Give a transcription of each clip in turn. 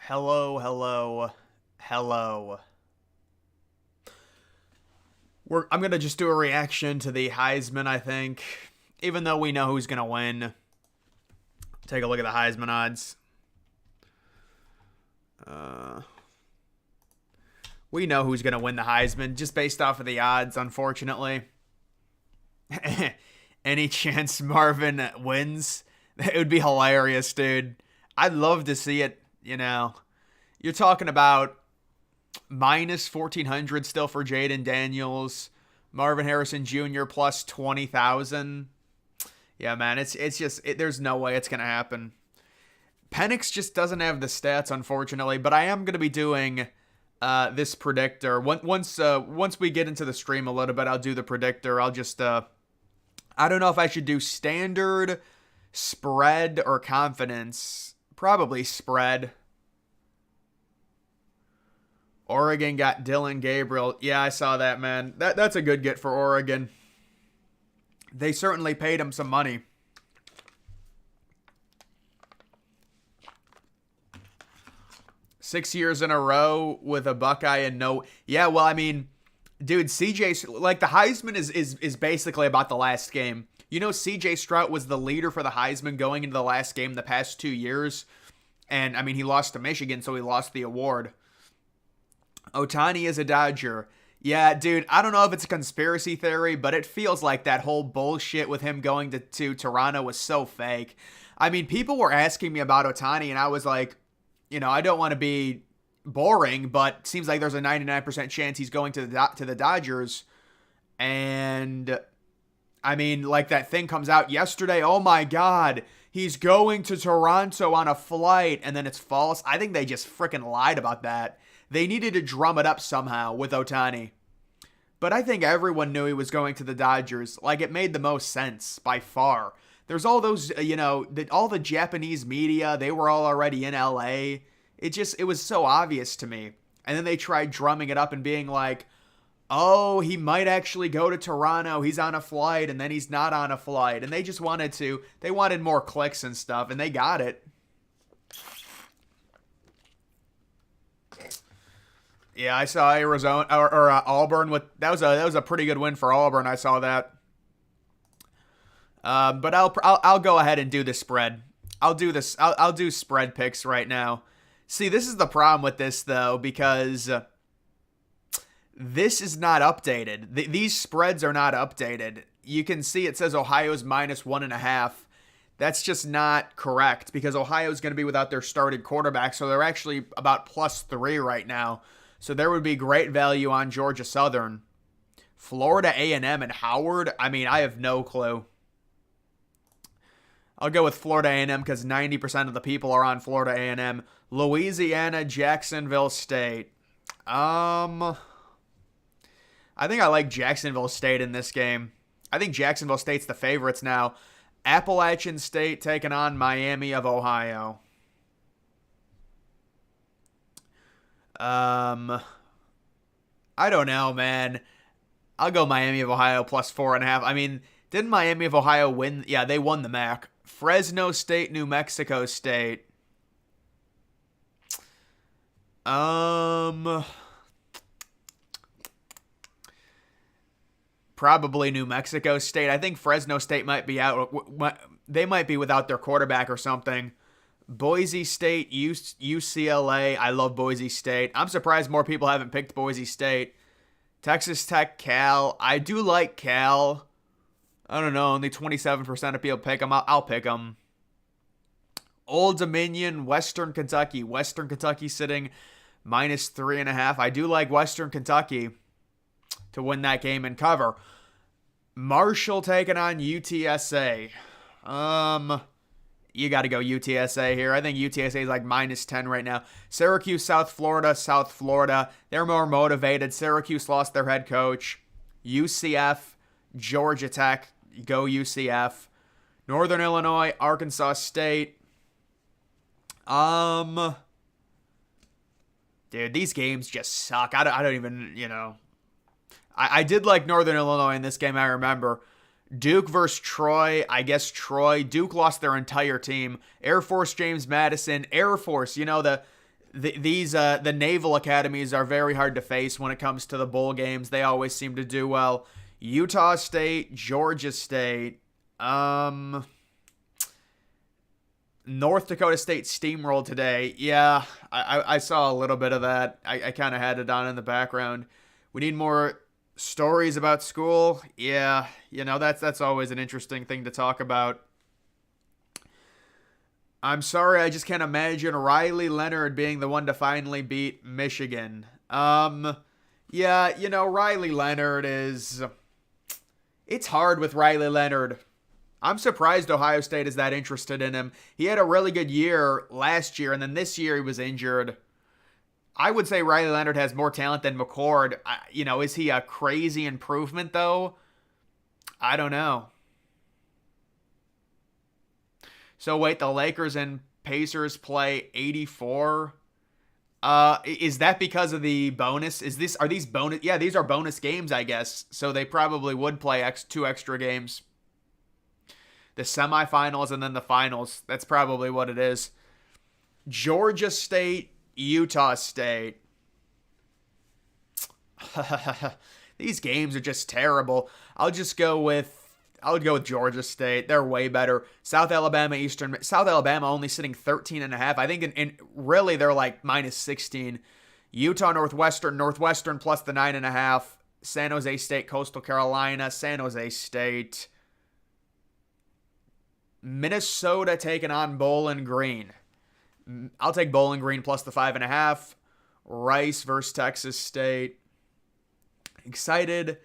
Hello, hello, hello. I'm going to just do a reaction to the Heisman, I think. Even though we know who's going to win. Take a look at the Heisman odds. We know who's going to win the Heisman just based off of the odds, unfortunately. Any chance Marvin wins? It would be hilarious, dude. I'd love to see it, You're talking about minus 1,400 still for Jaden Daniels. Marvin Harrison Jr. plus 20,000. Yeah, man, it's just there's no way it's going to happen. Penix just doesn't have the stats, unfortunately, but I am going to be doing this predictor. Once we get into the stream a little bit, I'll do the predictor. I'll just I don't know if I should do standard, spread, or confidence. Probably spread. Oregon got Dylan Gabriel. Yeah, I saw that, man. That's a good get for Oregon. They certainly paid him some money. Six years in a row with a Buckeye and no... Yeah, well, I mean, dude, CJ... Like, the Heisman is basically about the last game. You know, CJ Stroud was the leader for the Heisman going into the last game the past 2 years. And, I mean, he lost to Michigan, so he lost the award. Ohtani is a Dodger. Yeah, dude, I don't know if it's a conspiracy theory, but it feels like that whole bullshit with him going to Toronto was so fake. I mean, people were asking me about Ohtani, and I was like, I don't want to be boring, but it seems like there's a 99% chance he's going to the Dodgers. And, I mean, like that thing comes out yesterday, oh my God, he's going to Toronto on a flight, and then it's false. I think they just freaking lied about that. They needed to drum it up somehow with Ohtani. But I think everyone knew he was going to the Dodgers. Like, it made the most sense, by far. There's all those, all the Japanese media, they were all already in LA. It was so obvious to me. And then they tried drumming it up and being like, oh, he might actually go to Toronto. He's on a flight, and then he's not on a flight. And they just they wanted more clicks and stuff, and they got it. Yeah, I saw Arizona or Auburn with that was a pretty good win for Auburn. I saw that. But I'll go ahead and do the spread. I'll do this. I'll do spread picks right now. See, this is the problem with this though, because this is not updated. These spreads are not updated. You can see it says Ohio's minus 1.5. That's just not correct because Ohio's going to be without their starting quarterback, so they're actually about +3 right now. So there would be great value on Georgia Southern. Florida A&M and Howard, I mean, I have no clue. I'll go with Florida A&M because 90% of the people are on Florida A&M. Louisiana, Jacksonville State. I think I like Jacksonville State in this game. I think Jacksonville State's the favorites now. Appalachian State taking on Miami of Ohio. I don't know, man. I'll go Miami of Ohio +4.5. I mean, didn't Miami of Ohio win? Yeah, they won the MAC. Fresno State, New Mexico State. Probably New Mexico State. I think Fresno State might be out. They might be without their quarterback or something. Boise State, UCLA. I love Boise State. I'm surprised more people haven't picked Boise State. Texas Tech, Cal. I do like Cal. I don't know. Only 27% of people pick them. I'll pick them. Old Dominion, Western Kentucky. Western Kentucky sitting -3.5. I do like Western Kentucky to win that game and cover. Marshall taking on UTSA. You got to go UTSA here. I think UTSA is like -10 right now. Syracuse, South Florida. South Florida. They're more motivated. Syracuse lost their head coach. UCF, Georgia Tech. Go UCF. Northern Illinois, Arkansas State. Dude, these games just suck. I don't even, I did like Northern Illinois in this game, I remember. Duke versus Troy. I guess Troy. Duke lost their entire team. Air Force James Madison. Air Force, The naval academies are very hard to face when it comes to the bowl games. They always seem to do well. Utah State, Georgia State, North Dakota State steamrolled today. Yeah, I saw a little bit of that. I kind of had it on in the background. We need more stories about school. Yeah, that's always an interesting thing to talk about. I'm sorry, I just can't imagine Riley Leonard being the one to finally beat Michigan. Yeah, Riley Leonard is... It's hard with Riley Leonard. I'm surprised Ohio State is that interested in him. He had a really good year last year, and then this year he was injured. I would say Riley Leonard has more talent than McCord. Is he a crazy improvement, though? I don't know. So wait, the Lakers and Pacers play 84. Is that because of the bonus? Are these bonus? Yeah, these are bonus games, I guess. So they probably would play 2 extra games. The semifinals and then the finals. That's probably what it is. Georgia State, Utah State. These games are just terrible. I would go with Georgia State. They're way better. South Alabama only sitting 13.5. I think in really they're like minus 16. Utah Northwestern plus the 9.5. San Jose State, Coastal Carolina, San Jose State. Minnesota taking on Bowling Green. I'll take Bowling Green plus the 5.5. Rice versus Texas State. Excited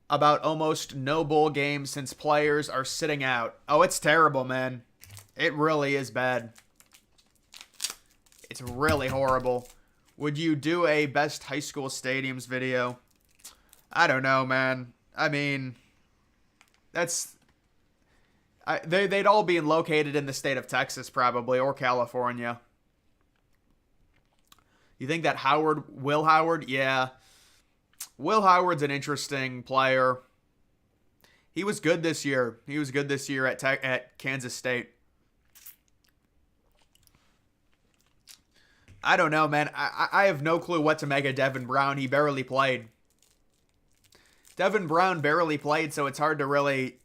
about almost no bowl games since players are sitting out. Oh, it's terrible, man. It really is bad. It's really horrible. Would you do a best high school stadiums video? I don't know, man. I mean, they'd all be located in the state of Texas probably, or California. You think that Will Howard? Yeah. Will Howard's an interesting player. He was good this year. At Kansas State. I don't know, man. I have no clue what to make of Devin Brown. He barely played. Devin Brown barely played, so it's hard to really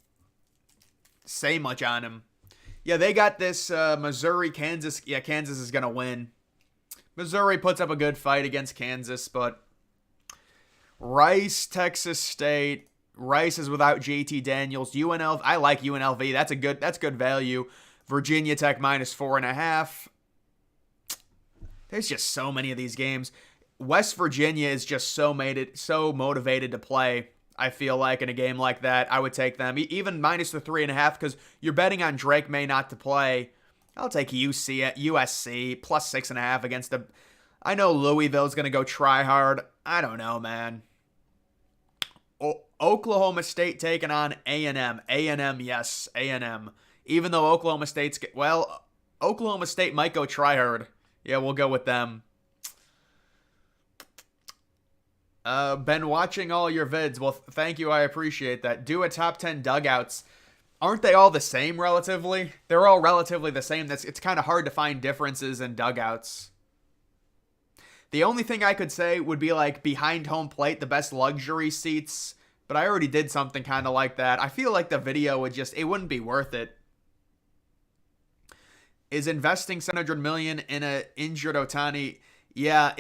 say much on him. Yeah, they got this Missouri, Kansas. Yeah, Kansas is going to win. Missouri puts up a good fight against Kansas, but Rice, Texas State. Rice is without JT Daniels. UNLV, I like UNLV. That's good value. Virginia Tech minus 4.5. There's just so many of these games. West Virginia is just so motivated to play. I feel like in a game like that, I would take them. Even minus the 3.5 because you're betting on Drake May not to play. I'll take USC plus 6.5 against the... I know Louisville's going to go try hard. I don't know, man. Oklahoma State taking on A&M. A&M, yes, A&M. Even though Oklahoma State might go try hard. Yeah, we'll go with them. Been watching all your vids. Well, thank you. I appreciate that. Do a top 10 dugouts. Aren't they all the same relatively? They're all relatively the same. It's kind of hard to find differences in dugouts. The only thing I could say would be like behind home plate, the best luxury seats. But I already did something kind of like that. I feel like the video it wouldn't be worth it. Is investing $700 million in an injured Ohtani? Yeah,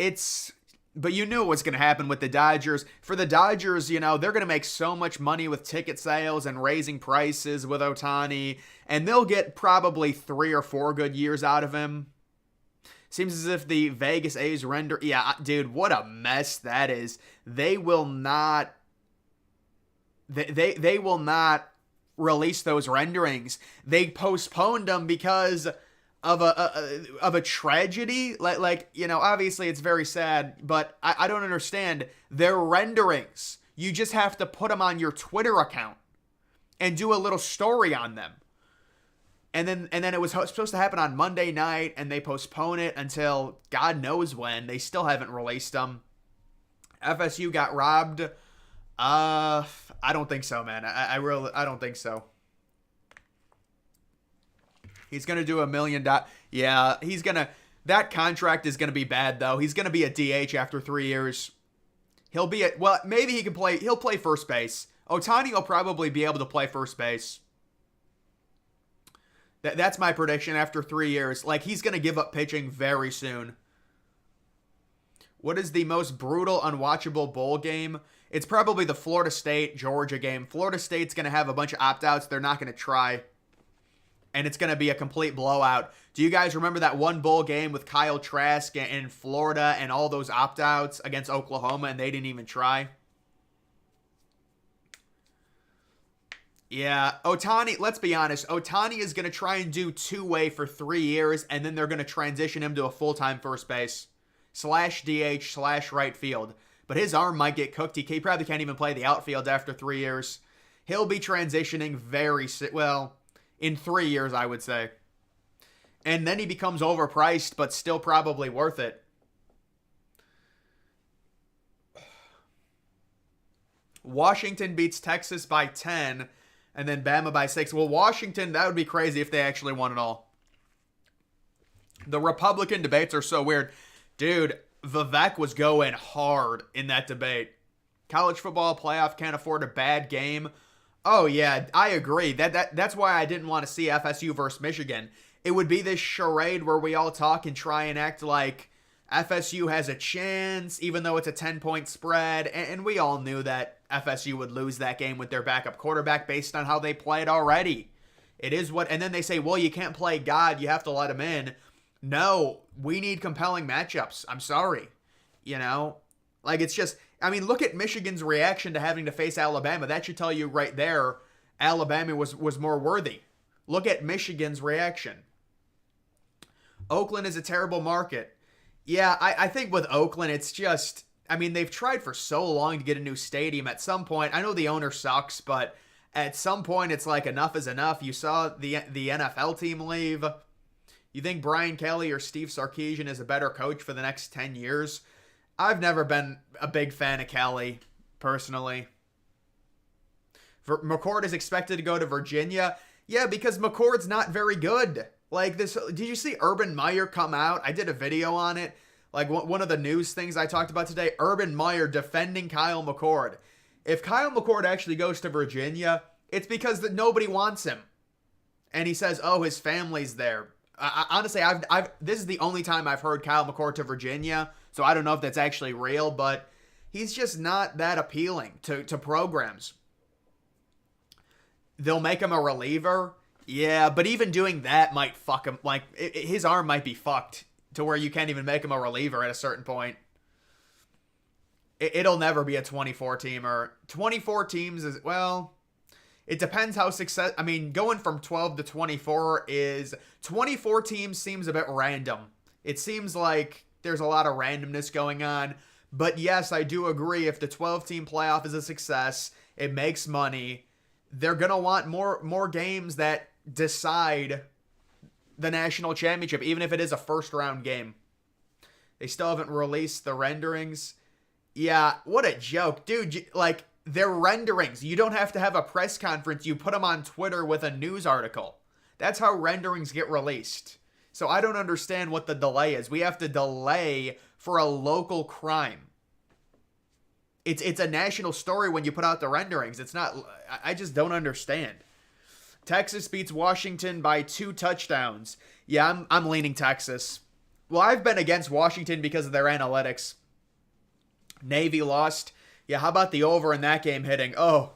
but you knew what was going to happen with the Dodgers. For the Dodgers, they're going to make so much money with ticket sales and raising prices with Ohtani, and they'll get probably 3 or 4 good years out of him. Seems as if the Vegas A's render... Yeah, dude, what a mess that is. They will not... They will not release those renderings. They postponed them because of a tragedy. Obviously it's very sad, but I don't understand. They're renderings. You just have to put them on your Twitter account and do a little story on them. And then it was supposed to happen on Monday night, and they postpone it until God knows when. They still haven't released them. FSU got robbed. I don't think so, man. I don't think so. He's gonna do $1 million. Yeah, he's gonna. That contract is going to be bad, though. He's going to be a DH after 3 years. He'll be at, well, maybe he can play, he'll play first base. Ohtani will probably be able to play first base. That's my prediction after 3 years. Like, he's going to give up pitching very soon. What is the most brutal, unwatchable bowl game? It's probably the Florida State-Georgia game. Florida State's going to have a bunch of opt-outs. They're not going to try. And it's going to be a complete blowout. Do you guys remember that one bowl game with Kyle Trask in Florida and all those opt-outs against Oklahoma, and they didn't even try? Yeah, Ohtani, let's be honest. Ohtani is going to try and do two-way for 3 years, and then they're going to transition him to a full-time first base / DH / right field. But his arm might get cooked. He probably can't even play the outfield after 3 years. He'll be transitioning in 3 years, I would say. And then he becomes overpriced, but still probably worth it. Washington beats Texas by 10, and then Bama by 6. Well, Washington, that would be crazy if they actually won it all. The Republican debates are so weird. Dude, Vivek was going hard in that debate. College football playoff can't afford a bad game. Oh, yeah, I agree. That's why I didn't want to see FSU versus Michigan. It would be this charade where we all talk and try and act like FSU has a chance, even though it's a 10-point spread. And we all knew that FSU would lose that game with their backup quarterback based on how they played already. It is what, and then they say, well, you can't play God, you have to let him in. No, we need compelling matchups. I'm sorry. You know? Like, it's just, I mean, look at Michigan's reaction to having to face Alabama. That should tell you right there, Alabama was more worthy. Look at Michigan's reaction. Oakland is a terrible market. Yeah, I think with Oakland, it's just, I mean, they've tried for so long to get a new stadium. At some point, I know the owner sucks, but at some point, it's like enough is enough. You saw the NFL team leave. You think Brian Kelly or Steve Sarkisian is a better coach for the next 10 years? I've never been a big fan of Kelly, personally. McCord is expected to go to Virginia. Yeah, because McCord's not very good. Like this, did you see Urban Meyer come out? I did a video on it. Like one of the news things I talked about today, Urban Meyer defending Kyle McCord. If Kyle McCord actually goes to Virginia, it's because that nobody wants him. And he says, oh, his family's there. Honestly, this is the only time I've heard Kyle McCord to Virginia, so I don't know if that's actually real, but he's just not that appealing to programs. They'll make him a reliever. Yeah, but even doing that might fuck him. Like, his arm might be fucked to where you can't even make him a reliever at a certain point. It'll never be a 24-teamer. 24 teams is, well, it depends how success. I mean, going from 12 to 24 is 24 teams seems a bit random. It seems like there's a lot of randomness going on. But yes, I do agree. If the 12-team playoff is a success, it makes money. They're gonna want more games that decide the national championship, even if it is a first-round game. They still haven't released the renderings. Yeah, what a joke, dude! Like, they're renderings. You don't have to have a press conference. You put them on Twitter with a news article. That's how renderings get released. So I don't understand what the delay is. We have to delay for a local crime. It's a national story when you put out the renderings. It's not, I just don't understand. Texas beats Washington by 2 touchdowns. Yeah, I'm leaning Texas. Well, I've been against Washington because of their analytics. Navy lost. Yeah, how about the over in that game hitting? Oh,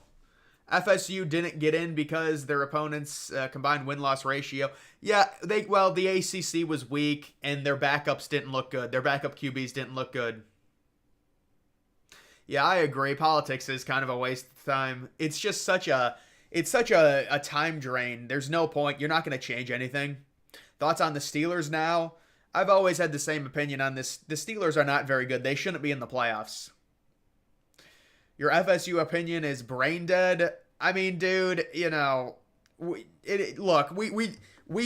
FSU didn't get in because their opponents' combined win-loss ratio. Yeah, the ACC was weak and their backups didn't look good. Their backup QBs didn't look good. Yeah, I agree. Politics is kind of a waste of time. It's just such a time drain. There's no point. You're not going to change anything. Thoughts on the Steelers now? I've always had the same opinion on this. The Steelers are not very good. They shouldn't be in the playoffs. Your FSU opinion is brain dead. I mean, dude, you know, we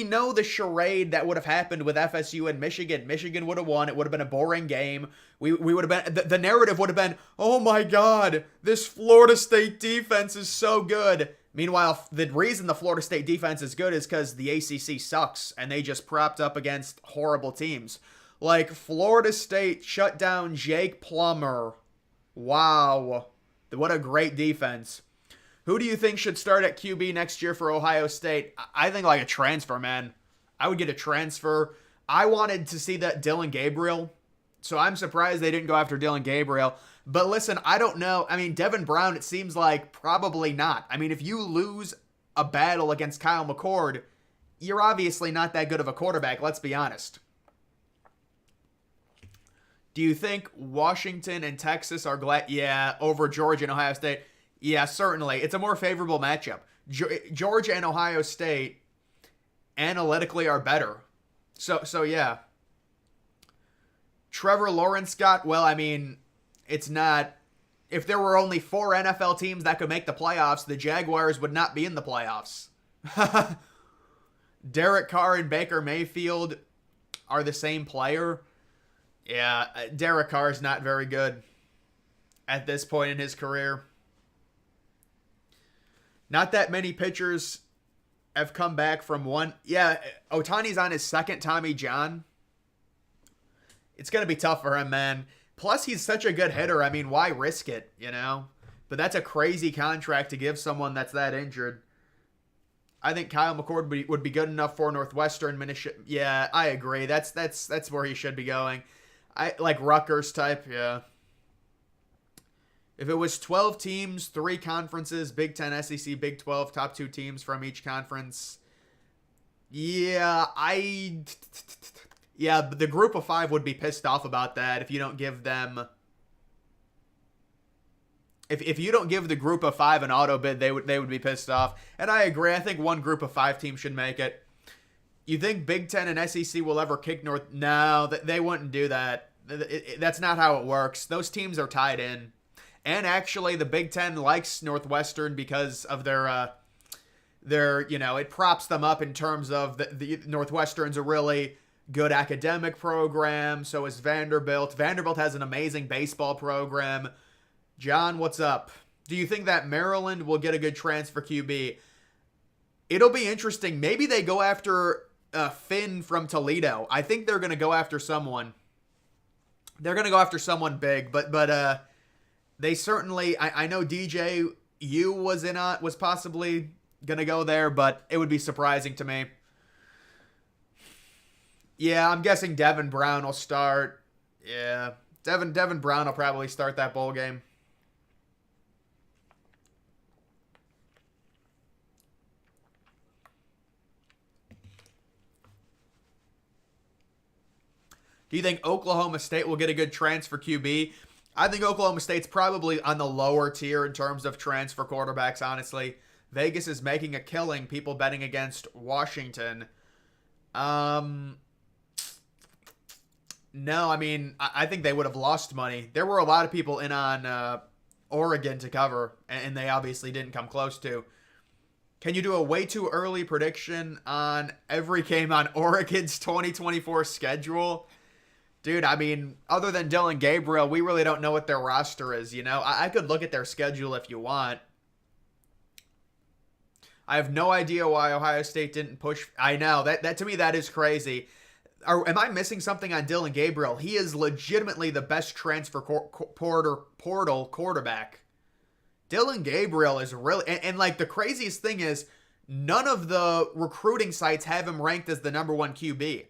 know the charade that would have happened with FSU and Michigan. Michigan would have won. It would have been a boring game. We would have been, the narrative would have been, oh my God, this Florida State defense is so good. Meanwhile, the reason the Florida State defense is good is because the ACC sucks and they just propped up against horrible teams. Like Florida State shut down Jake Plummer. Wow. What a great defense. Who do you think should start at QB next year for Ohio State? I think like a transfer, man. I would get a transfer. I wanted to see that Dylan Gabriel, so I'm surprised they didn't go after Dylan Gabriel. But listen, I don't know. I mean, Devin Brown, it seems like probably not. I mean, if you lose a battle against Kyle McCord, you're obviously not that good of a quarterback, let's be honest. Do you think Washington and Texas are glad? Yeah, over Georgia and Ohio State. Yeah, certainly. It's a more favorable matchup. Georgia and Ohio State analytically are better. So yeah. Trevor Lawrence got, well, I mean, it's not. If there were only 4 NFL teams that could make the playoffs, the Jaguars would not be in the playoffs. Derek Carr and Baker Mayfield are the same player. Yeah, Derek Carr is not very good at this point in his career. Not that many pitchers have come back from one. Yeah, Ohtani's on his second Tommy John. It's going to be tough for him, man. Plus, he's such a good hitter. I mean, why risk it, you know? But that's a crazy contract to give someone that's that injured. I think Kyle McCord would be good enough for Northwestern, Minnesota. Yeah, I agree. That's where he should be going. I like Rutgers type, yeah. If it was 12 teams, 3 conferences, Big 10, SEC, Big 12, top 2 teams from each conference. Yeah, the group of 5 would be pissed off about that if you don't give them. If you don't give the group of 5 an auto bid, they would be pissed off. And I agree. I think one group of 5 team should make it. You think Big 10 and SEC will ever kick North? No, they wouldn't do that. That's not how it works. Those teams are tied in. And actually, the Big 10 likes Northwestern because of their it props them up in terms of the Northwestern's a really good academic program. So is Vanderbilt. Vanderbilt has an amazing baseball program. John, what's up? Do you think that Maryland will get a good transfer QB? It'll be interesting. Maybe they go after Finn from Toledo. I think they're going to go after someone. They're going to go after someone big, but they certainly. I know DJ U was possibly going to go there, but it would be surprising to me. Yeah, I'm guessing Devin Brown will start. Yeah, Devin Brown will probably start that bowl game. Do you think Oklahoma State will get a good transfer QB? I think Oklahoma State's probably on the lower tier in terms of transfer quarterbacks, honestly. Vegas is making a killing, people betting against Washington. No, I mean, I think they would have lost money. There were a lot of people in on Oregon to cover, and they obviously didn't come close to. Can you do a way too early prediction on every game on Oregon's 2024 schedule? Dude, I mean, other than Dylan Gabriel, we really don't know what their roster is, you know? I could look at their schedule if you want. I have no idea why Ohio State didn't push. I know, that to me, that is crazy. Am I missing something on Dylan Gabriel? He is legitimately the best transfer portal quarterback. Dylan Gabriel is really... And like, the craziest thing is, none of the recruiting sites have him ranked as the number 1 QB.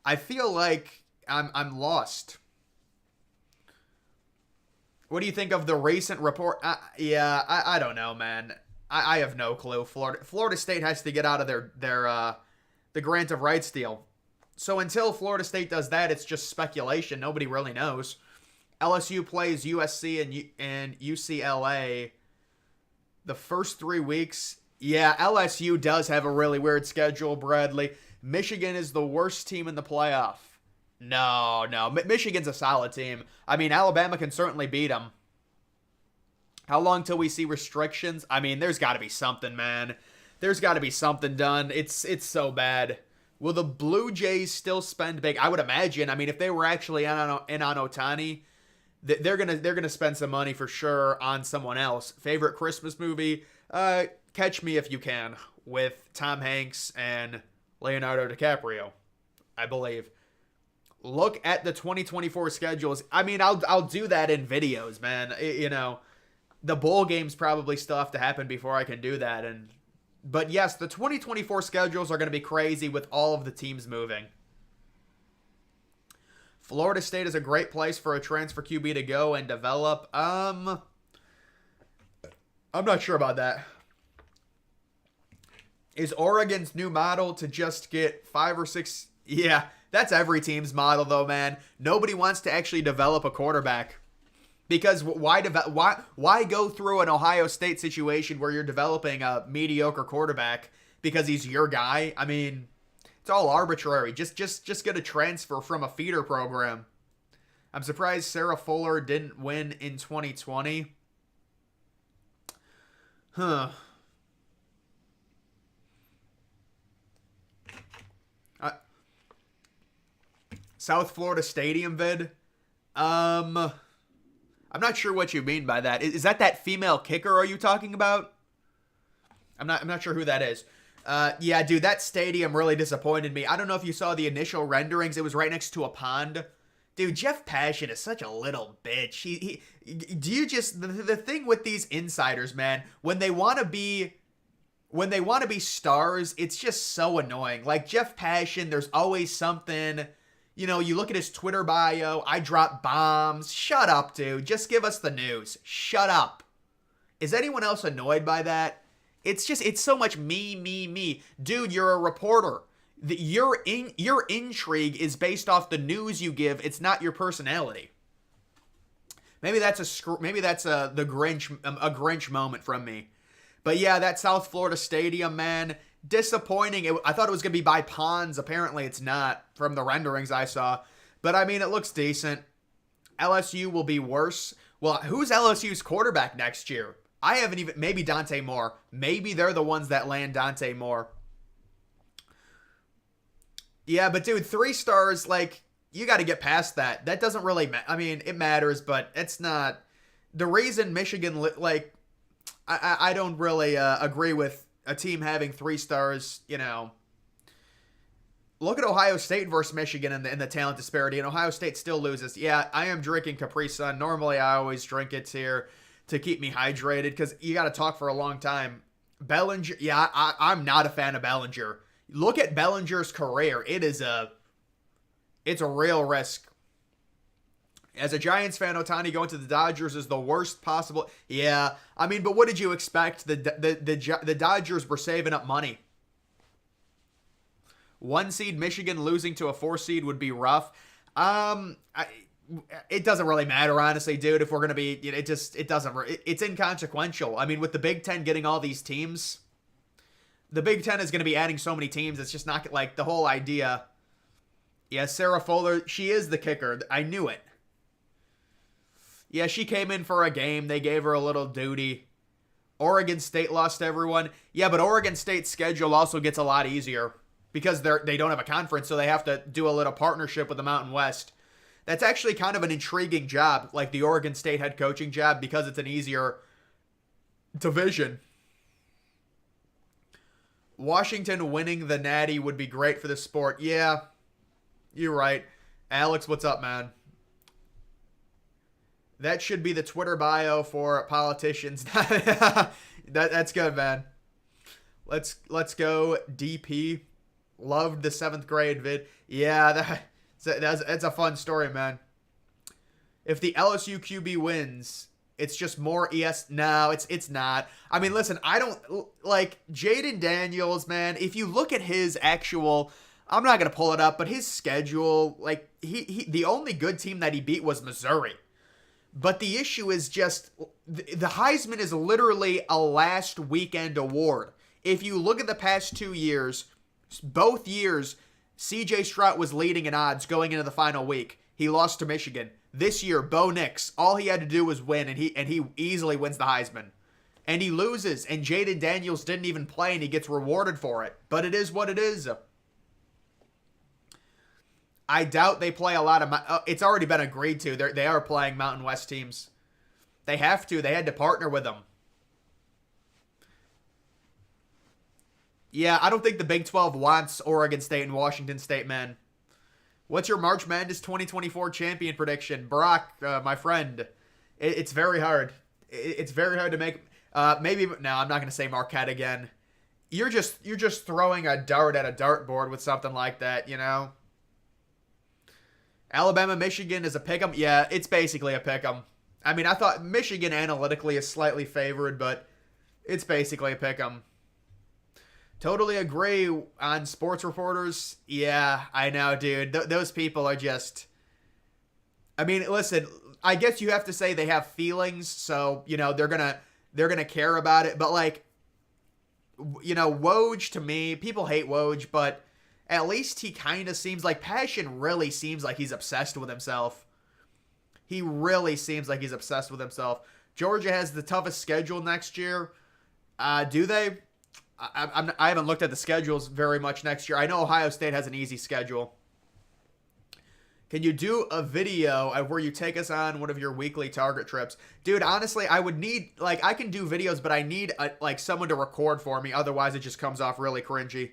I feel like I'm lost. What do you think of the recent report? I don't know, man. I have no clue. Florida State has to get out of the grant of rights deal. So until Florida State does that, it's just speculation. Nobody really knows. LSU plays USC and UCLA the first 3 weeks. Yeah, LSU does have a really weird schedule, Bradley. Michigan is the worst team in the playoff. No. Michigan's a solid team. I mean, Alabama can certainly beat them. How long till we see restrictions? I mean, there's got to be something, man. There's got to be something done. It's so bad. Will the Blue Jays still spend big? I would imagine. I mean, if they were actually in on Ohtani, they're gonna spend some money for sure on someone else. Favorite Christmas movie? Catch Me If You Can with Tom Hanks and Leonardo DiCaprio, I believe. Look at the 2024 schedules. I mean, I'll do that in videos, man. You know, the bowl games probably still have to happen before I can do that. But yes, the 2024 schedules are going to be crazy with all of the teams moving. Florida State is a great place for a transfer QB to go and develop. I'm not sure about that. Is Oregon's new model to just get 5 or 6? Yeah, that's every team's model, though, man. Nobody wants to actually develop a quarterback. Because why go through an Ohio State situation where you're developing a mediocre quarterback because he's your guy? I mean, it's all arbitrary. Just get a transfer from a feeder program. I'm surprised Sarah Fuller didn't win in 2020. Huh. South Florida Stadium vid. I'm not sure what you mean by that. Is that female kicker are you talking about? I'm not sure who that is. Yeah, dude, that stadium really disappointed me. I don't know if you saw the initial renderings. It was right next to a pond. Dude, Jeff Passion is such a little bitch. The thing with these insiders, man, when they want to be stars, it's just so annoying. Like Jeff Passion, there's always something. You know, you look at his Twitter bio, I drop bombs. Shut up, dude. Just give us the news. Shut up. Is anyone else annoyed by that? It's so much me. Dude, you're a reporter. Your intrigue is based off the news you give. It's not your personality. Maybe that's a Grinch moment from me. But yeah, that South Florida Stadium, man, disappointing. I thought it was going to be by ponds. Apparently it's not from the renderings I saw. But I mean, it looks decent. LSU will be worse. Well, who's LSU's quarterback next year? I haven't even... Maybe Dante Moore. Maybe they're the ones that land Dante Moore. Yeah, but dude, 3 stars, like, you got to get past that. That doesn't really... I mean, it matters, but it's not... The reason Michigan... Like, I don't really agree with a team having 3 stars, you know. Look at Ohio State versus Michigan in the talent disparity, and Ohio State still loses. Yeah, I am drinking Capri Sun. Normally, I always drink it here to keep me hydrated because you got to talk for a long time. Bellinger, yeah, I'm not a fan of Bellinger. Look at Bellinger's career. It's a real risk. As a Giants fan, Ohtani going to the Dodgers is the worst possible. Yeah, I mean, but what did you expect? The Dodgers were saving up money. 1 seed Michigan losing to a 4 seed would be rough. It doesn't really matter, honestly, dude. If we're gonna be, it's inconsequential. I mean, with the Big Ten getting all these teams, the Big Ten is gonna be adding so many teams. It's just not like the whole idea. Yeah, Sarah Fuller, she is the kicker. I knew it. Yeah, she came in for a game. They gave her a little duty. Oregon State lost everyone. Yeah, but Oregon State's schedule also gets a lot easier because they don't have a conference, so they have to do a little partnership with the Mountain West. That's actually kind of an intriguing job, like the Oregon State head coaching job, because it's an easier division. Washington winning the Natty would be great for the sport. Yeah, you're right. Alex, what's up, man? That should be the Twitter bio for politicians. That's good, man. Let's go, DP. Loved the 7th grade vid. Yeah, that's a fun story, man. If the LSU QB wins, it's just more ES. No, it's not. I mean, listen, I don't like Jaden Daniels, man. If you look at his actual, I'm not gonna pull it up, but his schedule, like he the only good team that he beat was Missouri. But the issue is just the Heisman is literally a last weekend award. If you look at the past 2 years, both years, C.J. Stroud was leading in odds going into the final week. He lost to Michigan. This year, Bo Nix, all he had to do was win, and he easily wins the Heisman. And he loses, and Jaden Daniels didn't even play, and he gets rewarded for it. But it is what it is. I doubt they play a lot of... it's already been agreed to. They are playing Mountain West teams. They have to. They had to partner with them. Yeah, I don't think the Big 12 wants Oregon State and Washington State, man. What's your March Madness 2024 champion prediction? Brock, my friend, it's very hard. It's very hard to make. Maybe, no, I'm not going to say Marquette again. You're just throwing a dart at a dartboard with something like that, you know? Alabama, Michigan is a pick'em. Yeah, it's basically a pick'em. I mean, I thought Michigan analytically is slightly favored, but it's basically a pick'em. Totally agree on sports reporters. Yeah, I know, dude. Those people are just... I mean, listen, I guess you have to say they have feelings, so, you know, they're gonna care about it. But, like, you know, Woj, to me, people hate Woj, but at least he kind of seems like... Passion really seems like he's obsessed with himself. He really seems like he's obsessed with himself. Georgia has the toughest schedule next year. Do they? I haven't looked at the schedules very much next year. I know Ohio State has an easy schedule. Can you do a video of where you take us on one of your weekly Target trips? Dude, honestly, I would need, like, I can do videos, but I need, like, someone to record for me. Otherwise, it just comes off really cringy.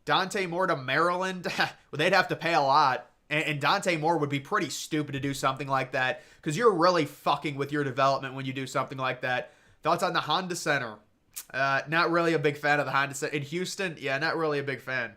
Dante Moore to Maryland? Well, they'd have to pay a lot. And Dante Moore would be pretty stupid to do something like that. Because you're really fucking with your development when you do something like that. Thoughts on the Honda Center? Not really a big fan of the Honda Center. In Houston? Yeah, not really a big fan.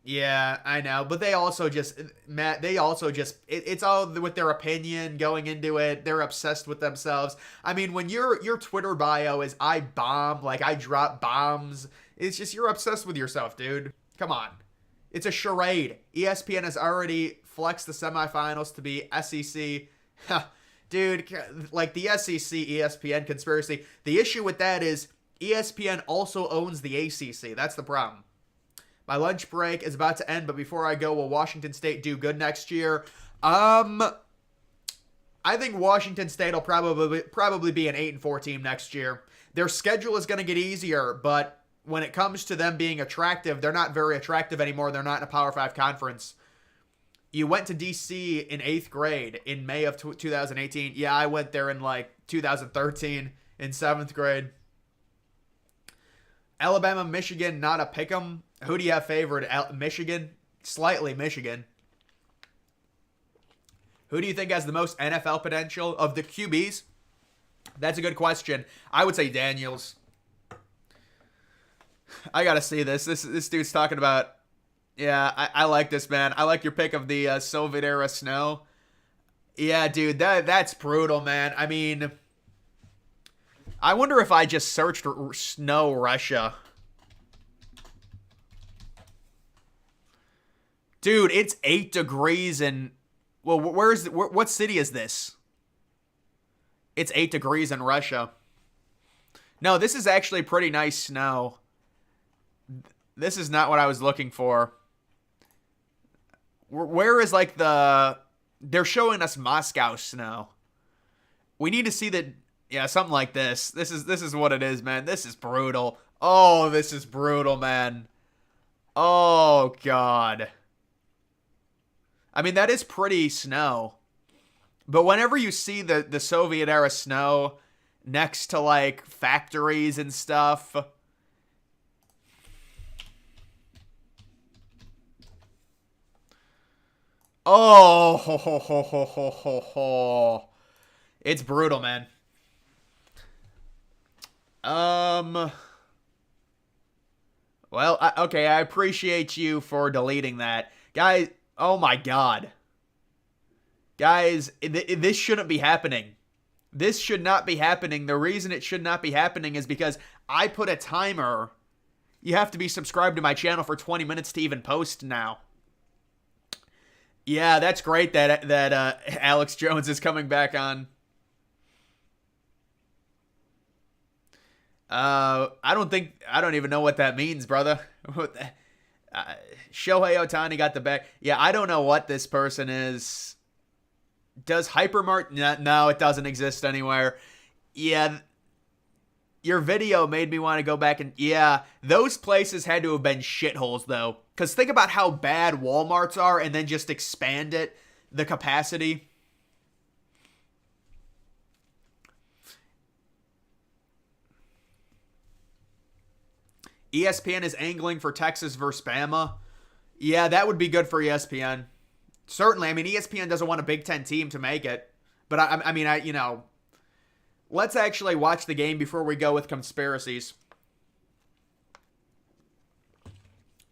Yeah, I know. But they also just, Matt, it's all with their opinion going into it. They're obsessed with themselves. I mean, when your Twitter bio is I bomb, like I drop bombs, it's just you're obsessed with yourself, dude. Come on. It's a charade. ESPN has already flexed the semifinals to be SEC. Dude, like the SEC ESPN conspiracy. The issue with that is ESPN also owns the ACC. That's the problem. My lunch break is about to end, but before I go, will Washington State do good next year? I think Washington State will probably be an 8-4 team next year. Their schedule is going to get easier, but when it comes to them being attractive, they're not very attractive anymore. They're not in a Power 5 conference. You went to D.C. in 8th grade in May of 2018. Yeah, I went there in like 2013 in 7th grade. Alabama, Michigan, not a pick'em. Who do you have favored? Michigan? Slightly Michigan. Who do you think has the most NFL potential of the QBs? That's a good question. I would say Daniels. I gotta see this. This dude's talking about... Yeah, I like this, man. I like your pick of the Soviet-era snow. Yeah, dude, that's brutal, man. I mean... I wonder if I just searched snow Russia. Dude, it's 8 degrees and... Well, what city is this? It's 8 degrees in Russia. No, this is actually pretty nice snow. This is not what I was looking for. Where is like the... They're showing us Moscow snow. We need to see the... Yeah, something like this. This is what it is, man. This is brutal. Oh, this is brutal, man. Oh, God. I mean, that is pretty snow. But whenever you see the Soviet-era snow next to, like, factories and stuff... Oh, ho, ho, ho, ho, ho, ho, ho. It's brutal, man. Well, okay, I appreciate you for deleting that. Guys, oh my God. Guys, this shouldn't be happening. This should not be happening. The reason it should not be happening is because I put a timer. You have to be subscribed to my channel for 20 minutes to even post now. Yeah, that's great that Alex Jones is coming back on. I don't even know what that means, brother. Shohei Ohtani got the back. Yeah, I don't know what this person is. Does Hypermart? No, it doesn't exist anywhere. Yeah, your video made me want to go back and... Yeah, those places had to have been shitholes, though. Because think about how bad Walmarts are and then just expand it, the capacity. ESPN is angling for Texas versus Bama. Yeah, that would be good for ESPN. Certainly. I mean, ESPN doesn't want a Big Ten team to make it. But let's actually watch the game before we go with conspiracies.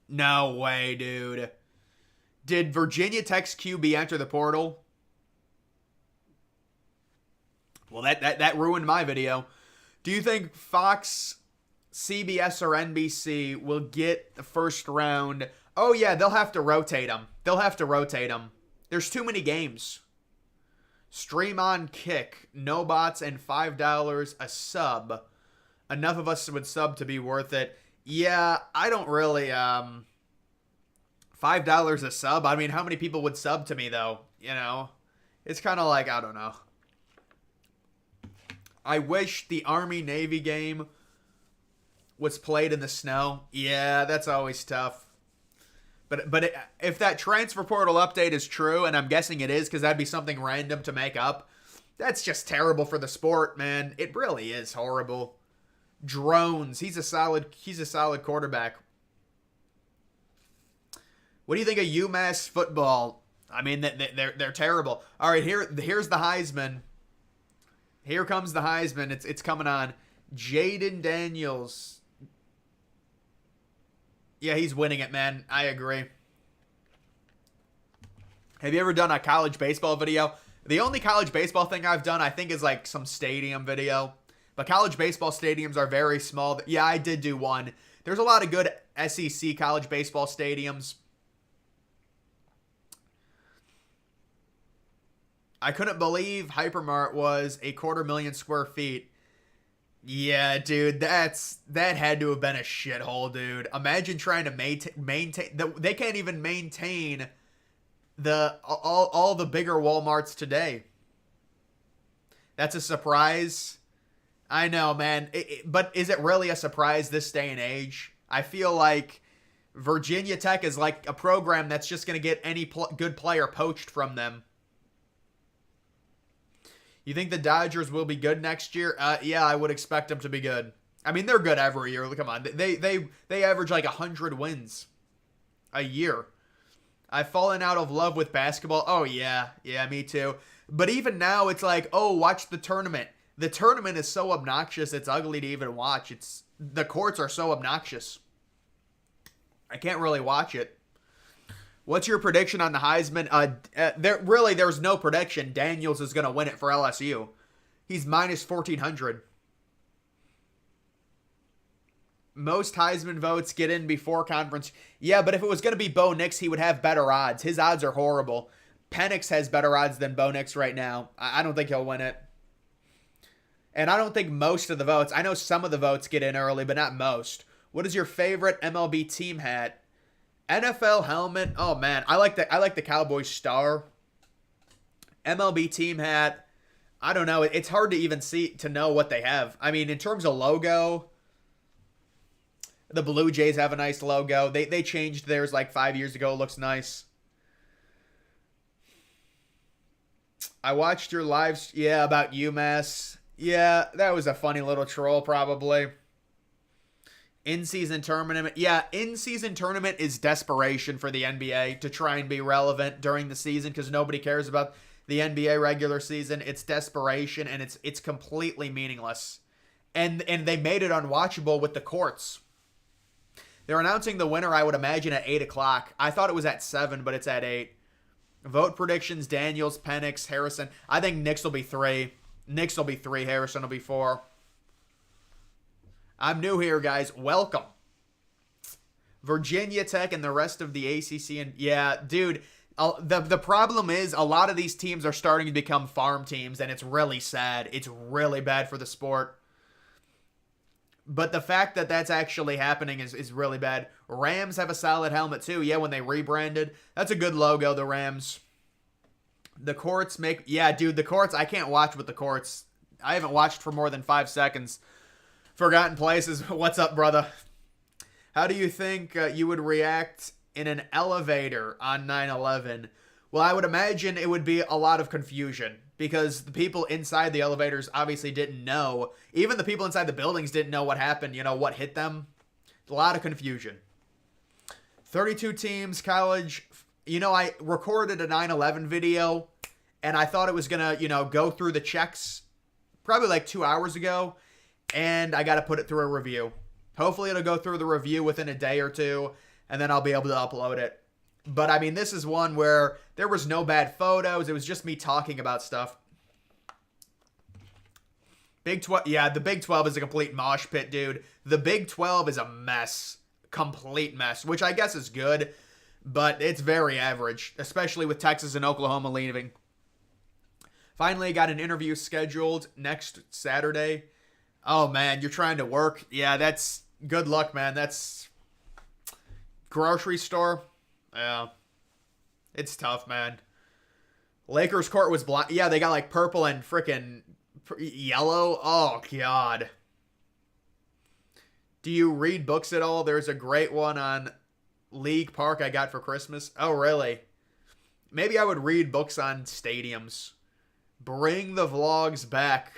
No way, dude. Did Virginia Tech's QB enter the portal? Well, that ruined my video. Do you think Fox, CBS, or NBC will get the first round? Oh, yeah, they'll have to rotate them. There's too many games. Stream on Kick, no bots, and $5 a sub. Enough of us would sub to be worth it. Yeah, I don't really, $5 a sub? I mean, how many people would sub to me, though? You know? It's kind of like, I don't know. I wish the Army-Navy game was played in the snow. Yeah, that's always tough. But if that transfer portal update is true, and I'm guessing it is because that'd be something random to make up, that's just terrible for the sport, man. It really is horrible. Drones. He's a solid quarterback. What do you think of UMass football? I mean, they're terrible. All right, here's the Heisman. Here comes the Heisman. It's coming on. Jaden Daniels. Yeah, he's winning it, man. I agree. Have you ever done a college baseball video? The only college baseball thing I've done, I think, is like some stadium video. But college baseball stadiums are very small. Yeah, I did do one. There's a lot of good SEC college baseball stadiums. I couldn't believe Hypermart was 250,000 square feet. Yeah, dude, that had to have been a shithole, dude. Imagine trying to maintain. They can't even maintain all the bigger Walmarts today. That's a surprise. I know, man. But is it really a surprise this day and age? I feel like Virginia Tech is like a program that's just going to get any good player poached from them. You think the Dodgers will be good next year? Yeah, I would expect them to be good. I mean, they're good every year. Come on. They average like 100 wins a year. I've fallen out of love with basketball. Oh, yeah. Yeah, me too. But even now, it's like, oh, watch the tournament. The tournament is so obnoxious, it's ugly to even watch. The courts are so obnoxious. I can't really watch it. What's your prediction on the Heisman? There's no prediction. Daniels is going to win it for LSU. He's minus 1,400. Most Heisman votes get in before conference. Yeah, but if it was going to be Bo Nix, he would have better odds. His odds are horrible. Penix has better odds than Bo Nix right now. I don't think he'll win it. And I don't think most of the votes. I know some of the votes get in early, but not most. What is your favorite MLB team hat? NFL helmet. Oh man, I like the Cowboys star. MLB team hat. I don't know. It's hard to even to know what they have. I mean, in terms of logo, the Blue Jays have a nice logo. They changed theirs like 5 years ago. It looks nice. I watched your lives. Yeah, about UMass. Yeah, that was a funny little troll probably. In-season tournament. Yeah, in-season tournament is desperation for the NBA to try and be relevant during the season because nobody cares about the NBA regular season. It's desperation, and it's completely meaningless. And they made it unwatchable with the courts. They're announcing the winner, I would imagine, at 8 o'clock. I thought it was at 7, but it's at 8. Vote predictions, Daniels, Penix, Harrison. I think Knicks will be 3. Knicks will be 3. Harrison will be 4. I'm new here, guys. Welcome. Virginia Tech and the rest of the ACC. And yeah, dude, the problem is a lot of these teams are starting to become farm teams, and it's really sad. It's really bad for the sport. But the fact that that's actually happening is really bad. Rams have a solid helmet, too. Yeah, when they rebranded. That's a good logo, the Rams. The courts make... Yeah, dude, the courts... I can't watch with the courts. I haven't watched for more than 5 seconds. Forgotten Places. What's up, brother? How do you think you would react in an elevator on 9/11? Well, I would imagine it would be a lot of confusion because the people inside the elevators obviously didn't know. Even the people inside the buildings didn't know what happened, what hit them. A lot of confusion. 32 teams, college. You know, I recorded a 9/11 video, and I thought it was going to, go through the checks probably like 2 hours ago, and I got to put it through a review. Hopefully it'll go through the review within a day or two, and then I'll be able to upload it. But, I mean, this is one where there was no bad photos. It was just me talking about stuff. Big 12, yeah, the Big 12 is a complete mosh pit, dude. The Big 12 is a mess. Complete mess, which I guess is good, but it's very average, especially with Texas and Oklahoma leaving. Finally, got an interview scheduled next Saturday. Oh, man, you're trying to work? Yeah, that's good luck, man. That's grocery store. Yeah, it's tough, man. Lakers court was black. Yeah, they got like purple and freaking yellow. Oh, God. Do you read books at all? There's a great one on League Park I got for Christmas. Oh, really? Maybe I would read books on stadiums. Bring the vlogs back.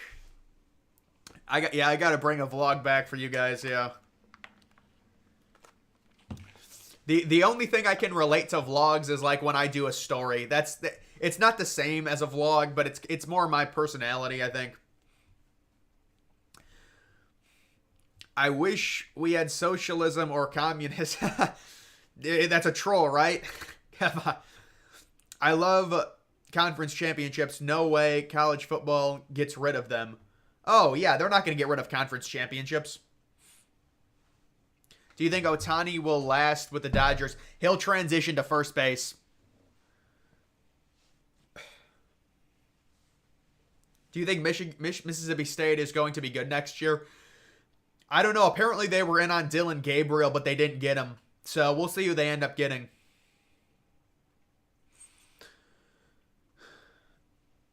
I got to bring a vlog back for you guys, yeah. The only thing I can relate to vlogs is like when I do a story. It's not the same as a vlog, but it's more my personality, I think. I wish we had socialism or communism. That's a troll, right? I love conference championships. No way college football gets rid of them. Oh, yeah, they're not going to get rid of conference championships. Do you think Ohtani will last with the Dodgers? He'll transition to first base. Do you think Mississippi State is going to be good next year? I don't know. Apparently they were in on Dylan Gabriel, but they didn't get him. So we'll see who they end up getting.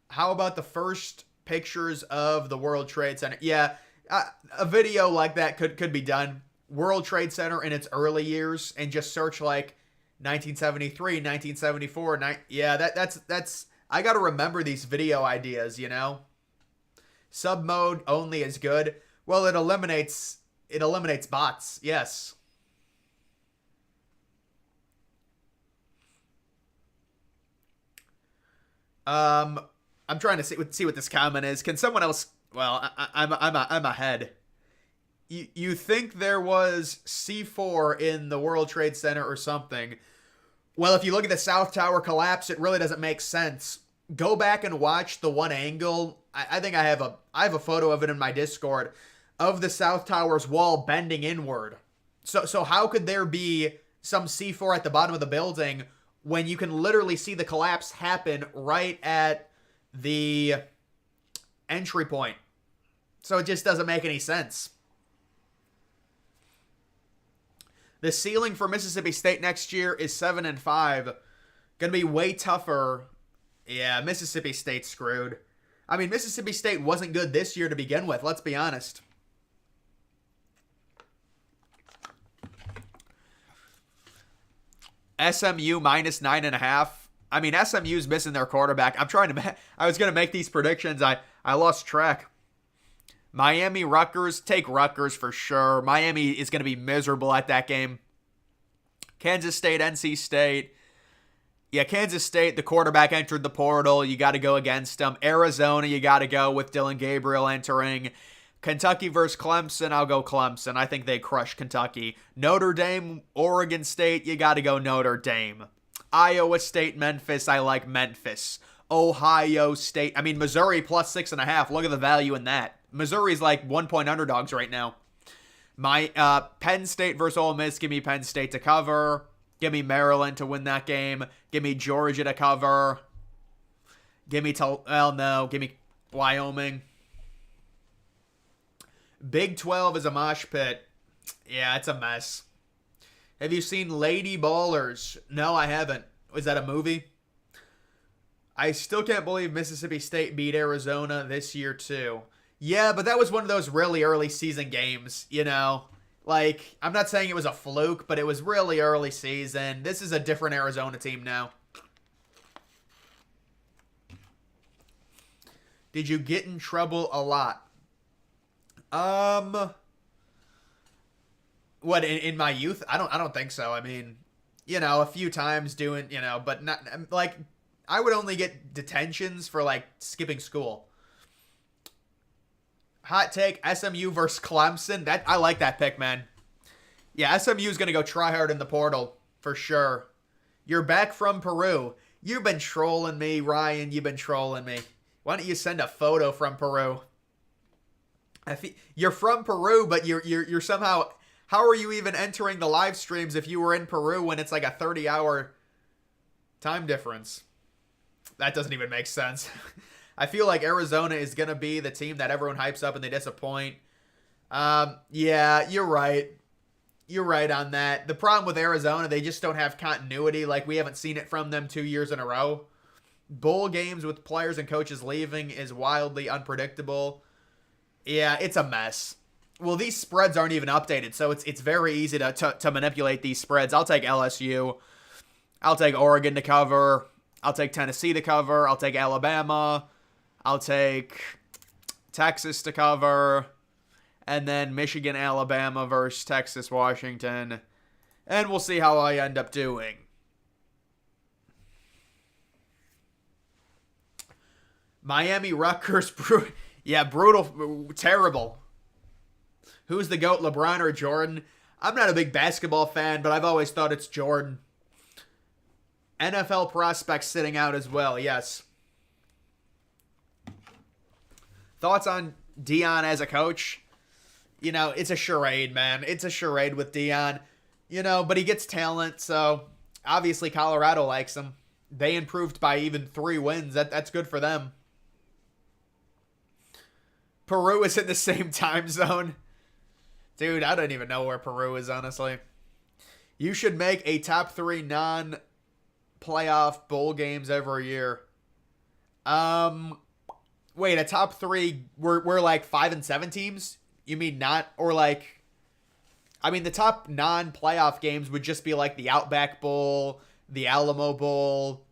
How about the first pictures of the World Trade Center? Yeah, a video like that could be done. World Trade Center in its early years, and just search like 1973, 1974. Yeah, that's. I got to remember these video ideas, you know. Sub mode only is good. Well, it eliminates bots. Yes. I'm trying to see what this comment is. Can someone else? Well, I'm ahead. You think there was C4 in the World Trade Center or something? Well, if you look at the South Tower collapse, it really doesn't make sense. Go back and watch the one angle. I think I have a photo of it in my Discord of the South Tower's wall bending inward. So how could there be some C4 at the bottom of the building when you can literally see the collapse happen right at the entry point? So it just doesn't make any sense. The ceiling for Mississippi State next year is 7-5. Gonna be way tougher. Yeah, Mississippi State's screwed. I mean, Mississippi State wasn't good this year to begin with, let's be honest. SMU minus 9.5. I mean, SMU's missing their quarterback. I was going to make these predictions. I lost track. Miami, Rutgers. Take Rutgers for sure. Miami is going to be miserable at that game. Kansas State, NC State. Yeah, Kansas State, the quarterback entered the portal. You got to go against them. Arizona, you got to go with Dylan Gabriel entering. Kentucky versus Clemson, I'll go Clemson. I think they crush Kentucky. Notre Dame, Oregon State, you got to go Notre Dame. Iowa State, Memphis, I like Memphis. Ohio State, I mean, Missouri plus 6.5. Look at the value in that. Missouri's like 1-point underdogs right now. My Penn State versus Ole Miss, give me Penn State to cover. Give me Maryland to win that game. Give me Georgia to cover. Give me Wyoming. Big 12 is a mosh pit. Yeah, it's a mess. Have you seen Lady Ballers? No, I haven't. Was that a movie? I still can't believe Mississippi State beat Arizona this year, too. Yeah, but that was one of those really early season games, you know? Like, I'm not saying it was a fluke, but it was really early season. This is a different Arizona team now. Did you get in trouble a lot? What in my youth? I don't think so. I mean, a few times doing, but not like I would only get detentions for like skipping school. Hot take: SMU versus Clemson. That I like that pick, man. Yeah, SMU is gonna go try hard in the portal for sure. You're back from Peru. You've been trolling me, Ryan. You've been trolling me. Why don't you send a photo from Peru? You're from Peru, but you're somehow. How are you even entering the live streams if you were in Peru when it's like a 30-hour time difference? That doesn't even make sense. I feel like Arizona is going to be the team that everyone hypes up and they disappoint. Yeah, you're right. You're right on that. The problem with Arizona, they just don't have continuity. Like, we haven't seen it from them 2 years in a row. Bowl games with players and coaches leaving is wildly unpredictable. Yeah, it's a mess. Well, these spreads aren't even updated, so it's very easy to manipulate these spreads. I'll take LSU. I'll take Oregon to cover. I'll take Tennessee to cover. I'll take Alabama. I'll take Texas to cover. And then Michigan, Alabama versus Texas, Washington. And we'll see how I end up doing. Miami, Rutgers. Yeah, brutal. Terrible. Who's the GOAT, LeBron or Jordan? I'm not a big basketball fan, but I've always thought it's Jordan. NFL prospects sitting out as well, yes. Thoughts on Deion as a coach? It's a charade, man. It's a charade with Deion. But he gets talent, so obviously Colorado likes him. They improved by even 3 wins. That's good for them. Peru is in the same time zone. Dude, I don't even know where Peru is, honestly. You should make a top 3 non-playoff bowl games every year. Wait, a top 3, we're like 5 and 7 teams? You mean not, or like, I mean, the top non-playoff games would just be like the Outback Bowl, the Alamo Bowl.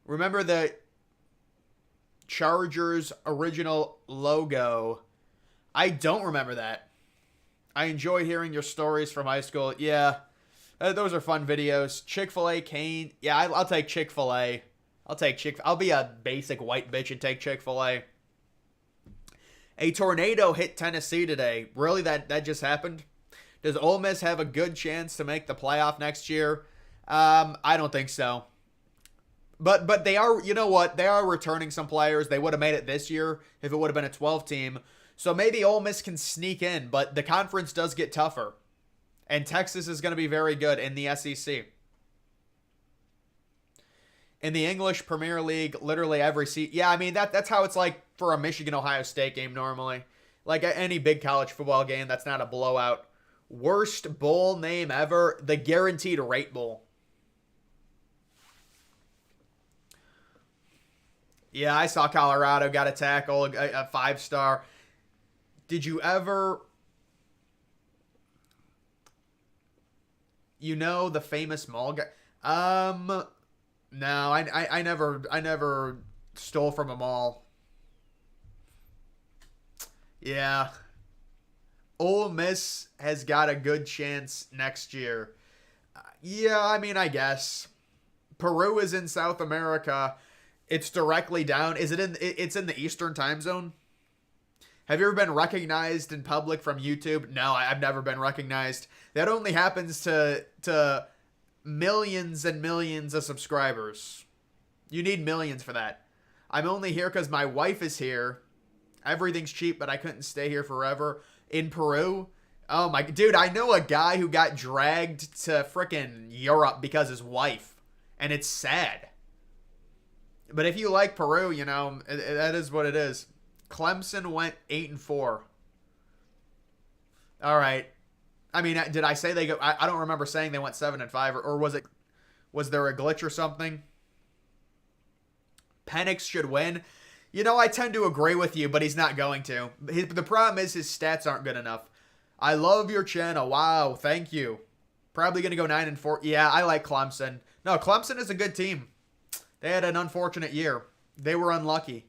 Remember the Chargers original logo? I don't remember that. I enjoy hearing your stories from high school. Yeah, those are fun videos. Chick-fil-A, Kane. Yeah, I'll take Chick-fil-A. I'll be a basic white bitch and take Chick-fil-A. A tornado hit Tennessee today. Really, that just happened? Does Ole Miss have a good chance to make the playoff next year? I don't think so. But they are, you know what? They are returning some players. They would have made it this year if it would have been a 12 team. So maybe Ole Miss can sneak in, but the conference does get tougher. And Texas is going to be very good in the SEC. In the English Premier League, literally every seat. Yeah, I mean, that's how it's like for a Michigan-Ohio State game normally. Like any big college football game, that's not a blowout. Worst bowl name ever, the Guaranteed Rate Bowl. Yeah, I saw Colorado got a tackle, a 5-star. Did you ever... the famous mall guy? No, I never stole from a mall. Yeah. Ole Miss has got a good chance next year. Yeah, I mean, I guess. Peru is in South America. It's directly down. It's in the Eastern time zone? Have you ever been recognized in public from YouTube? No, I've never been recognized. That only happens to millions and millions of subscribers. You need millions for that. I'm only here because my wife is here. Everything's cheap, but I couldn't stay here forever. In Peru? Oh my... Dude, I know a guy who got dragged to frickin' Europe because his wife. And it's sad. But if you like Peru, that is what it is. Clemson went 8-4. All right. I mean, did I say they go? I don't remember saying they went 7-5, or was there a glitch or something? Penix should win. I tend to agree with you, but he's not going to. The problem is his stats aren't good enough. I love your channel. Wow, thank you. Probably going to go 9-4. Yeah, I like Clemson. No, Clemson is a good team. They had an unfortunate year. They were unlucky.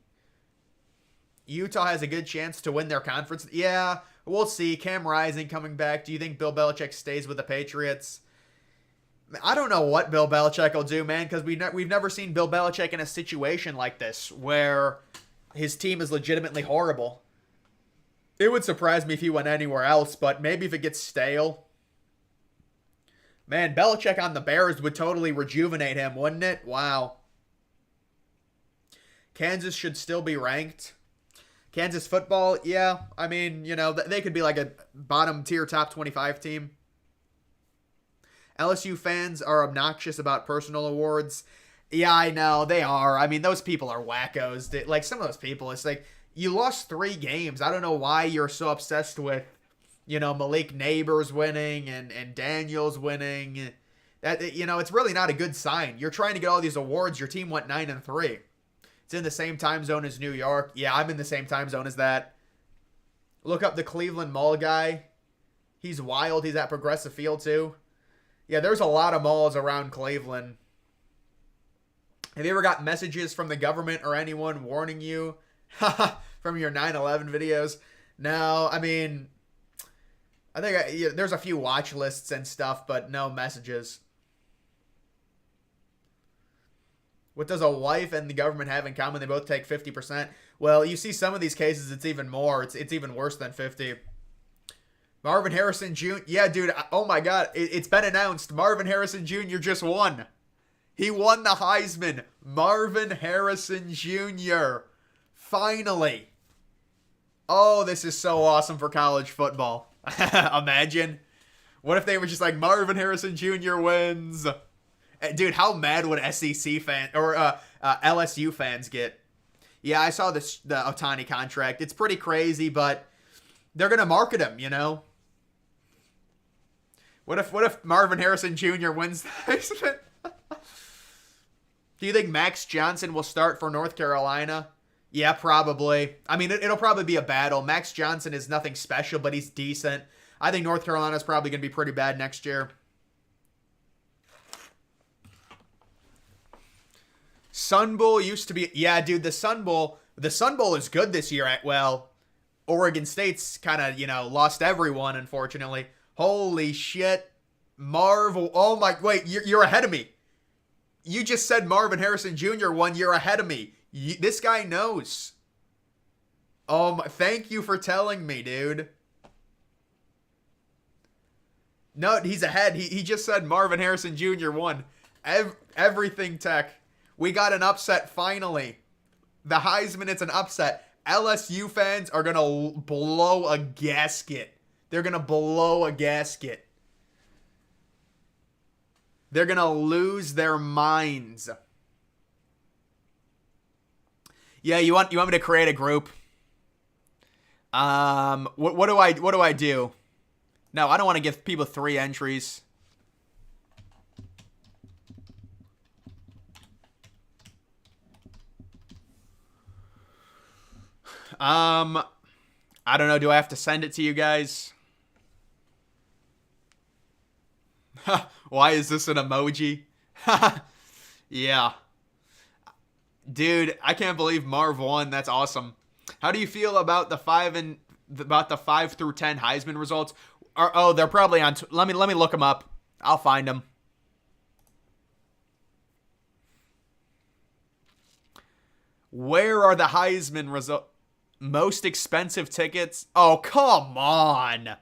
Utah has a good chance to win their conference. Yeah, We'll see. Cam Rising coming back. Do you think Bill Belichick stays with the Patriots? I don't know what Bill Belichick will do, man, because we've never seen Bill Belichick in a situation like this where his team is legitimately horrible. It would surprise me if he went anywhere else, but maybe if it gets stale. Man, Belichick on the Bears would totally rejuvenate him, wouldn't it? Wow. Kansas should still be ranked. Kansas football, yeah. I mean, you know, they could be like a bottom tier top 25 team. LSU fans are obnoxious about personal awards. Yeah, I know. They are. I mean, those people are wackos. Like, some of those people, it's like, you lost 3 games. I don't know why you're so obsessed with, you know, Malik Neighbors winning and Daniels winning. That, you know, it's really not a good sign. You're trying to get all these awards. Your team went 9-3. It's in the same time zone as New York. Yeah, I'm in the same time zone as that. Look up the Cleveland Mall guy. He's wild. He's at Progressive Field, too. Yeah, there's a lot of malls around Cleveland. Have you ever got messages from the government or anyone warning you from your 9/11 videos? No, I mean, I think there's a few watch lists and stuff, but no messages. What does a wife and the government have in common? They both take 50%. Well, you see some of these cases, it's even more. It's even worse than 50. Marvin Harrison Jr. Yeah, dude. Oh, my God. It's been announced. Marvin Harrison Jr. just won. He won the Heisman. Marvin Harrison Jr. Finally. Oh, this is so awesome for college football. Imagine. What if they were just like, Marvin Harrison Jr. wins? Dude, how mad would SEC fans or LSU fans get? Yeah, I saw the Ohtani contract. It's pretty crazy, but they're going to market him, you know? What if Marvin Harrison Jr. wins the Heisman? Do you think Max Johnson will start for North Carolina? Yeah, probably. I mean, it'll probably be a battle. Max Johnson is nothing special, but he's decent. I think North Carolina's probably going to be pretty bad next year. Sun Bowl used to be... Yeah, dude, the Sun Bowl is good this year. Well, Oregon State's kind of, you know, lost everyone, unfortunately. Holy shit. Marvel. Oh, my... Wait, you're ahead of me. You just said Marvin Harrison Jr. won. You're ahead of me. This guy knows. Oh, my... Thank you for telling me, dude. No, he's ahead. He just said Marvin Harrison Jr. won. Everything tech. We got an upset finally. The Heisman, it's an upset. LSU fans are going to blow a gasket. They're going to blow a gasket. They're going to lose their minds. Yeah, you want me to create a group? What do I do? No, I don't want to give people 3 entries. I don't know. Do I have to send it to you guys? Why is this an emoji? Yeah. Dude, I can't believe Marv won. That's awesome. How do you feel about the 5 through 10 Heisman results? They're probably on. Let me look them up. I'll find them. Where are the Heisman results? Most expensive tickets? Oh, come on.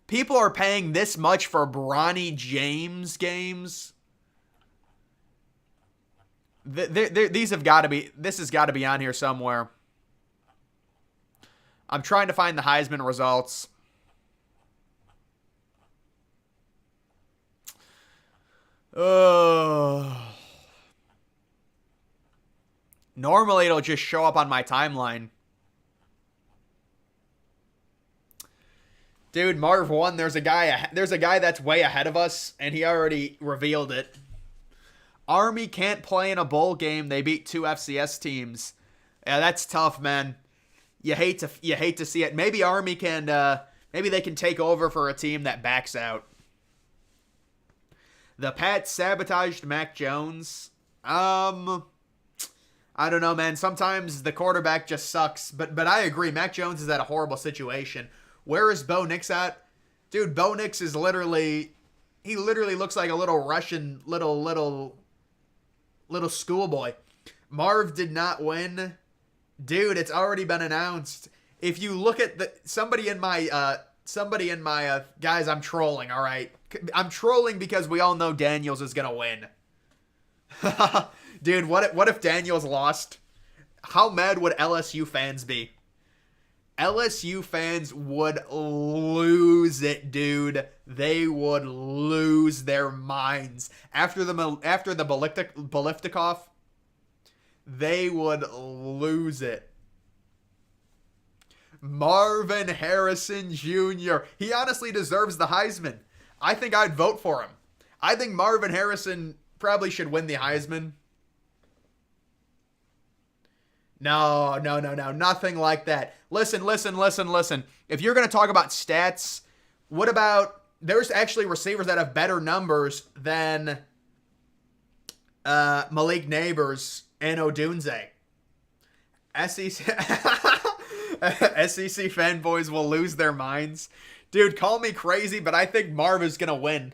People are paying this much for Bronny James games? This has got to be on here somewhere. I'm trying to find the Heisman results. Normally it'll just show up on my timeline. Dude, Marv won. There's a guy that's way ahead of us, and he already revealed it. Army can't play in a bowl game. They beat 2 FCS teams. Yeah, that's tough, man. You hate to see it. Maybe Army can maybe they can take over for a team that backs out. The Pats sabotaged Mac Jones. I don't know, man. Sometimes the quarterback just sucks, but I agree. Mac Jones is at a horrible situation. Where is Bo Nix at? Dude, Bo Nix is literally, he literally looks like a little Russian, little schoolboy. Marv did not win. Dude, it's already been announced. If you look at somebody in my guys, I'm trolling, all right? I'm trolling because we all know Daniels is going to win. Dude, what if Daniels lost? How mad would LSU fans be? LSU fans would lose it, dude. They would lose their minds. After the Boliftikov, they would lose it. Marvin Harrison Jr. He honestly deserves the Heisman. I think I'd vote for him. I think Marvin Harrison probably should win the Heisman. No. Nothing like that. Listen. If you're going to talk about stats, what about, there's actually receivers that have better numbers than Malik Neighbors and Odunze. SEC fanboys will lose their minds. Dude, call me crazy, but I think Marv is going to win.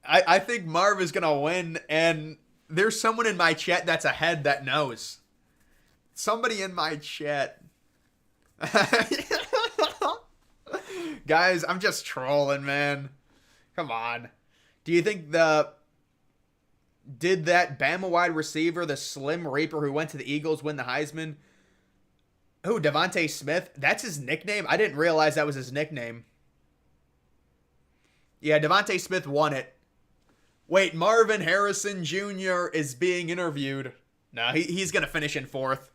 I think Marv is going to win, and there's someone in my chat that's ahead that knows. Somebody in my chat. Guys, I'm just trolling, man. Come on. Do you think did that Bama wide receiver, the Slim Reaper who went to the Eagles, win the Heisman? Who, Devontae Smith? That's his nickname? I didn't realize that was his nickname. Yeah, Devontae Smith won it. Wait, Marvin Harrison Jr. is being interviewed. No, he's going to finish in 4th.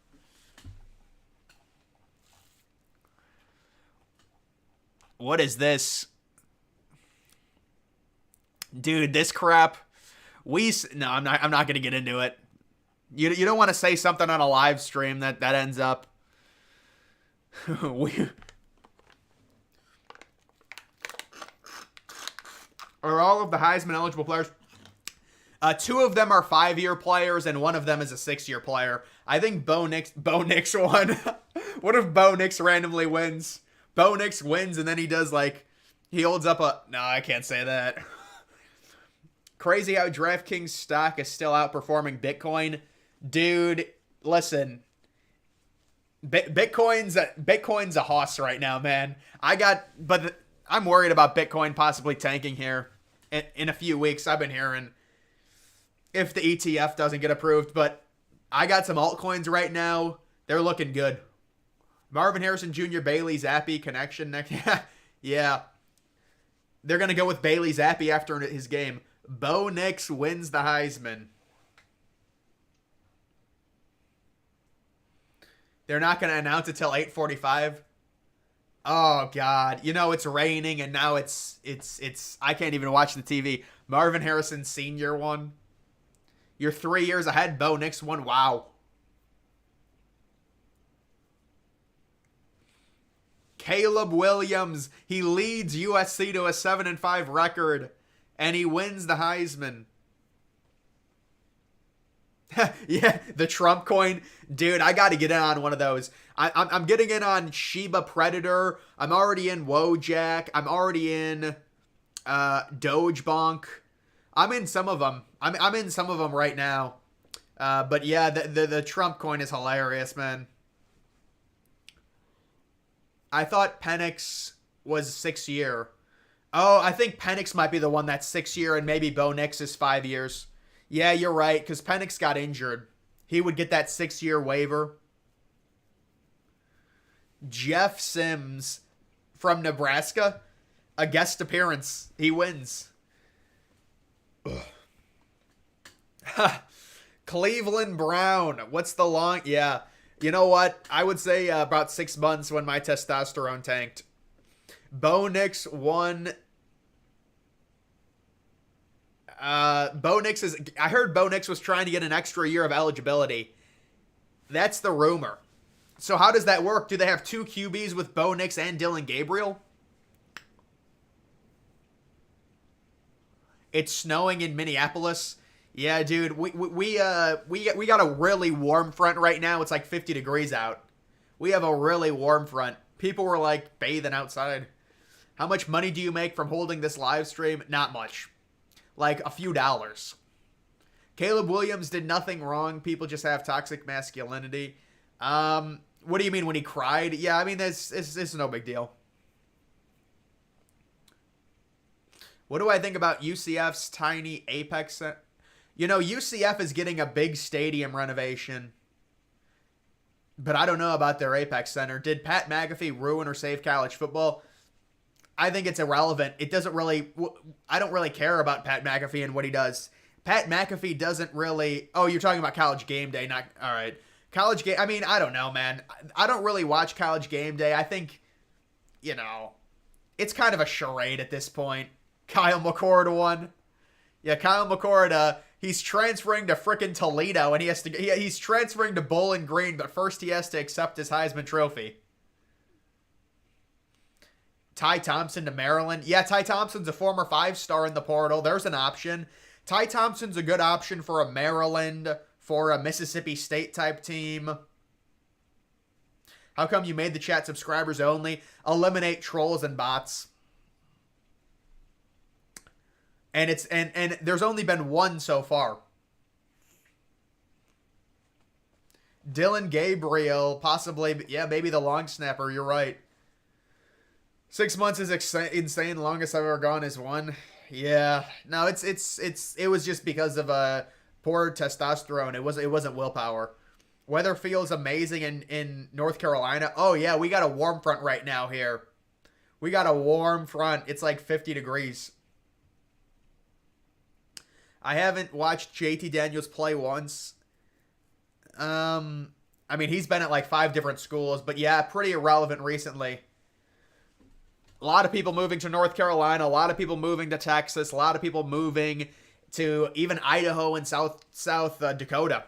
What is this? Dude, this crap. No, I'm not going to get into it. You don't want to say something on a live stream that ends up. Are all of the Heisman eligible players? 2 of them are 5-year players, and 1 of them is a 6-year player. I think Bo Nix won. What if Bo Nix randomly wins? Bo Nix wins, and then he does he holds up a... No, I can't say that. Crazy how DraftKings stock is still outperforming Bitcoin. Dude, listen. Bitcoin's a hoss right now, man. I'm worried about Bitcoin possibly tanking here in a few weeks. I've been hearing if the ETF doesn't get approved, but I got some altcoins right now. They're looking good. Marvin Harrison Jr., Bailey Zappi connection next. Yeah. They're going to go with Bailey Zappi after his game. Bo Nix wins the Heisman. They're not going to announce it till 8:45. Oh God. It's raining and now it's I can't even watch the TV. Marvin Harrison Sr. won. You're 3 years ahead. Bo Nix won. Wow. Caleb Williams, he leads USC to a 7-5 record, and he wins the Heisman. Yeah, the Trump coin. Dude, I got to get in on one of those. I'm getting in on Shiba Predator. I'm already in Wojak. I'm already in Doge Bonk. I'm in some of them. I'm in some of them right now. But yeah, the Trump coin is hilarious, man. I thought Penix was 6-year. Oh, I think Penix might be the one that's 6-year, and maybe Bo Nix is 5 years. Yeah, you're right, because Penix got injured. He would get that 6-year waiver. Jeff Sims from Nebraska, a guest appearance. He wins. Cleveland Brown. What's the long... Yeah. You know what? I would say about 6 months when my testosterone tanked. Bo Nix won. Bo Nix is... I heard Bo Nix was trying to get an extra year of eligibility. That's the rumor. So how does that work? Do they have 2 QBs with Bo Nix and Dylan Gabriel? It's snowing in Minneapolis. Yeah, dude, we got a really warm front right now. It's like 50 degrees out. We have a really warm front. People were like bathing outside. How much money do you make from holding this live stream? Not much. Like a few dollars. Caleb Williams did nothing wrong. People just have toxic masculinity. What do you mean when he cried? Yeah, I mean, it's no big deal. What do I think about UCF's tiny Apex Center? You know, UCF is getting a big stadium renovation. But I don't know about their Apex Center. Did Pat McAfee ruin or save college football? I think it's irrelevant. It doesn't really... I don't really care about Pat McAfee and what he does. Pat McAfee doesn't really... Oh, you're talking about College Game Day. Not... All right. College Game... I mean, I don't know, man. I don't really watch College Game Day. I think, you know, it's kind of a charade at this point. Kyle McCord won. Yeah, Kyle McCord, he's transferring to frickin' Toledo, and he's transferring to Bowling Green, but first he has to accept his Heisman Trophy. Ty Thompson to Maryland. Yeah, Ty Thompson's a former 5-star in the portal. There's an option. Ty Thompson's a good option for a Maryland, for a Mississippi State type team. How come you made the chat subscribers only? Eliminate trolls and bots. And it's and there's only been one so far. Dylan Gabriel, possibly, yeah, maybe the long snapper. You're right. 6 months is insane. Longest I've ever gone is 1. Yeah, no, it was just because of poor testosterone. It wasn't willpower. Weather feels amazing in North Carolina. Oh yeah, we got a warm front right now here. We got a warm front. It's like 50 degrees. I haven't watched JT Daniels play once. I mean, he's been at like 5 different schools, but yeah, pretty irrelevant recently. A lot of people moving to North Carolina, a lot of people moving to Texas, a lot of people moving to even Idaho and South Dakota.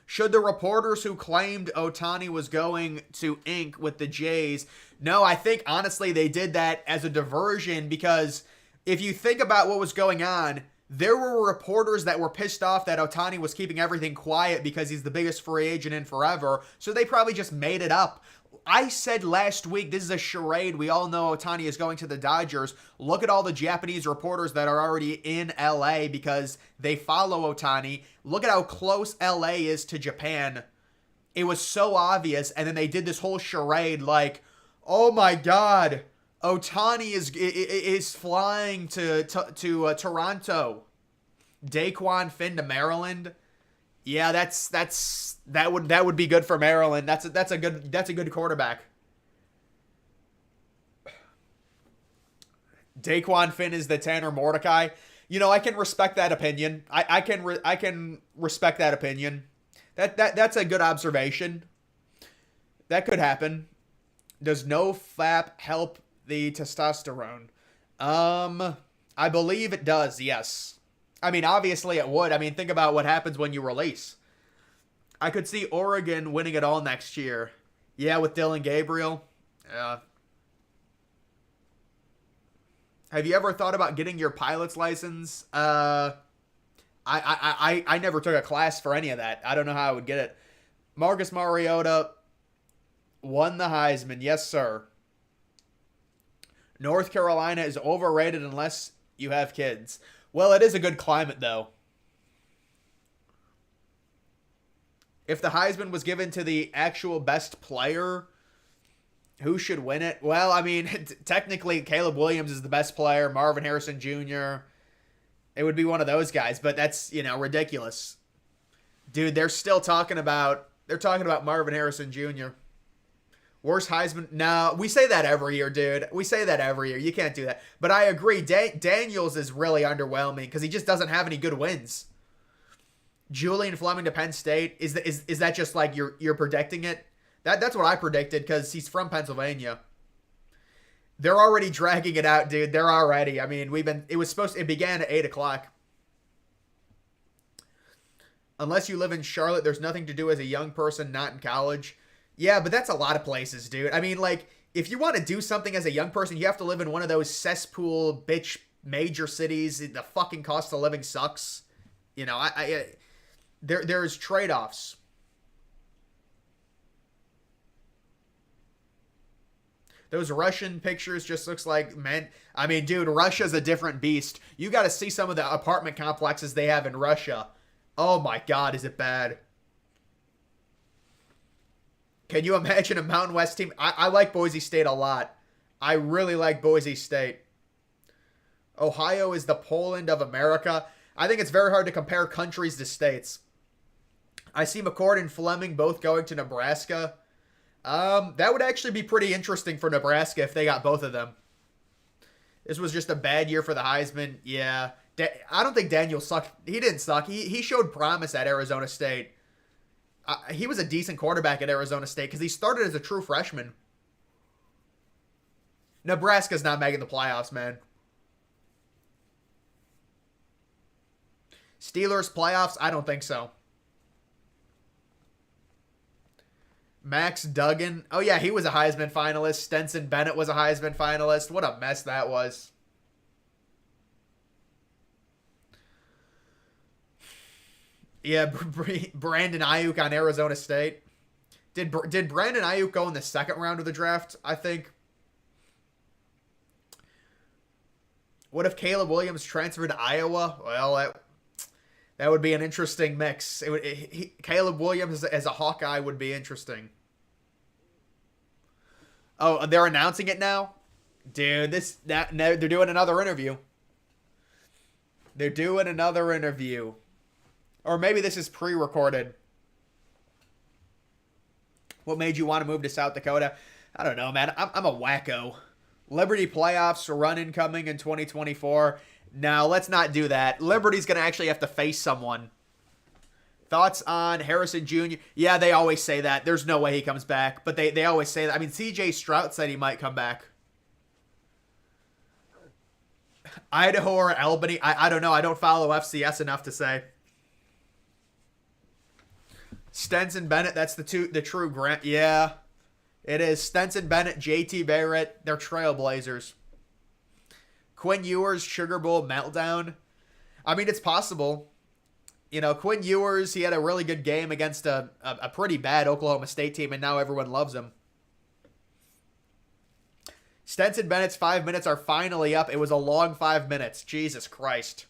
Should the reporters who claimed Ohtani was going to ink with the Jays? No, I think honestly they did that as a diversion, because if you think about what was going on, there were reporters that were pissed off that Ohtani was keeping everything quiet because he's the biggest free agent in forever, so they probably just made it up. I said last week, this is a charade. We all know Ohtani is going to the Dodgers. Look at all the Japanese reporters that are already in LA because they follow Ohtani. Look at how close LA is to Japan. It was so obvious, and then they did this whole charade like, oh my God, Ohtani is flying to Toronto. Daquan Finn to Maryland. Yeah, that would be good for Maryland. That's a good quarterback. Daquan Finn is the Tanner Mordecai. You know, I can respect that opinion. I can respect that opinion. That's a good observation. That could happen. Does no FAP help the testosterone? I believe it does, yes. I mean, obviously it would. I mean, think about what happens when you release. I could see Oregon winning it all next year. Yeah, with Dylan Gabriel. Yeah. Have you ever thought about getting your pilot's license? I never took a class for any of that. I don't know how I would get it. Marcus Mariota won the Heisman. Yes, sir. North Carolina is overrated unless you have kids. Well, it is a good climate, though. If the Heisman was given to the actual best player, who should win it? Well, I mean, technically, Caleb Williams is the best player. Marvin Harrison Jr. It would be one of those guys, but that's, you know, ridiculous. Dude, they're talking about Marvin Harrison Jr. Worst Heisman? No, we say that every year, dude. We say that every year. You can't do that. But I agree. Daniels is really underwhelming because he just doesn't have any good wins. Julian Fleming to Penn State. Is that just like you're predicting it? That's what I predicted because he's from Pennsylvania. They're already dragging it out, dude. They're already. I mean, it began at 8 o'clock. Unless you live in Charlotte, there's nothing to do as a young person not in college. Yeah, but that's a lot of places, dude. I mean, like, if you want to do something as a young person, you have to live in one of those cesspool, bitch, major cities. The fucking cost of living sucks. You know, there's trade-offs. Those Russian pictures just looks like, man. I mean, dude, Russia's a different beast. You got to see some of the apartment complexes they have in Russia. Oh my God, is it bad? Can you imagine a Mountain West team? I like Boise State a lot. I really like Boise State. Ohio is the Poland of America. I think it's very hard to compare countries to states. I see McCord and Fleming both going to Nebraska. That would actually be pretty interesting for Nebraska if they got both of them. This was just a bad year for the Heisman. Yeah. I don't think Daniel sucked. He didn't suck. He showed promise at Arizona State. He was a decent quarterback at Arizona State because he started as a true freshman. Nebraska's not making the playoffs, man. Steelers playoffs? I don't think so. Max Duggan. Oh, yeah, he was a Heisman finalist. Stenson Bennett was a Heisman finalist. What a mess that was. Yeah, Brandon Ayuk on Arizona State. Did Brandon Ayuk go in the second round of the draft, I think? What if Caleb Williams transferred to Iowa? Well, that would be an interesting mix. Caleb Williams as a Hawkeye would be interesting. Oh, they're announcing it now? Dude, they're doing another interview. They're doing another interview. Or maybe this is pre-recorded. What made you want to move to South Dakota? I don't know, man. I'm a wacko. Liberty playoffs run incoming in 2024. No, let's not do that. Liberty's going to actually have to face someone. Thoughts on Harrison Jr.? Yeah, they always say that. There's no way he comes back. But they always say that. I mean, CJ Stroud said he might come back. Idaho or Albany? I don't know. I don't follow FCS enough to say. Stenson Bennett, that's the true Grant. Yeah, it is. Stenson Bennett, JT Barrett, they're trailblazers. Quinn Ewers, Sugar Bowl meltdown. I mean, it's possible. You know, Quinn Ewers, he had a really good game against a pretty bad Oklahoma State team, and now everyone loves him. Stenson Bennett's 5 minutes are finally up. It was a long 5 minutes. Jesus Christ.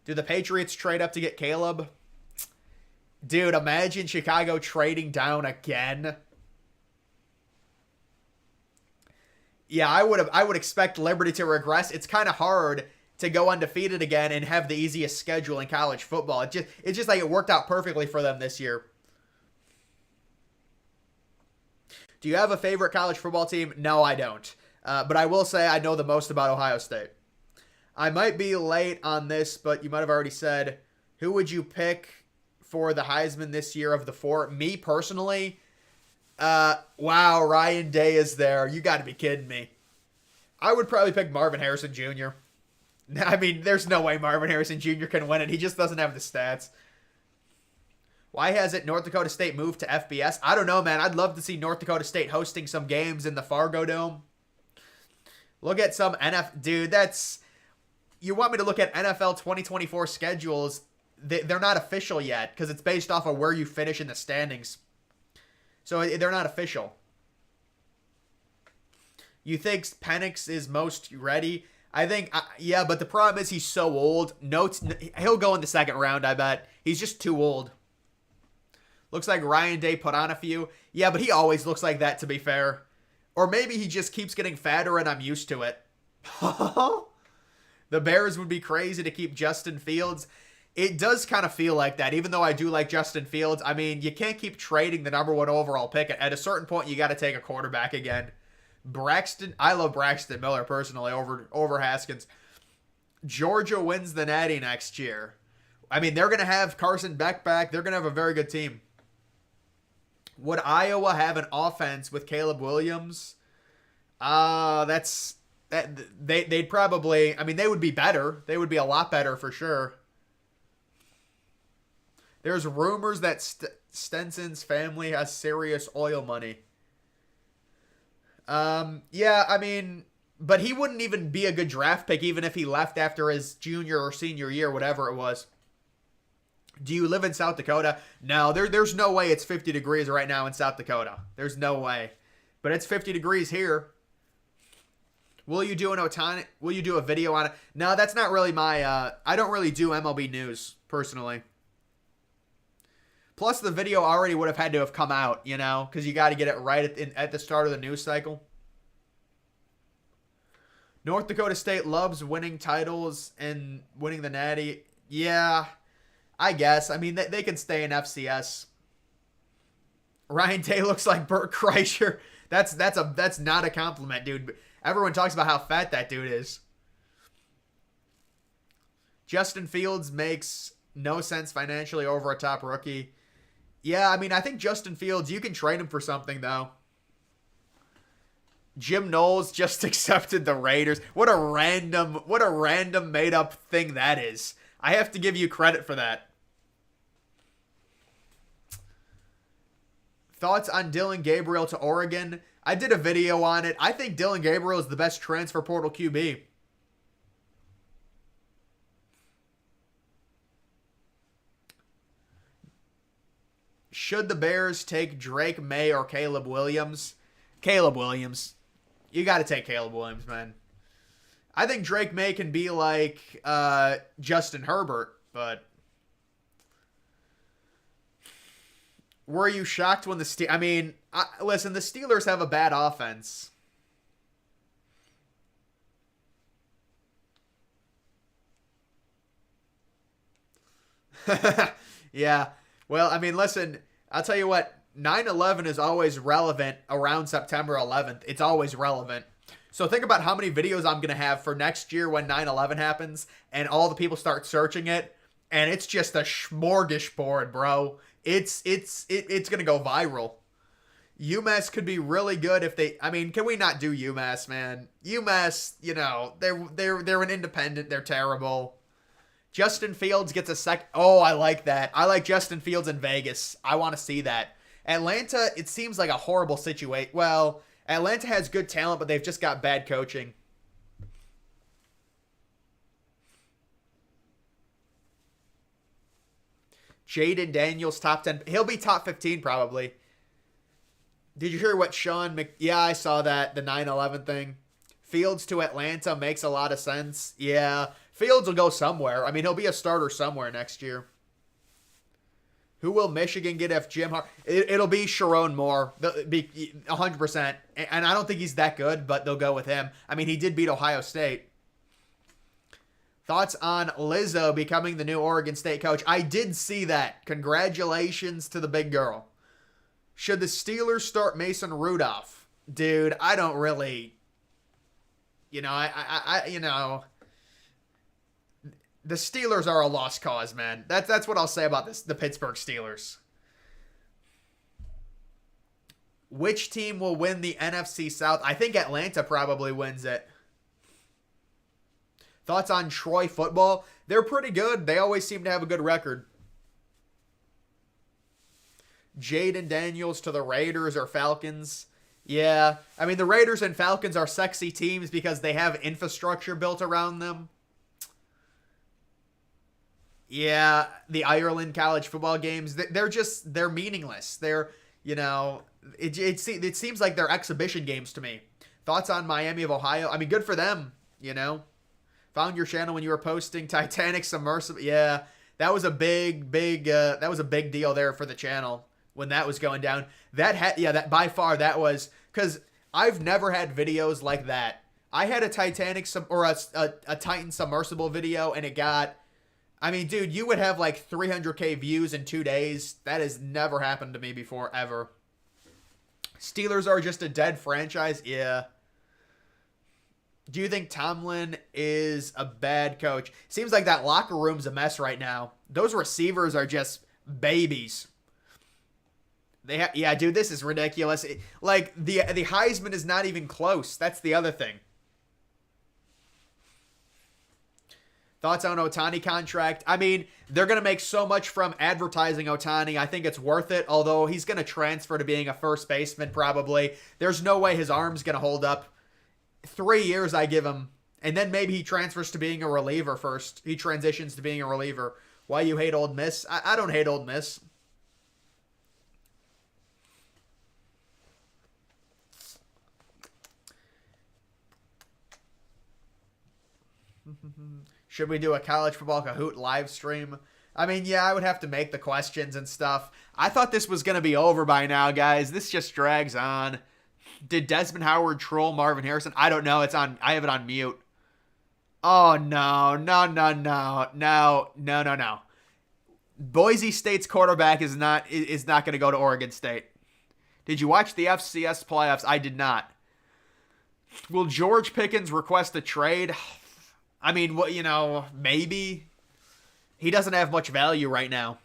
Do the Patriots trade up to get Caleb? Dude, imagine Chicago trading down again. Yeah, I would expect Liberty to regress. It's kind of hard to go undefeated again and have the easiest schedule in college football. It's just like it worked out perfectly for them this year. Do you have a favorite college football team? No, I don't. But I will say I know the most about Ohio State. I might be late on this, but you might have already said, who would you pick for the Heisman this year of the four? Me personally, wow, Ryan Day is there. You got to be kidding me. I would probably pick Marvin Harrison Jr. I mean, there's no way Marvin Harrison Jr. can win it. He just doesn't have the stats. Why hasn't North Dakota State moved to FBS? I don't know, man. I'd love to see North Dakota State hosting some games in the Fargo Dome. Look at some Dude, that's... You want me to look at NFL 2024 schedules? They're not official yet because it's based off of where you finish in the standings. So they're not official. You think Penix is most ready? I think, yeah, but the problem is he's so old. He'll go in the second round, I bet. He's just too old. Looks like Ryan Day put on a few. Yeah, but he always looks like that, to be fair. Or maybe he just keeps getting fatter and I'm used to it. The Bears would be crazy to keep Justin Fields. It does kind of feel like that, even though I do like Justin Fields. I mean, you can't keep trading the number one overall pick. At a certain point, you got to take a quarterback again. I love Braxton Miller personally over Haskins. Georgia wins the Natty next year. I mean, they're going to have Carson Beck back. They're going to have a very good team. Would Iowa have an offense with Caleb Williams? They'd probably, I mean, they would be better. They would be a lot better for sure. There's rumors that Stenson's family has serious oil money. Yeah, I mean, but he wouldn't even be a good draft pick even if he left after his junior or senior year, whatever it was. Do you live in South Dakota? No, there's no way it's 50 degrees right now in South Dakota. There's no way. but it's 50 degrees here. Will you do Will you do a video on it? No, that's not really my. I don't really do MLB news personally. Plus, the video already would have had to have come out, you know, because you got to get it right at the start of the news cycle. North Dakota State loves winning titles and winning the Natty. Yeah, I guess. I mean, they can stay in FCS. Ryan Day looks like Bert Kreischer. That's not a compliment, dude. Everyone talks about how fat that dude is. Justin Fields makes no sense financially over a top rookie. Yeah, I mean, I think Justin Fields, you can trade him for something, though. Jim Knowles just accepted the Raiders. What a random made-up thing that is. I have to give you credit for that. Thoughts on Dylan Gabriel to Oregon? I did a video on it. I think Dylan Gabriel is the best transfer portal QB. Should the Bears take Drake May or Caleb Williams? Caleb Williams. You got to take Caleb Williams, man. I think Drake May can be like Justin Herbert, but were you shocked when listen, the Steelers have a bad offense. Yeah. Well, I mean, listen, I'll tell you what, 9/11 is always relevant around September 11th. It's always relevant. So think about how many videos I'm going to have for next year when 9/11 happens and all the people start searching it, and it's just a smorgasbord, bro. It's going to go viral. UMass could be really good if they, I mean, can we not do UMass, man? UMass, you know, they're an independent, they're terrible. Justin Fields gets a second. Oh, I like that. I like Justin Fields in Vegas. I want to see that. Atlanta, it seems like a horrible situation. Well, Atlanta has good talent, but they've just got bad coaching. Jaden Daniels, top 10. He'll be top 15 probably. Did you hear what Yeah, I saw that. The 9/11 thing. Fields to Atlanta makes a lot of sense. Yeah. Fields will go somewhere. I mean, he'll be a starter somewhere next year. Who will Michigan get if Jim It'll be Sharon Moore. 100%. And I don't think he's that good, but they'll go with him. I mean, he did beat Ohio State. Thoughts on Lizzo becoming the new Oregon State coach? I did see that. Congratulations to the big girl. Should the Steelers start Mason Rudolph? Dude, I don't really... You know, the Steelers are a lost cause, man. That's what I'll say about the Pittsburgh Steelers. Which team will win the NFC South? I think Atlanta probably wins it. Thoughts on Troy football? They're pretty good. They always seem to have a good record. Jaden Daniels to the Raiders or Falcons? Yeah. I mean, the Raiders and Falcons are sexy teams because they have infrastructure built around them. Yeah, the Ireland college football games, they're meaningless. They're, you know, it seems like they're exhibition games to me. Thoughts on Miami of Ohio? I mean, good for them, you know. Found your channel when you were posting Titanic submersible. Yeah, that was a big deal there for the channel when that was going down. That by far that was, because I've never had videos like that. I had a Titanic a Titan submersible video and it got, I mean, dude, you would have like 300K views in 2 days. That has never happened to me before, ever. Steelers are just a dead franchise? Yeah. Do you think Tomlin is a bad coach? Seems like that locker room's a mess right now. Those receivers are just babies. Yeah, dude, this is ridiculous. The Heisman is not even close. That's the other thing. Thoughts on Ohtani contract? I mean, they're going to make so much from advertising Ohtani. I think it's worth it, although he's going to transfer to being a first baseman probably. There's no way his arm's going to hold up. 3 years I give him, and then maybe he transfers to being a reliever first. He transitions to being a reliever. Why you hate Old Miss? I don't hate Old Miss. Should we do a college football Kahoot live stream? I mean, yeah, I would have to make the questions and stuff. I thought this was going to be over by now, guys. This just drags on. Did Desmond Howard troll Marvin Harrison? I don't know. It's on. I have it on mute. Oh, no. No, no, no. No, no, no, no. Boise State's quarterback is not going to go to Oregon State. Did you watch the FCS playoffs? I did not. Will George Pickens request a trade? I mean, maybe. He doesn't have much value right now.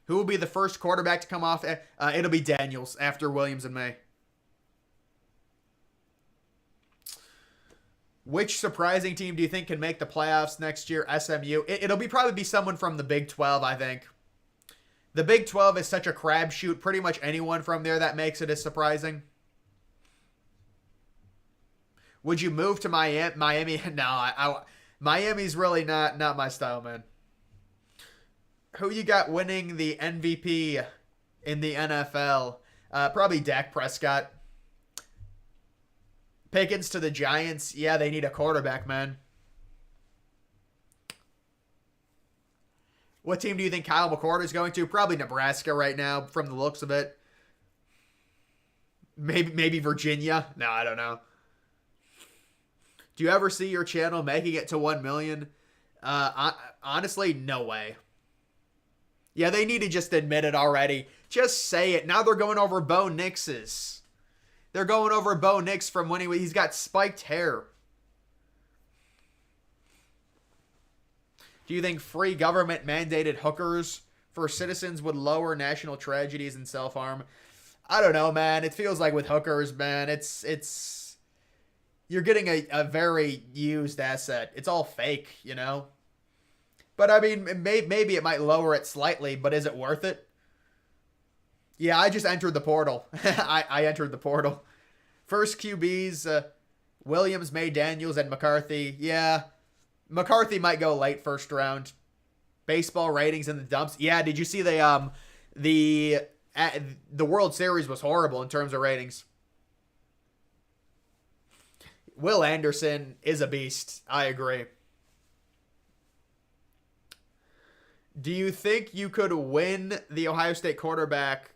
Who will be the first quarterback to come off? It'll be Daniels after Williams and May. Which surprising team do you think can make the playoffs next year? SMU. It'll probably be someone from the Big 12, I think. The Big 12 is such a crapshoot. Pretty much anyone from there that makes it is surprising. Would you move to Miami? No, Miami's really not my style, man. Who you got winning the MVP in the NFL? Probably Dak Prescott. Pickens to the Giants. Yeah, they need a quarterback, man. What team do you think Kyle McCord is going to? Probably Nebraska right now, from the looks of it. Maybe Virginia. No, I don't know. Do you ever see your channel making it to 1 million? Honestly, no way. Yeah, they need to just admit it already. Just say it. Now they're going over Bo Nix's. They're going over Bo Nix from when he's got spiked hair. Do you think free government mandated hookers for citizens would lower national tragedies and self-harm? I don't know, man. It feels like with hookers, man, it's you're getting a very used asset. It's all fake, you know? But, I mean, maybe it might lower it slightly, but is it worth it? Yeah, I just entered the portal. I entered the portal. First QBs, Williams, May, Daniels, and McCarthy. Yeah, McCarthy might go late first round. Baseball ratings in the dumps. Yeah, did you see the World Series was horrible in terms of ratings? Will Anderson is a beast. I agree. Do you think you could win the Ohio State quarterback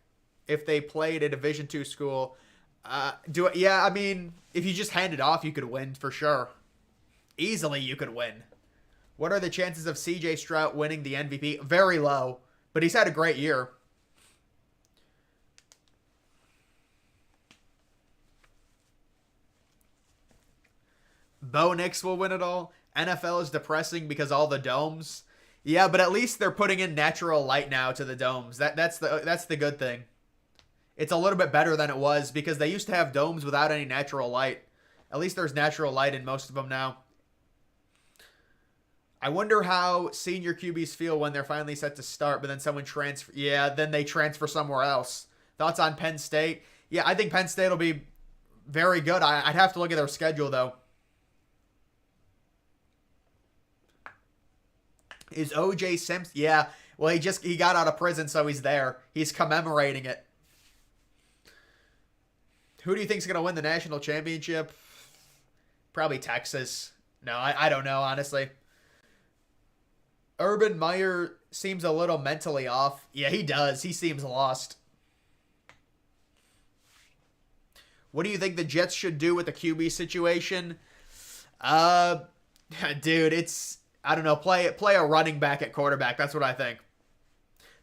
if they played a Division II school? Yeah, I mean, if you just hand it off, you could win for sure. Easily, you could win. What are the chances of CJ Stroud winning the MVP? Very low, but he's had a great year. Bo Nix will win it all. NFL is depressing because all the domes. Yeah, but at least they're putting in natural light now to the domes. That's the good thing. It's a little bit better than it was because they used to have domes without any natural light. At least there's natural light in most of them now. I wonder how senior QBs feel when they're finally set to start, but then someone transfer. Yeah, then they transfer somewhere else. Thoughts on Penn State? Yeah, I think Penn State will be very good. I'd have to look at their schedule, though. Is O.J. Simpson? Yeah. Well, he got out of prison, so he's there. He's commemorating it. Who do you think is going to win the national championship? Probably Texas. No, I don't know, honestly. Urban Meyer seems a little mentally off. Yeah, he does. He seems lost. What do you think the Jets should do with the QB situation? Dude, it's... I don't know, play a running back at quarterback. That's what I think.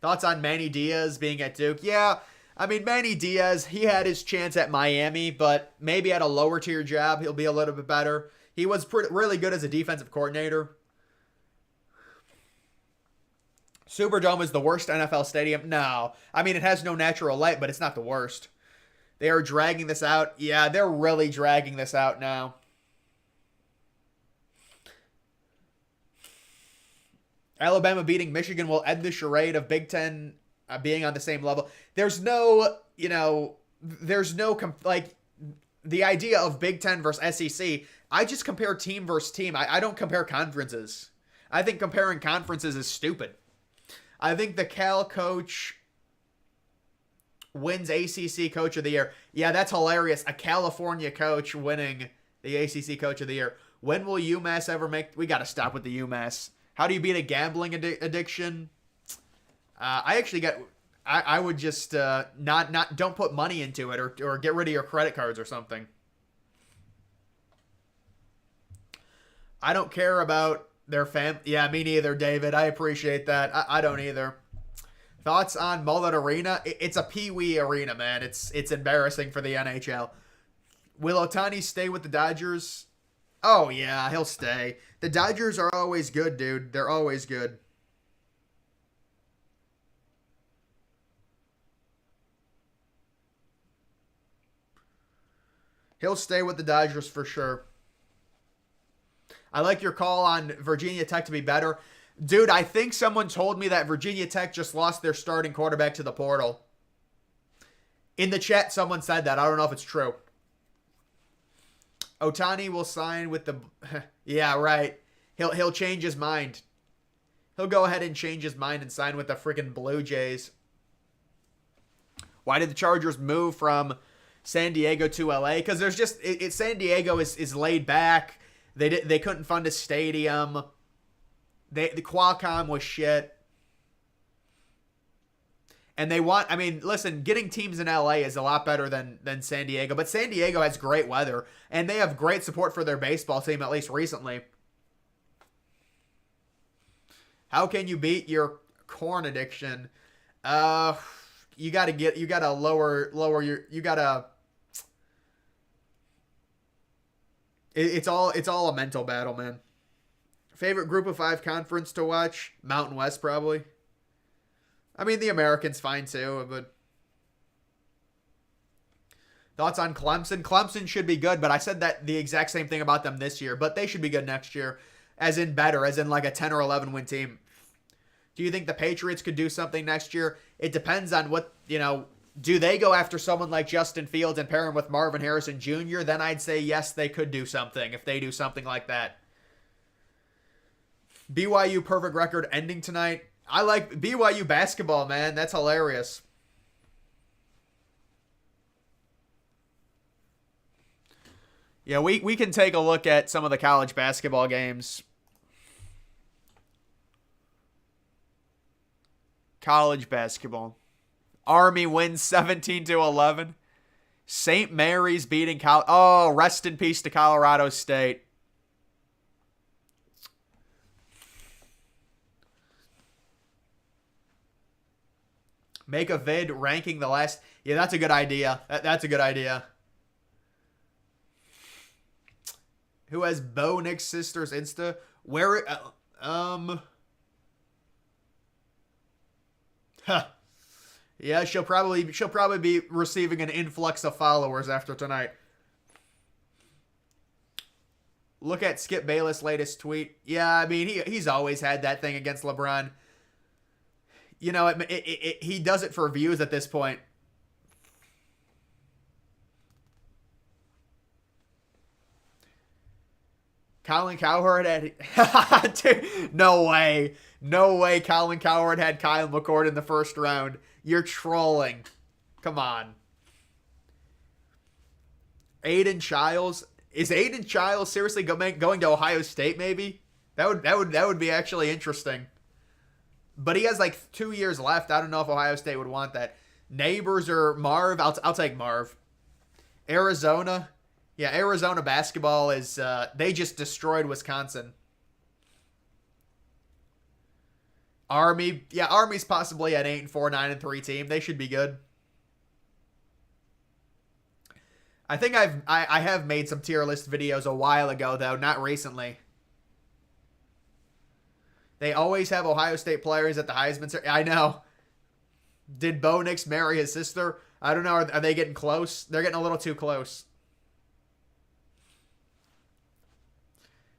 Thoughts on Manny Diaz being at Duke? Yeah, I mean, Manny Diaz, he had his chance at Miami, but maybe at a lower tier job, he'll be a little bit better. He was really good as a defensive coordinator. Superdome is the worst NFL stadium? No. I mean, it has no natural light, but it's not the worst. They are dragging this out. Yeah, they're really dragging this out now. Alabama beating Michigan will end the charade of Big Ten being on the same level. There's no, the idea of Big Ten versus SEC. I just compare team versus team. I don't compare conferences. I think comparing conferences is stupid. I think the Cal coach wins ACC Coach of the Year. Yeah, that's hilarious. A California coach winning the ACC Coach of the Year. When will UMass ever make... We got to stop with the UMass. How do you beat a gambling addiction? I actually got... I would just don't put money into it or get rid of your credit cards or something. I don't care about their fam. Yeah, me neither, David. I appreciate that. I don't either. Thoughts on Mullet Arena? It's a pee-wee arena, man. It's embarrassing for the NHL. Will Ohtani stay with the Dodgers? Oh, yeah, he'll stay. The Dodgers are always good, dude. They're always good. He'll stay with the Dodgers for sure. I like your call on Virginia Tech to be better. Dude, I think someone told me that Virginia Tech just lost their starting quarterback to the portal. In the chat, someone said that. I don't know if it's true. Ohtani will sign with the... Yeah, right. He'll change his mind. He'll go ahead and change his mind and sign with the freaking Blue Jays. Why did the Chargers move from San Diego to LA? Because there's just... San Diego is laid back. They couldn't fund a stadium. The Qualcomm was shit. And they want, I mean, listen, getting teams in LA is a lot better than San Diego. But San Diego has great weather. And they have great support for their baseball team, at least recently. How can you beat your corn addiction? You gotta lower your, it's all a mental battle, man. Favorite Group of 5 conference to watch? Mountain West, probably. I mean, the Americans fine too, but... Thoughts on Clemson? Clemson should be good, but I said that the exact same thing about them this year, but they should be good next year. As in better, as in like a 10 or 11 win team. Do you think the Patriots could do something next year? It depends on what, do they go after someone like Justin Fields and pair him with Marvin Harrison Jr.? Then I'd say yes, they could do something if they do something like that. BYU perfect record ending tonight. I like BYU basketball, man. That's hilarious. Yeah, we can take a look at some of the college basketball games. College basketball. Army wins 17-11. St. Mary's beating Oh, rest in peace to Colorado State. Make a vid ranking the last... Yeah, that's a good idea. That's a good idea. Who has Bo Nick's sister's Insta? Where... Yeah, she'll probably be receiving an influx of followers after tonight. Look at Skip Bayless' latest tweet. Yeah, I mean, he's always had that thing against LeBron. He does it for views at this point. Colin Cowherd had... Dude, no way. No way Colin Cowherd had Kyle McCord in the first round. You're trolling. Come on. Aiden Childs. Is Aiden Childs seriously going to Ohio State maybe? That would be actually interesting. But he has like 2 years left. I don't know if Ohio State would want that. Neighbors or Marv? I'll take Marv. Arizona. Yeah, Arizona basketball is... they just destroyed Wisconsin. Army. Yeah, Army's possibly an 8-4, 9-3 team. They should be good. I think I have made some tier list videos a while ago, though. Not recently. They always have Ohio State players at the Heisman. I know. Did Bo Nix marry his sister? I don't know. Are they getting close? They're getting a little too close.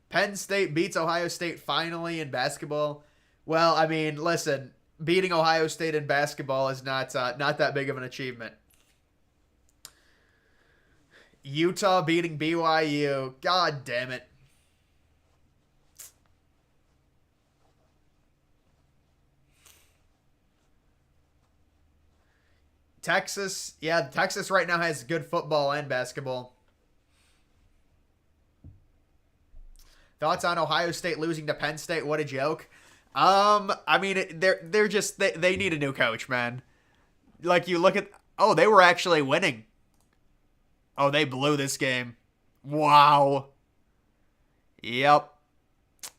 Penn State beats Ohio State finally in basketball. Well, I mean, listen. Beating Ohio State in basketball is not that big of an achievement. Utah beating BYU. God damn it. Texas, yeah, Texas right now has good football and basketball. Thoughts on Ohio State losing to Penn State? What a joke. I mean, they're just they need a new coach, man. Like you look at, oh, they were actually winning. Oh, they blew this game. Wow. Yep.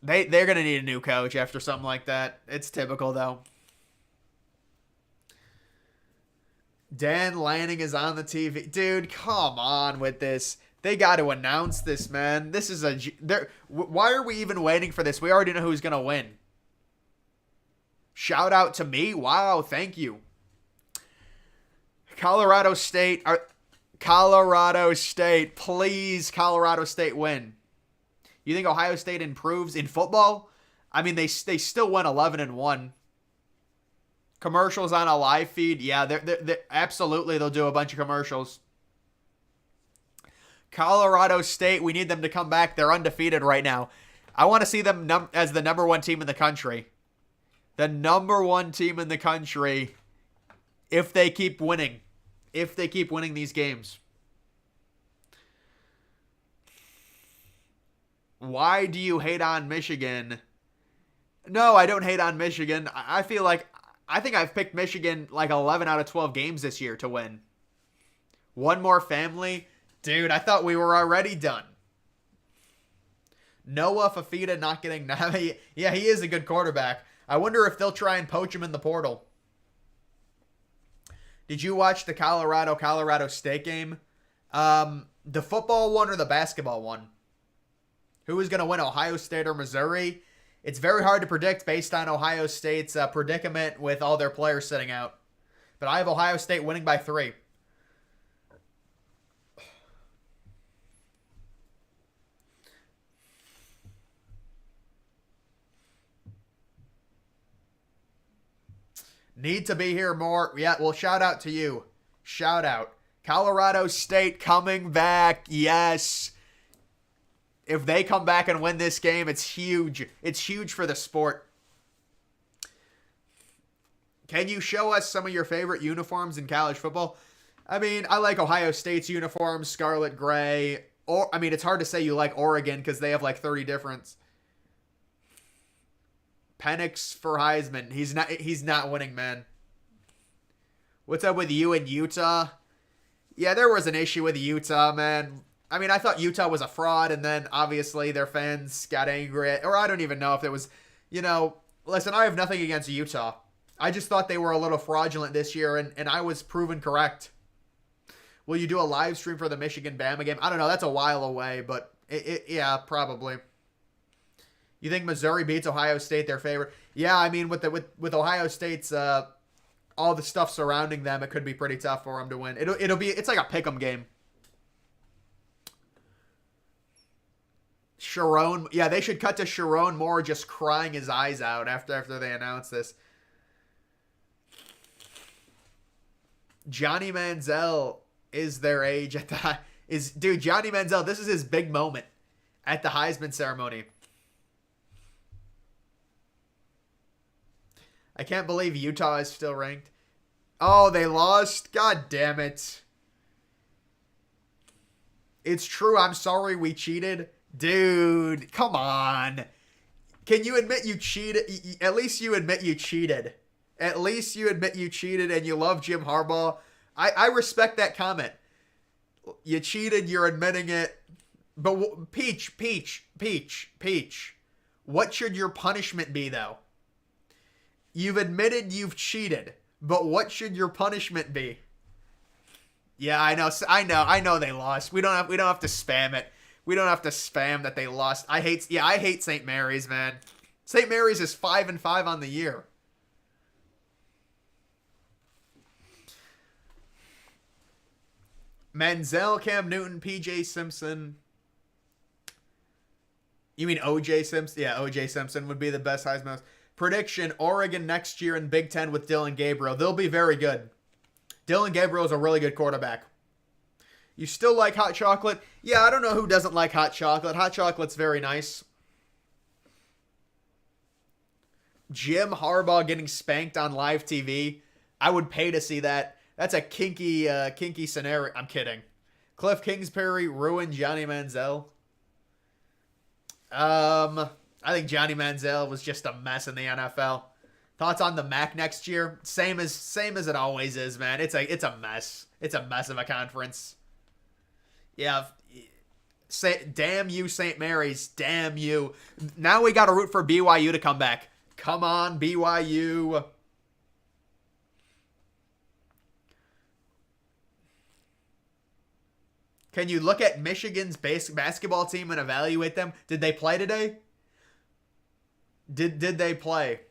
They're gonna need a new coach after something like that. It's typical though. Dan Lanning is on the TV. Dude, come on with this. They got to announce this, man. This is why are we even waiting for this? We already know who's going to win. Shout out to me. Wow, thank you. Colorado State, please, Colorado State win. You think Ohio State improves in football? I mean, they still went 11-1. Commercials on a live feed, yeah, they're absolutely they'll do a bunch of commercials. Colorado State, we need them to come back. They're undefeated right now. I want to see them as the number one team in the country. The number one team in the country if they keep winning. If they keep winning these games. Why do you hate on Michigan? No, I don't hate on Michigan. I feel like I think I've picked Michigan like 11 out of 12 games this year to win. One more family. Dude, I thought we were already done. Noah Fafita not getting... Yeah, he is a good quarterback. I wonder if they'll try and poach him in the portal. Did you watch the Colorado State game? The football one or the basketball one? Who is going to win, Ohio State or Missouri? It's very hard to predict based on Ohio State's predicament with all their players sitting out. But I have Ohio State winning by 3. Need to be here more. Yeah, well, shout out to you. Shout out. Colorado State coming back. Yes. If they come back and win this game, it's huge. It's huge for the sport. Can you show us some of your favorite uniforms in college football? I mean, I like Ohio State's uniforms, scarlet gray. Or I mean, it's hard to say you like Oregon because they have like 30 different. Penix for Heisman. He's not winning, man. What's up with you and Utah? Yeah, there was an issue with Utah, man. I mean, I thought Utah was a fraud, and then obviously their fans got angry. Or I don't even know if it was, listen, I have nothing against Utah. I just thought they were a little fraudulent this year, and I was proven correct. Will you do a live stream for the Michigan-Bama game? I don't know. That's a while away, but yeah, probably. You think Missouri beats Ohio State, their favorite? Yeah, I mean, with Ohio State's all the stuff surrounding them, it could be pretty tough for them to win. It's like a pick'em game. Sharon, yeah, they should cut to Sharon Moore just crying his eyes out after they announce this. Johnny Manziel is their age at the dude. Johnny Manziel, this is his big moment at the Heisman ceremony. I can't believe Utah is still ranked. Oh, they lost. God damn it. It's true. I'm sorry we cheated. Dude, come on. Can you admit you cheated? At least you admit you cheated. At least you admit you cheated and you love Jim Harbaugh. I respect that comment. You cheated, you're admitting it. But Peach. What should your punishment be, though? You've admitted you've cheated, but what should your punishment be? Yeah, I know they lost. We don't have to spam it. We don't have to spam that they lost. I hate St. Mary's, man. St. Mary's is 5-5 on the year. Manziel, Cam Newton, PJ Simpson. You mean OJ Simpson? Yeah, OJ Simpson would be the best Heisman. Prediction, Oregon next year in Big Ten with Dylan Gabriel. They'll be very good. Dylan Gabriel is a really good quarterback. You still like hot chocolate? Yeah, I don't know who doesn't like hot chocolate. Hot chocolate's very nice. Jim Harbaugh getting spanked on live TV. I would pay to see that. That's a kinky scenario. I'm kidding. Cliff Kingsbury ruined Johnny Manziel. I think Johnny Manziel was just a mess in the NFL. Thoughts on the MAC next year? Same as it always is, man. It's a mess. It's a mess of a conference. Yeah. Damn you, St. Mary's. Damn you. Now we got to root for BYU to come back. Come on, BYU. Can you look at Michigan's basketball team and evaluate them? Did they play today? Did they play?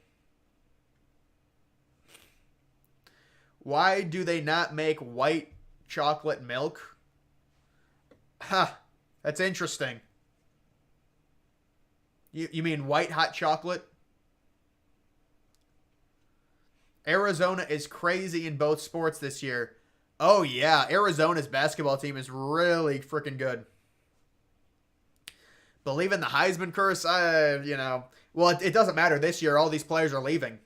Why do they not make white chocolate milk? Huh. That's interesting. You mean white hot chocolate? Arizona is crazy in both sports this year. Oh, yeah. Arizona's basketball team is really freaking good. Believe in the Heisman curse? Well, it doesn't matter this year. All these players are leaving.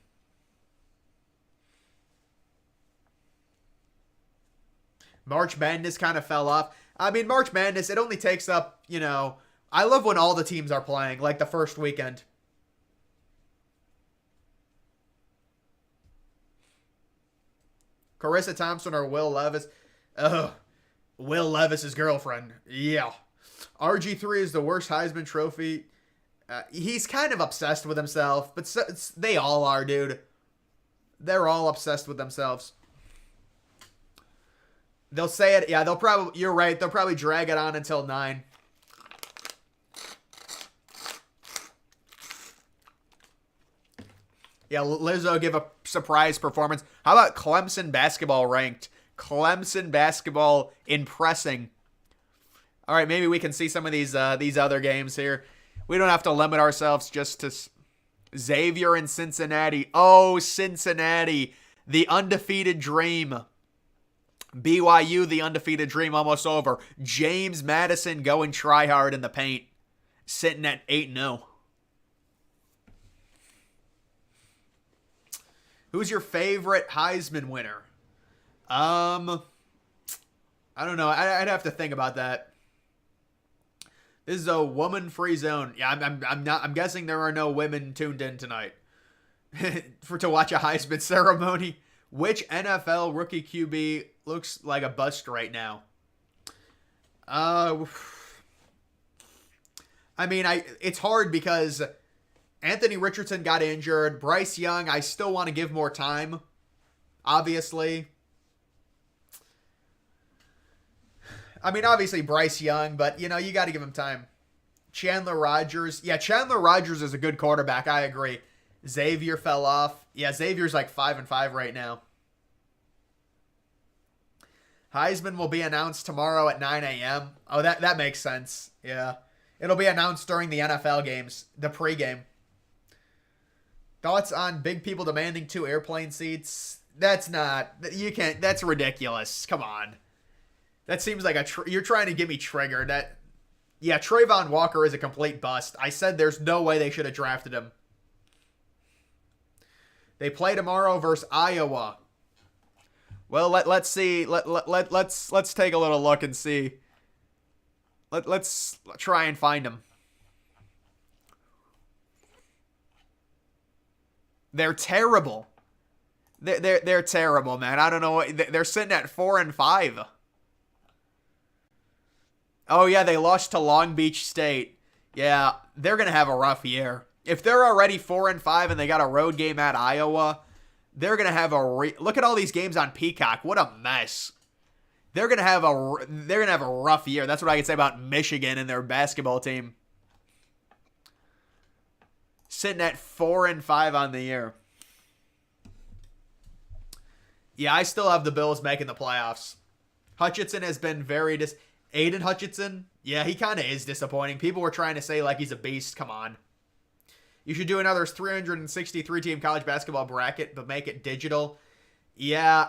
March Madness kind of fell off. I mean, March Madness, it only takes up, I love when all the teams are playing, like the first weekend. Carissa Thompson or Will Levis? Ugh. Will Levis's girlfriend. Yeah. RG3 is the worst Heisman Trophy. He's kind of obsessed with himself, but they all are, dude. They're all obsessed with themselves. They'll say it. Yeah, you're right. They'll probably drag it on until 9. Yeah, Lizzo give a surprise performance. How about Clemson basketball ranked? Clemson basketball impressing. All right, maybe we can see some of these other games here. We don't have to limit ourselves just to Xavier and Cincinnati. Oh, Cincinnati, the undefeated dream. BYU, the undefeated dream, almost over. James Madison going try hard in the paint, sitting at 8-0. Who's your favorite Heisman winner? I don't know. I'd have to think about that. This is a woman-free zone. Yeah, I'm guessing there are no women tuned in tonight to watch a Heisman ceremony. Which NFL rookie QB looks like a bust right now? It's hard because Anthony Richardson got injured. Bryce Young, I still want to give more time, obviously. Obviously Bryce Young, but, you got to give him time. Chandler Rogers. Yeah, Chandler Rogers is a good quarterback. I agree. Xavier fell off. Yeah, Xavier's like 5-5 right now. Heisman will be announced tomorrow at 9 a.m. Oh, that makes sense. Yeah. It'll be announced during the NFL games, the pregame. Thoughts on big people demanding 2 airplane seats? That's ridiculous. Come on. That seems like you're trying to get me triggered. Trayvon Walker is a complete bust. I said there's no way they should have drafted him. They play tomorrow versus Iowa. Well, let's see. Let's take a little look and see. Let's try and find them. They're terrible. They're terrible, man. I don't know. They're sitting at 4-5. Oh yeah, they lost to Long Beach State. Yeah, they're gonna have a rough year. If they're already 4-5 and they got a road game at Iowa, they're gonna have look at all these games on Peacock. What a mess. They're gonna have a rough year. That's what I can say about Michigan and their basketball team. Sitting at 4-5 on the year. Yeah, I still have the Bills making the playoffs. Hutchinson has been very Aiden Hutchinson, yeah, he kind of is disappointing. People were trying to say like he's a beast. Come on. You should do another 363-team college basketball bracket, but make it digital. Yeah,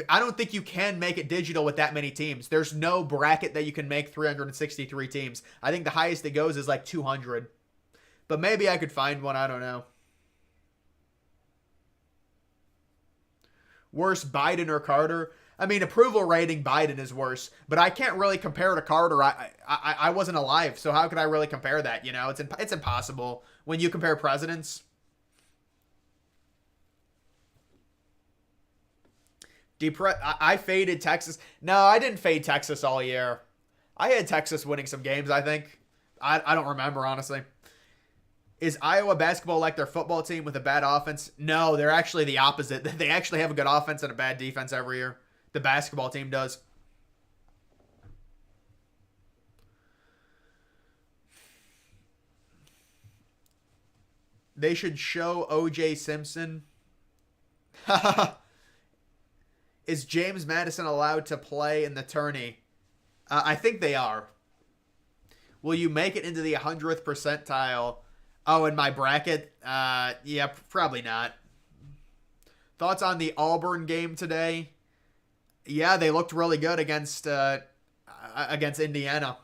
I don't think you can make it digital with that many teams. There's no bracket that you can make 363 teams. I think the highest it goes is like 200. But maybe I could find one. I don't know. Worse, Biden or Carter? I mean, approval rating, Biden is worse, but I can't really compare to Carter. I wasn't alive, so how could I really compare that? You know, it's impossible when you compare presidents. I faded Texas. No, I didn't fade Texas all year. I had Texas winning some games, I think. I don't remember, honestly. Is Iowa basketball like their football team with a bad offense? No, they're actually the opposite. They actually have a good offense and a bad defense every year. The basketball team does. They should show O.J. Simpson. Is James Madison allowed to play in the tourney? I think they are. Will you make it into the 100th percentile? Oh, in my bracket? Yeah, probably not. Thoughts on the Auburn game today? Yeah, they looked really good against Indiana.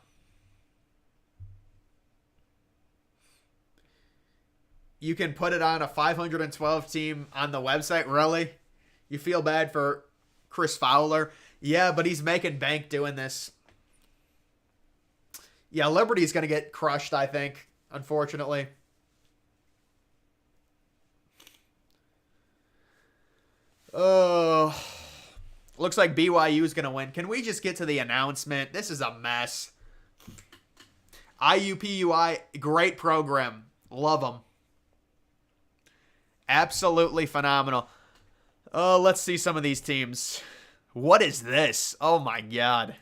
You can put it on a 512 team on the website, really? You feel bad for Chris Fowler? Yeah, but he's making bank doing this. Yeah, Liberty's going to get crushed, I think, unfortunately. Oh, looks like BYU is going to win. Can we just get to the announcement? This is a mess. IUPUI, great program. Love them. Absolutely phenomenal. Oh, let's see some of these teams. What is this? Oh, my God.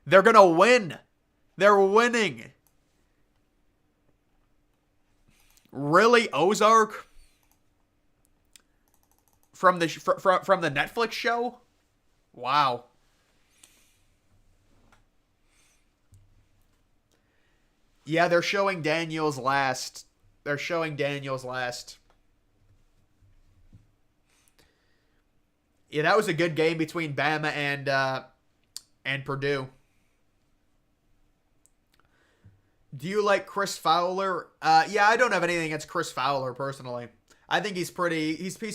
They're going to win. They're winning. Really, Ozark? From the Netflix show? Wow. Yeah, they're showing Daniels last. They're showing Daniels last. Yeah, that was a good game between Bama and Purdue. Do you like Chris Fowler? Yeah, I don't have anything against Chris Fowler personally. I think he's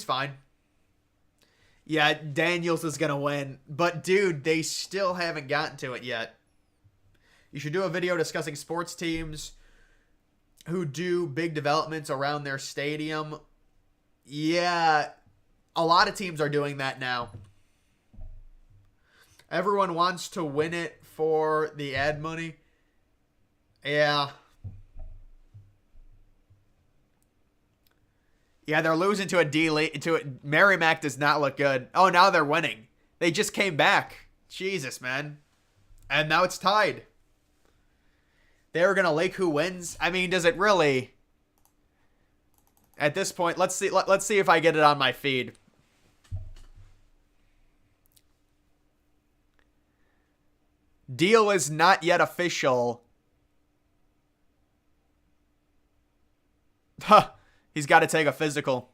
fine. Yeah, Daniels is gonna win, but dude, they still haven't gotten to it yet. You should do a video discussing sports teams who do big developments around their stadium. Yeah, a lot of teams are doing that now. Everyone wants to win it for the ad money. Yeah. Yeah, they're losing to a Merrimack does not look good. Oh, now they're winning. They just came back. Jesus, man. And now it's tied. They were going to lake who wins. I mean, does it really? At this point, let's see if I get it on my feed. Deal is not yet official. Huh. He's got to take a physical.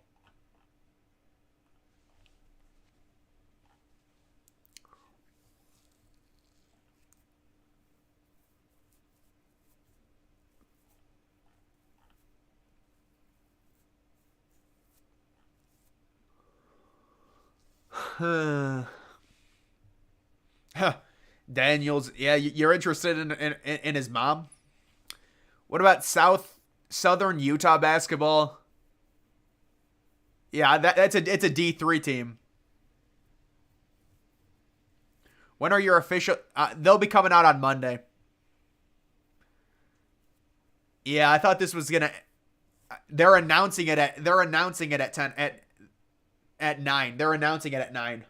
Daniels, yeah, you're interested in his mom? What about Southern Utah basketball? Yeah, it's a D3 team. When are your official? They'll be coming out on Monday. Yeah, I thought this was gonna. They're announcing it at 10 at 9. They're announcing it at 9.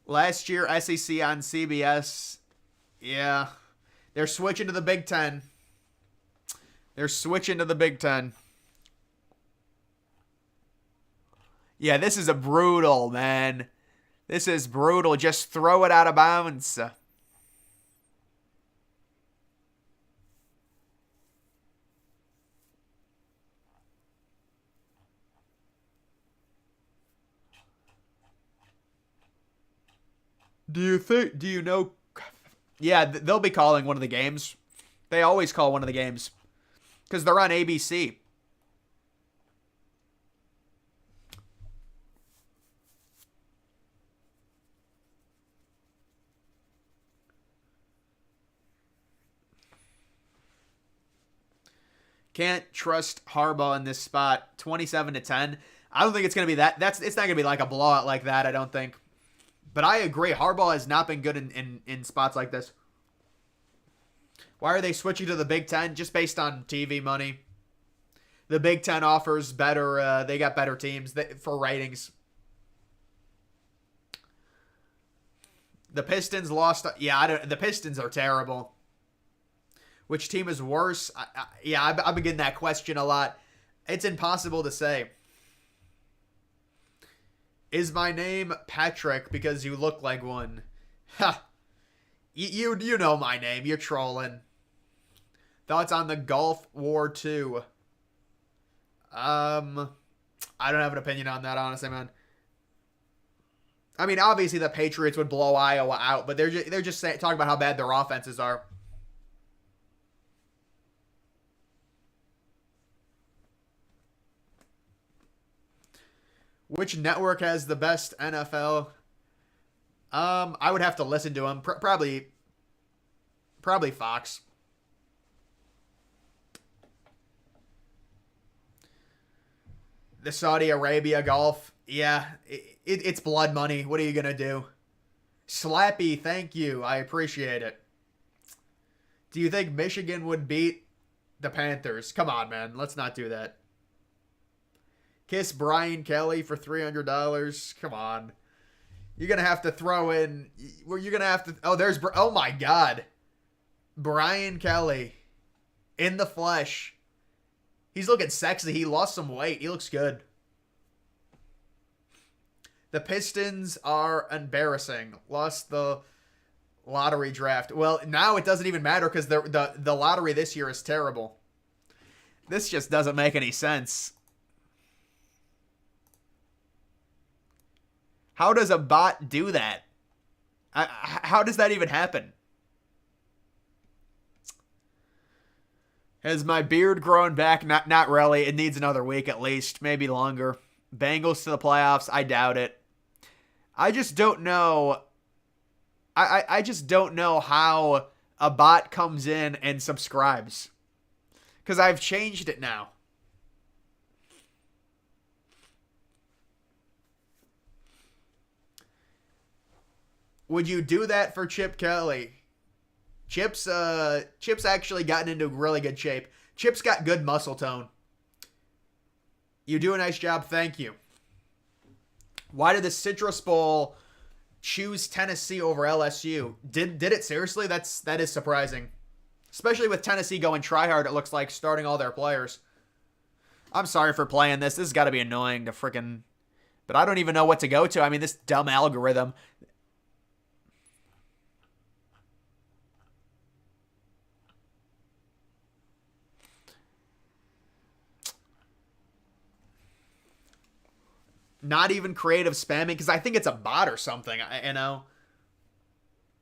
Last year, SEC on CBS. Yeah. They're switching to the Big Ten. They're switching to the Big Ten. Yeah, this is a brutal, man. This is brutal. Just throw it out of bounds. Do you know? Yeah, they'll be calling one of the games. They always call one of the games because they're on ABC. Can't trust Harbaugh in this spot. 27-10. I don't think it's going to be that. It's not going to be like a blowout like that, I don't think. But I agree. Harbaugh has not been good in spots like this. Why are they switching to the Big Ten? Just based on TV money. The Big Ten offers better. They got better teams for ratings. The Pistons lost. Yeah, the Pistons are terrible. Which team is worse? I've been getting that question a lot. It's impossible to say. Is my name Patrick because you look like one? Ha! You know my name. You're trolling. Thoughts on the Gulf War 2? I don't have an opinion on that, honestly, man. I mean, obviously the Patriots would blow Iowa out, but they're just talking about how bad their offenses are. Which network has the best NFL? I would have to listen to them. Probably Fox. The Saudi Arabia Gulf. Yeah, it's blood money. What are you going to do? Slappy, thank you. I appreciate it. Do you think Michigan would beat the Panthers? Come on, man. Let's not do that. Kiss Brian Kelly for $300. Come on. You're going to have to throw in. You're going to have to. Oh, my God. Brian Kelly. In the flesh. He's looking sexy. He lost some weight. He looks good. The Pistons are embarrassing. Lost the lottery draft. Well, now it doesn't even matter because the lottery this year is terrible. This just doesn't make any sense. How does a bot do that? How does that even happen? Has my beard grown back? Not really. It needs another week at least. Maybe longer. Bengals to the playoffs? I doubt it. I just don't know. I just don't know how a bot comes in and subscribes. Because I've changed it now. Would you do that for Chip Kelly? Chip's actually gotten into really good shape. Chip's got good muscle tone. You do a nice job, thank you. Why did the Citrus Bowl choose Tennessee over LSU? Did it seriously? That is surprising. Especially with Tennessee going try-hard, it looks like, starting all their players. I'm sorry for playing this. This has got to be annoying to freaking... But I don't even know what to go to. I mean, this dumb algorithm... Not even creative spamming, because I think it's a bot or something, you know?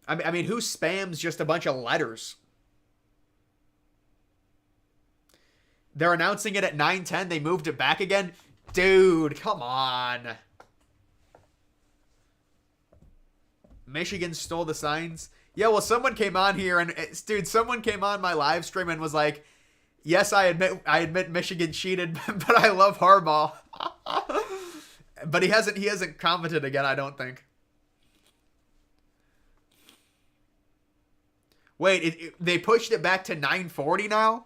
I mean, who spams just a bunch of letters? They're announcing it at 9:10. They moved it back again? Dude, come on. Michigan stole the signs? Yeah, well, someone came on here, and, dude, someone came on my live stream and was like, yes, I admit Michigan cheated, but I love Harbaugh. But he hasn't commented again, I don't think. Wait, they pushed it back to 9:40 now?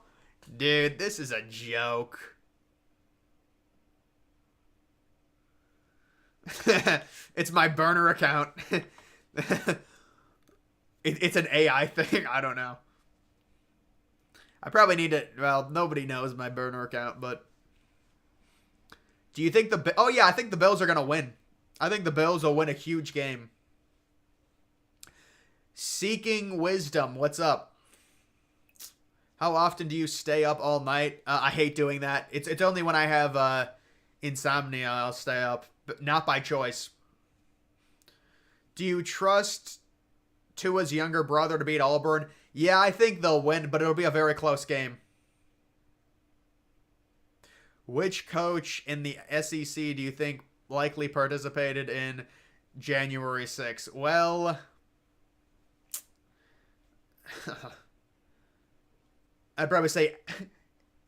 Dude, this is a joke. It's my burner account. It's an AI thing. I don't know. I probably need to... Well, nobody knows my burner account, but... Do you think the... Oh, yeah, I think the Bills are going to win. I think the Bills will win a huge game. Seeking Wisdom, what's up? How often do you stay up all night? I hate doing that. It's only when I have insomnia I'll stay up, but not by choice. Do you trust Tua's younger brother to beat Auburn? Yeah, I think they'll win, but it'll be a very close game. Which coach in the SEC do you think likely participated in January 6th? Well, I'd probably say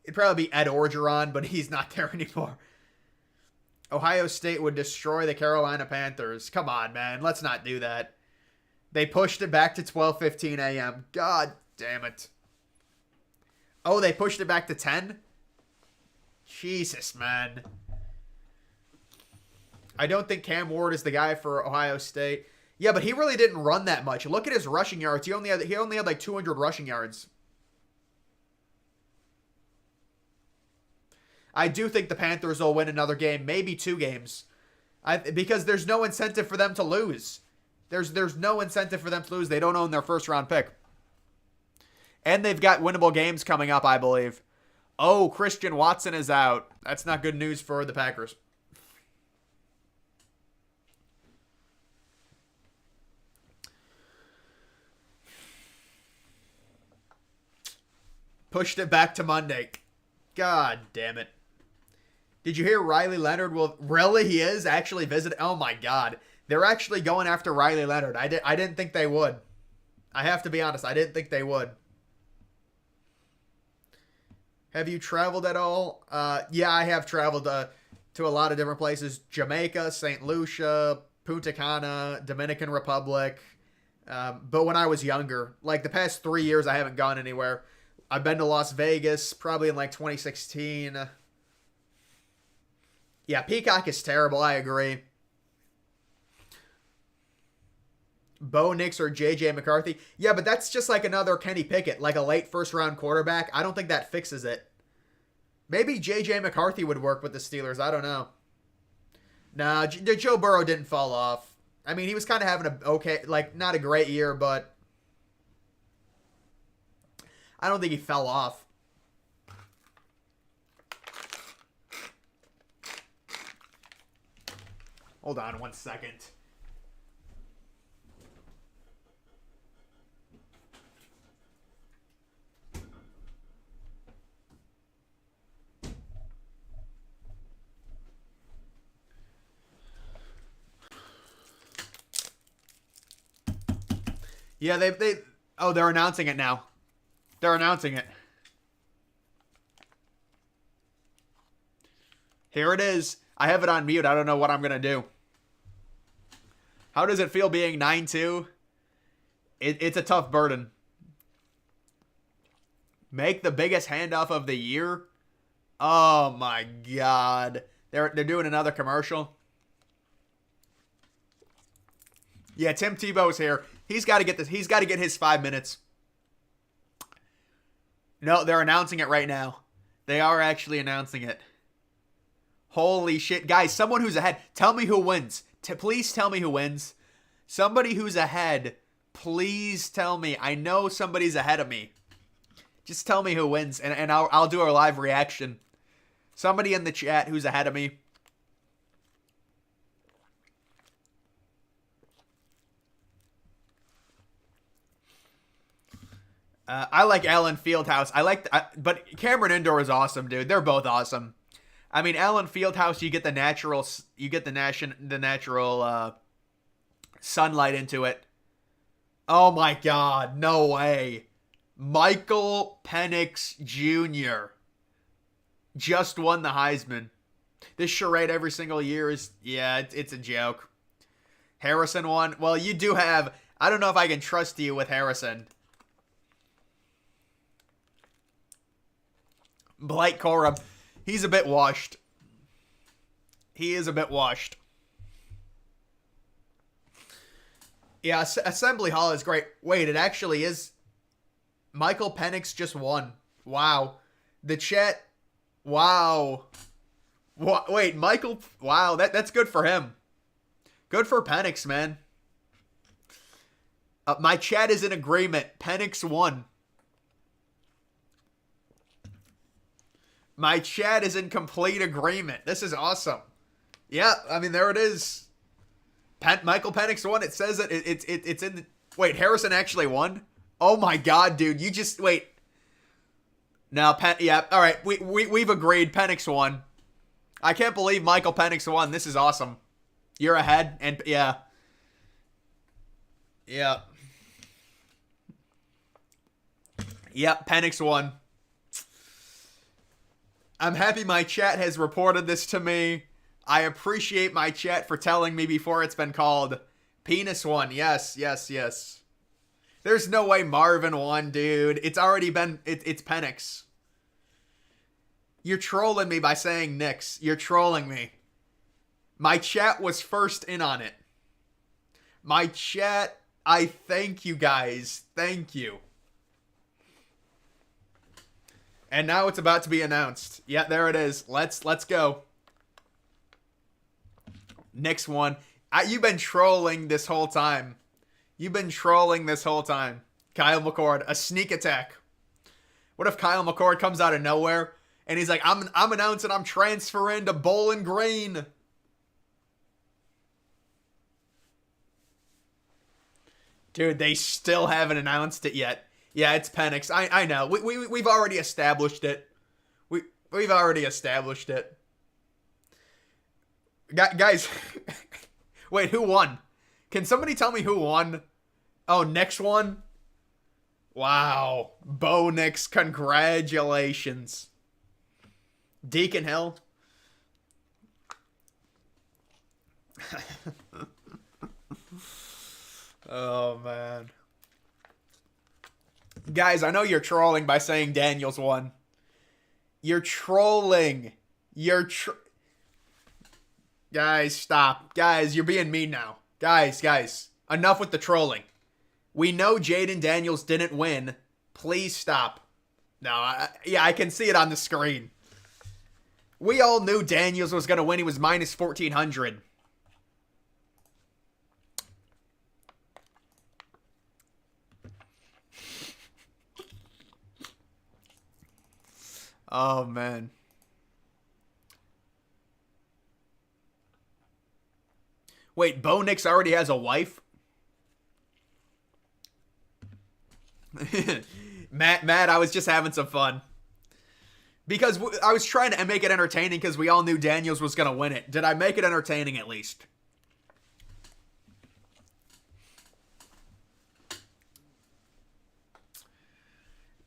it'd probably be Ed Orgeron, but he's not there anymore. Ohio State would destroy the Carolina Panthers. Come on, man. Let's not do that. They pushed it back to 12:15 a.m. God damn it. Oh, they pushed it back to 10? Jesus, man. I don't think Cam Ward is the guy for Ohio State. Yeah, but he really didn't run that much. Look at his rushing yards. He only had like 200 rushing yards. I do think the Panthers will win another game, maybe 2 games. Because there's no incentive for them to lose. There's no incentive for them to lose. They don't own their first round pick. And they've got winnable games coming up, I believe. Oh, Christian Watson is out. That's not good news for the Packers. Pushed it back to Monday. God damn it. Did you hear Riley Leonard will... Really? He is actually visiting? Oh my God. They're actually going after Riley Leonard. I didn't think they would. I have to be honest. I didn't think they would. Have you traveled at all? Yeah, I have traveled to a lot of different places. Jamaica, St. Lucia, Punta Cana, Dominican Republic. But when I was younger, like the past 3 years, I haven't gone anywhere. I've been to Las Vegas, probably in like 2016. Yeah, Peacock is terrible. I agree. Bo Nix or J.J. McCarthy. Yeah, but that's just like another Kenny Pickett, like a late first-round quarterback. I don't think that fixes it. Maybe J.J. McCarthy would work with the Steelers. I don't know. Nah, Joe Burrow didn't fall off. I mean, he was kind of having a okay, like, not a great year, but I don't think he fell off. Hold on 1 second. Yeah, they're announcing it now. They're announcing it. Here it is. I have it on mute. I don't know what I'm going to do. How does it feel being 9-2? It's a tough burden. Make the biggest handoff of the year? Oh my God. They're doing another commercial. Yeah, Tim Tebow's here. He's got to get this. He's got to get his 5 minutes. No, they're announcing it right now. They are actually announcing it. Holy shit. Guys, someone who's ahead. Tell me who wins. Please tell me who wins. Somebody who's ahead. Please tell me. I know somebody's ahead of me. Just tell me who wins, and I'll do a live reaction. Somebody in the chat who's ahead of me. I like Allen Fieldhouse. But Cameron Indoor is awesome, dude. They're both awesome. I mean, Allen Fieldhouse, you get the natural sunlight into it. Oh my God, no way. Michael Penix Jr. just won the Heisman. This charade every single year is, yeah, it's a joke. Harrison won. Well, you do have, I don't know if I can trust you with Harrison. Blake Corum, he's a bit washed. He is a bit washed. Yeah, Assembly Hall is great. Wait, it actually is. Michael Penix just won. Wow. The chat. Wow. Wait, Michael. Wow, that's good for him. Good for Penix, man. My chat is in agreement. Penix won. My chat is in complete agreement. This is awesome. Yeah, I mean, there it is. Michael Penix won. It says it. It's in the... Wait, Harrison actually won? Oh my god, dude. You just wait. No, yeah, all right. We've agreed. Penix won. I can't believe Michael Penix won. This is awesome. You're ahead, and yeah. Yeah. Yep, Penix won. I'm happy my chat has reported this to me. I appreciate my chat for telling me before it's been called. Penis won. Yes, yes, yes. There's no way Marvin won, dude. It's already been... It's Penix. You're trolling me by saying Knicks. You're trolling me. My chat was first in on it. My chat... I thank you guys. Thank you. And now it's about to be announced. Yeah, there it is. Let's go. Knicks won. You've been trolling this whole time. You've been trolling this whole time. Kyle McCord, a sneak attack. What if Kyle McCord comes out of nowhere and he's like, I'm announcing I'm transferring to Bowling Green. Dude, they still haven't announced it yet. Yeah, it's Penix. I know. We've already established it. We've already established it. Guys, wait, who won? Can somebody tell me who won? Oh, next one? Wow. Bo Nix, congratulations. Deacon Hill. Oh, man. Guys, I know you're trolling by saying Daniels won. You're trolling. Guys, stop. Guys, you're being mean now. Guys, enough with the trolling. We know Jaden Daniels didn't win. Please stop. No, I can see it on the screen. We all knew Daniels was going to win. He was minus 1,400. Oh, man. Wait, Bo Nix already has a wife? Matt, I was just having some fun. Because I was trying to make it entertaining because we all knew Daniels was going to win it. Did I make it entertaining at least?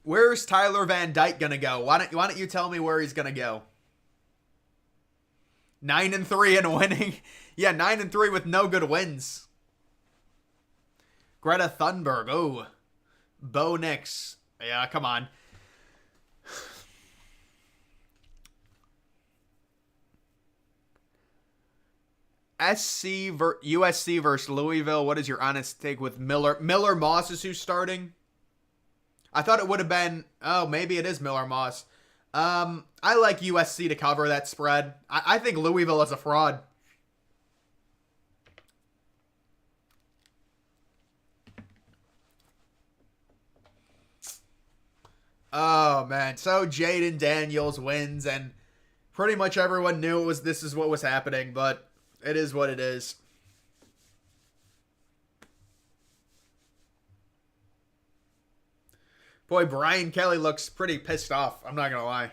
Where's Tyler Van Dyke going to go? Why don't you tell me where he's going to go? 9-3 and winning. Yeah, 9-3 with no good wins. Greta Thunberg. Oh. Bo Nix. Yeah, come on. USC versus Louisville. What is your honest take with Miller? Miller Moss is who's starting? I thought it would have been... Oh, maybe it is Miller Moss. I like USC to cover that spread. I think Louisville is a fraud. Oh, man. So Jaden Daniels wins, and pretty much everyone knew this is what was happening, but it is what it is. Boy, Brian Kelly looks pretty pissed off. I'm not going to lie.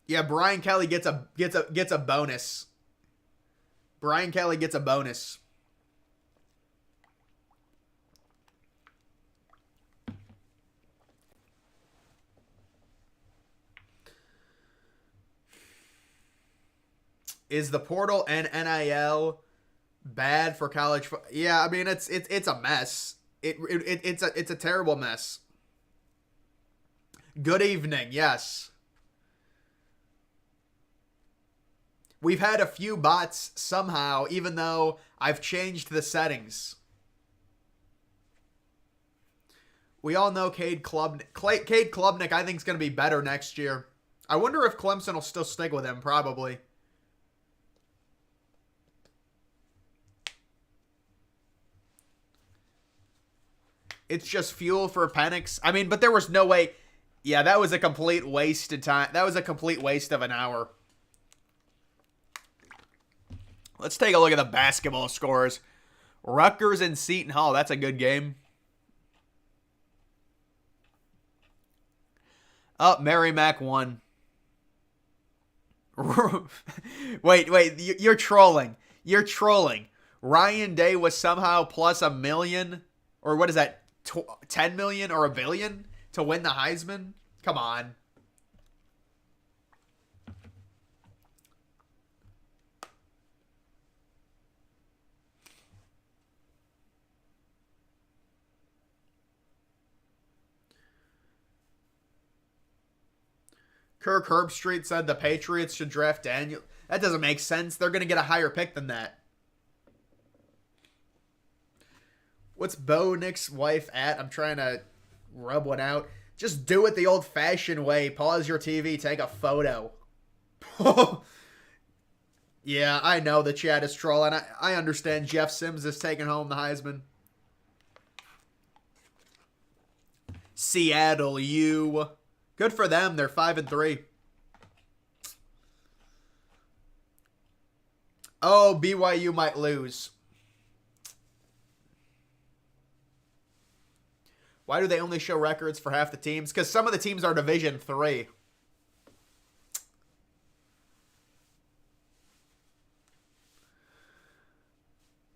Yeah, Brian Kelly gets a bonus. Brian Kelly gets a bonus. Is the portal and NIL bad for college? Yeah, I mean it's a mess. It's a terrible mess. Good evening. Yes. We've had a few bots somehow, even though I've changed the settings. We all know Cade Klubnik, I think, is going to be better next year. I wonder if Clemson will still stick with him. Probably. It's just fuel for Penix. I mean, but there was no way. Yeah, that was a complete waste of time. That was a complete waste of an hour. Let's take a look at the basketball scores. Rutgers and Seton Hall. That's a good game. Oh, Merrimack won. wait, you're trolling. You're trolling. Ryan Day was somehow plus $1 million, or what is that, 10 million or $1 billion to win the Heisman? Come on. Kirk Herbstreit said the Patriots should draft Daniel. That doesn't make sense. They're going to get a higher pick than that. What's Bo Nick's wife at? I'm trying to rub one out. Just do it the old-fashioned way. Pause your TV, take a photo. Yeah, I know the chat is trolling. I understand Jeff Sims is taking home the Heisman. Seattle, you. Good for them. They're 5-3. Oh, BYU might lose. Why do they only show records for half the teams? Because some of the teams are Division 3.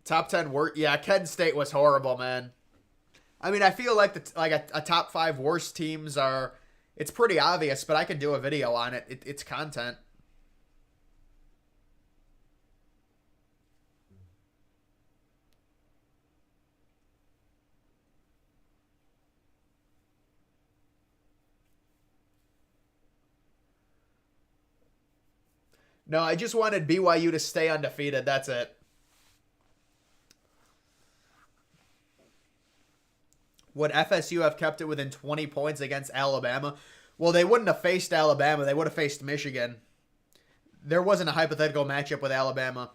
Top 10 worst. Yeah, Kent State was horrible, man. I mean, I feel like a top 5 worst teams are. It's pretty obvious, but I can do a video on it. It's content. No, I just wanted BYU to stay undefeated. That's it. Would FSU have kept it within 20 points against Alabama? Well, they wouldn't have faced Alabama. They would have faced Michigan. There wasn't a hypothetical matchup with Alabama.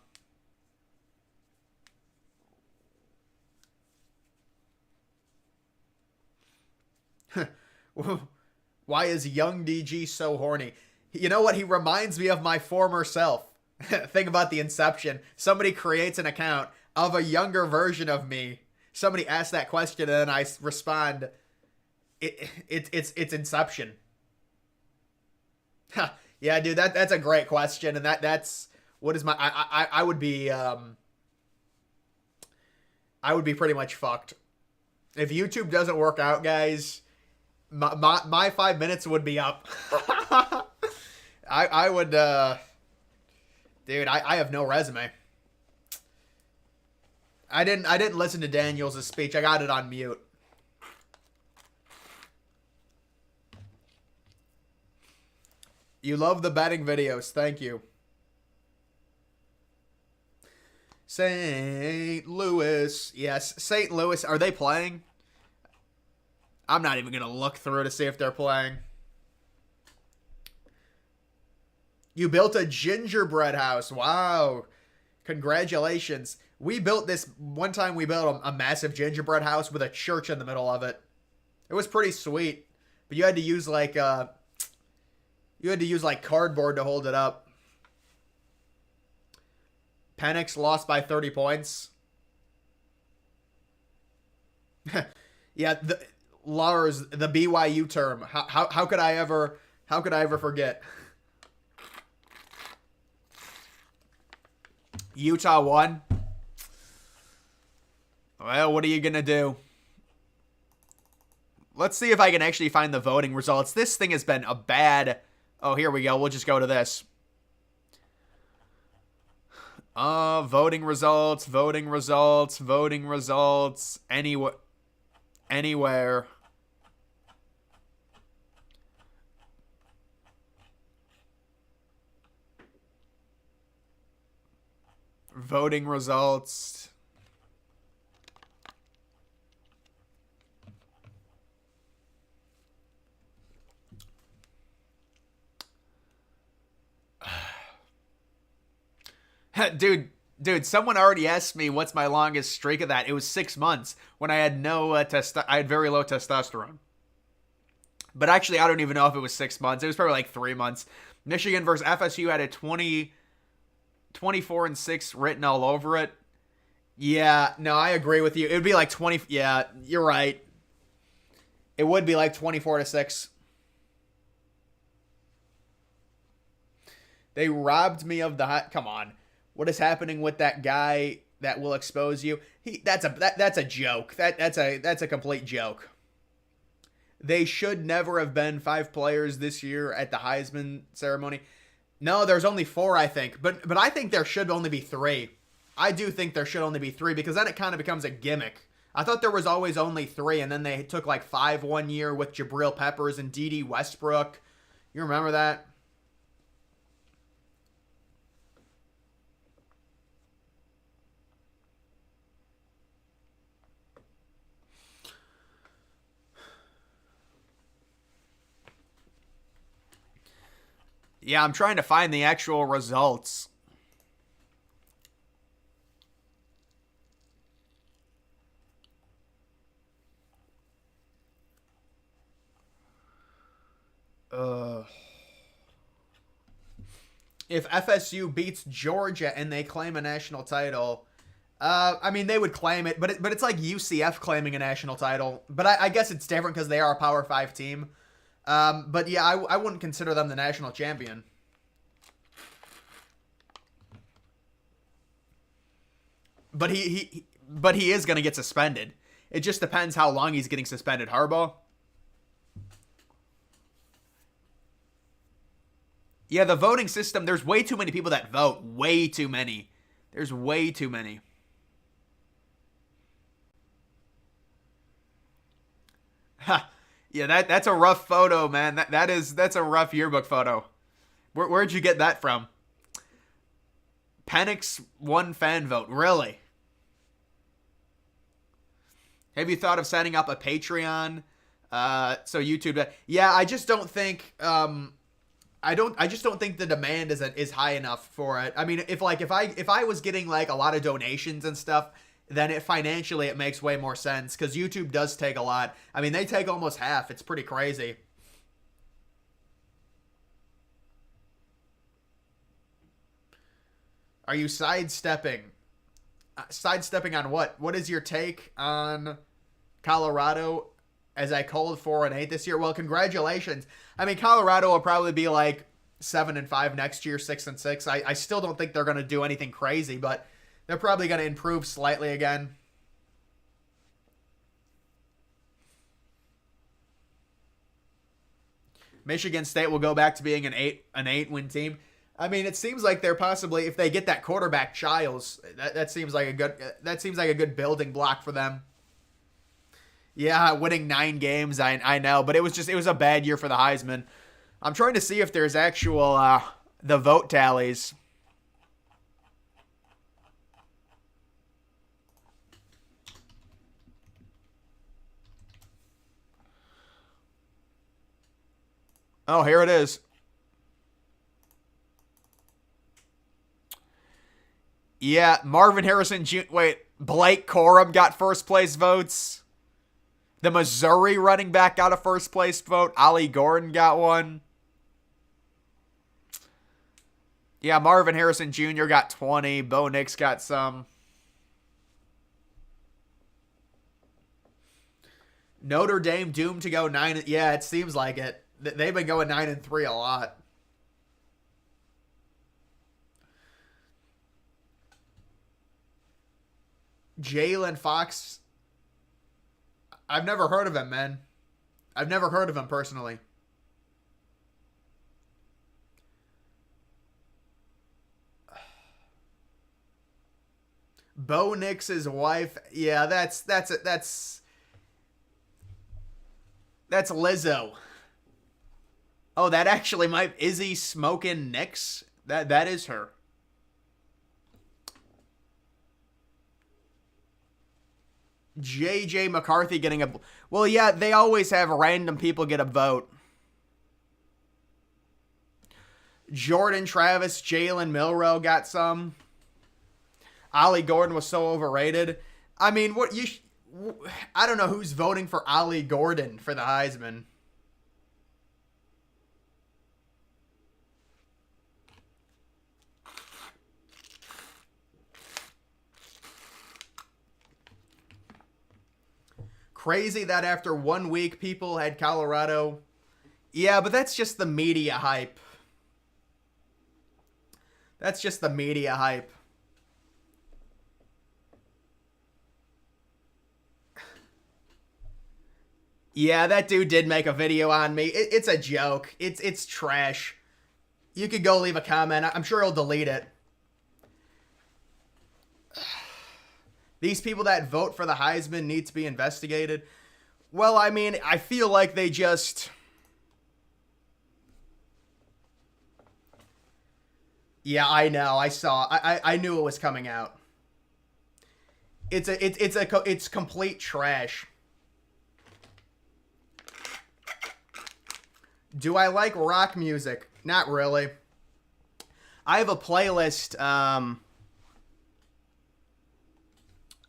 Why is young DG so horny? You know what? He reminds me of my former self. Think about the inception. Somebody creates an account of a younger version of me. Somebody asks that question and then I respond, it's inception. Yeah, dude, that's a great question, and that's what is my I would be pretty much fucked. If YouTube doesn't work out, guys, my 5 minutes would be up. I would dude, I have no resume. I didn't listen to Daniels' speech. I got it on mute. You love the betting videos. Thank you. St. Louis. Yes, St. Louis. Are they playing? I'm not even going to look through to see if they're playing. You built a gingerbread house. Wow. Congratulations. We built this, one time we built a massive gingerbread house with a church in the middle of it. It was pretty sweet. But you had to use like cardboard to hold it up. Penix lost by 30 points. Yeah, Lars, the BYU term. How could I ever forget? Utah won. Well, what are you going to do? Let's see if I can actually find the voting results. This thing has been a bad... Oh, here we go. We'll just go to this. Voting results. Anywhere. Voting results. Dude, someone already asked me what's my longest streak of that. It was 6 months when I had I had very low testosterone. But actually, I don't even know if it was 6 months. It was probably like 3 months. Michigan versus FSU had a 24-6 written all over it. Yeah, no, I agree with you. It would be like 20. Yeah, you're right. It would be like 24-6. They robbed me of the. Come on, what is happening with that guy that will expose you? That's a joke. That's a complete joke. They should never have been 5 players this year at the Heisman ceremony. No, there's only 4, I think. But I think there should only be 3. I do think there should only be 3 because then it kind of becomes a gimmick. I thought there was always only 3, and then they took like 5 one year with Jabril Peppers and D.D. Westbrook. You remember that? Yeah, I'm trying to find the actual results. If FSU beats Georgia and they claim a national title, I mean they would claim it, but it's like UCF claiming a national title. But I guess it's different because they are a Power 5 team. But yeah, I wouldn't consider them the national champion. But he is going to get suspended. It just depends how long he's getting suspended. Harbaugh. Yeah, the voting system, there's way too many people that vote. Way too many. There's way too many. Ha. Yeah, that's a rough photo, man. That's a rough yearbook photo. Where'd you get that from? Penix one fan vote. Really? Have you thought of setting up a Patreon? So YouTube. Yeah, I just don't think. I just don't think the demand is high enough for it. I mean, if I was getting like a lot of donations and stuff, then financially it makes way more sense because YouTube does take a lot. I mean, they take almost half. It's pretty crazy. Are you sidestepping? Sidestepping on what? What is your take on Colorado as I called 4-8 this year? Well, congratulations. I mean, Colorado will probably be like 7-5 next year, 6-6. I still don't think they're going to do anything crazy, but they're probably going to improve slightly again. Michigan State will go back to being an 8-win team. I mean, it seems like they're possibly, if they get that quarterback Childs, that seems like a good building block for them. Yeah, winning 9 games, I know, but it was a bad year for the Heisman. I'm trying to see if there's actual the vote tallies. Oh, here it is. Yeah, Marvin Harrison Jr. Wait, Blake Corum got first place votes. The Missouri running back got a first place vote. Ollie Gordon got one. Yeah, Marvin Harrison Jr. got 20. Bo Nix got some. Notre Dame doomed to go 9. Yeah, it seems like it. They've been going 9-3 a lot. Jalen Fox. I've never heard of him, man. I've never heard of him personally. Bo Nix's wife. Yeah, that's Lizzo. Oh, that actually might. Is he smoking Nix? That is her. JJ McCarthy getting a. Well, yeah, they always have random people get a vote. Jordan Travis, Jalen Milroe got some. Ollie Gordon was so overrated. I mean, I don't know who's voting for Ollie Gordon for the Heisman. Crazy that after 1 week people had Colorado. Yeah, but that's just the media hype. That's just the media hype. Yeah, that dude did make a video on me. It's a joke. It's trash. You could go leave a comment. I'm sure he'll delete it. These people that vote for the Heisman need to be investigated. Well, I mean, I feel like they just... Yeah, I know. I saw. I knew it was coming out. It's complete trash. Do I like rock music? Not really. I have a playlist.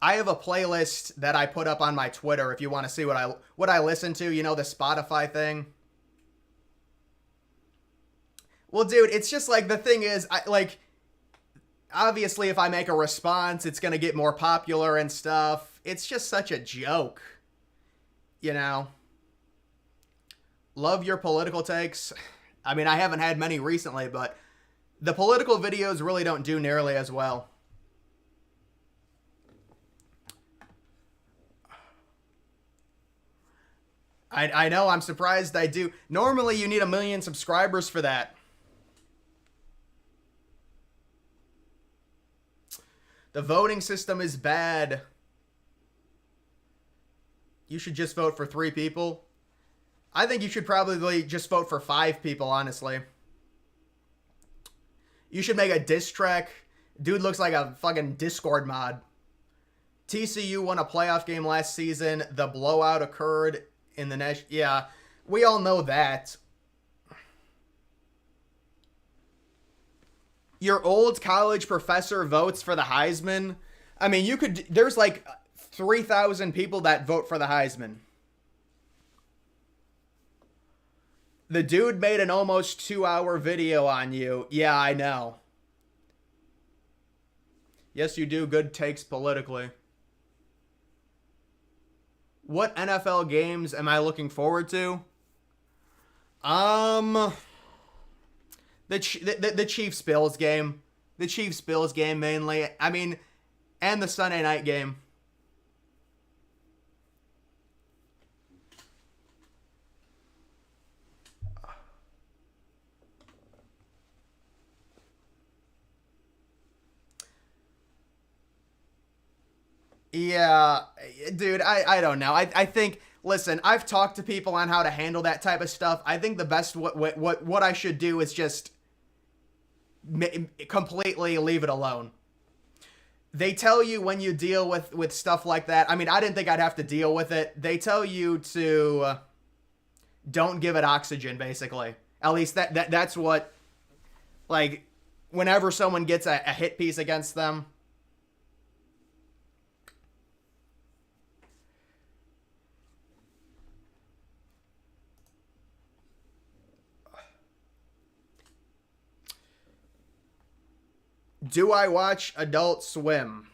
I have a playlist that I put up on my Twitter if you want to see what I listen to, you know, the Spotify thing. Well, dude, it's just like the thing is, obviously if I make a response, it's going to get more popular and stuff. It's just such a joke. You know. Love your political takes. I mean, I haven't had many recently, but the political videos really don't do nearly as well. I know, I'm surprised I do. Normally, you need 1 million subscribers for that. The voting system is bad. You should just vote for 3 people. I think you should probably just vote for 5 people, honestly. You should make a diss track. Dude looks like a fucking Discord mod. TCU won a playoff game last season. The blowout occurred in the next... Yeah, we all know that. Your old college professor votes for the Heisman. I mean, you could... There's like 3,000 people that vote for the Heisman. The dude made an almost 2-hour video on you. Yeah, I know. Yes, you do good takes politically. What NFL games am I looking forward to? The Chiefs-Bills game. The Chiefs-Bills game mainly. I mean, and the Sunday night game. Yeah, dude, I don't know. I think, listen, I've talked to people on how to handle that type of stuff. I think the best what I should do is just completely leave it alone. They tell you when you deal with stuff like that. I mean, I didn't think I'd have to deal with it. They tell you to don't give it oxygen, basically. At least that's what, like, whenever someone gets a hit piece against them. Do I watch Adult Swim?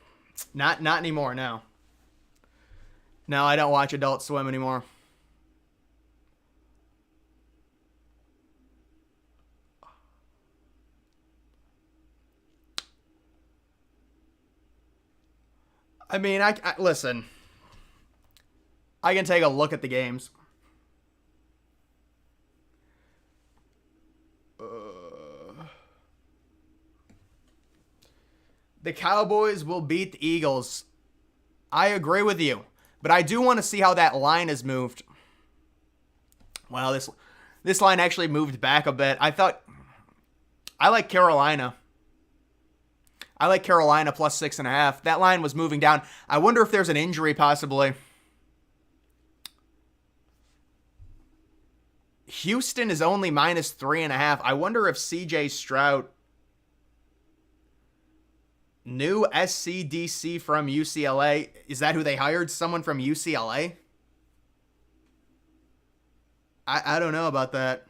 Not anymore, no. No, I don't watch Adult Swim anymore. I mean, I listen. I can take a look at the games. The Cowboys will beat the Eagles. I agree with you. But I do want to see how that line has moved. Well, this line actually moved back a bit. I like Carolina. I like Carolina plus 6.5. That line was moving down. I wonder if there's an injury possibly. Houston is only minus 3.5. I wonder if CJ Stroud... New SCDC from UCLA. Is that who they hired? Someone from UCLA? I don't know about that.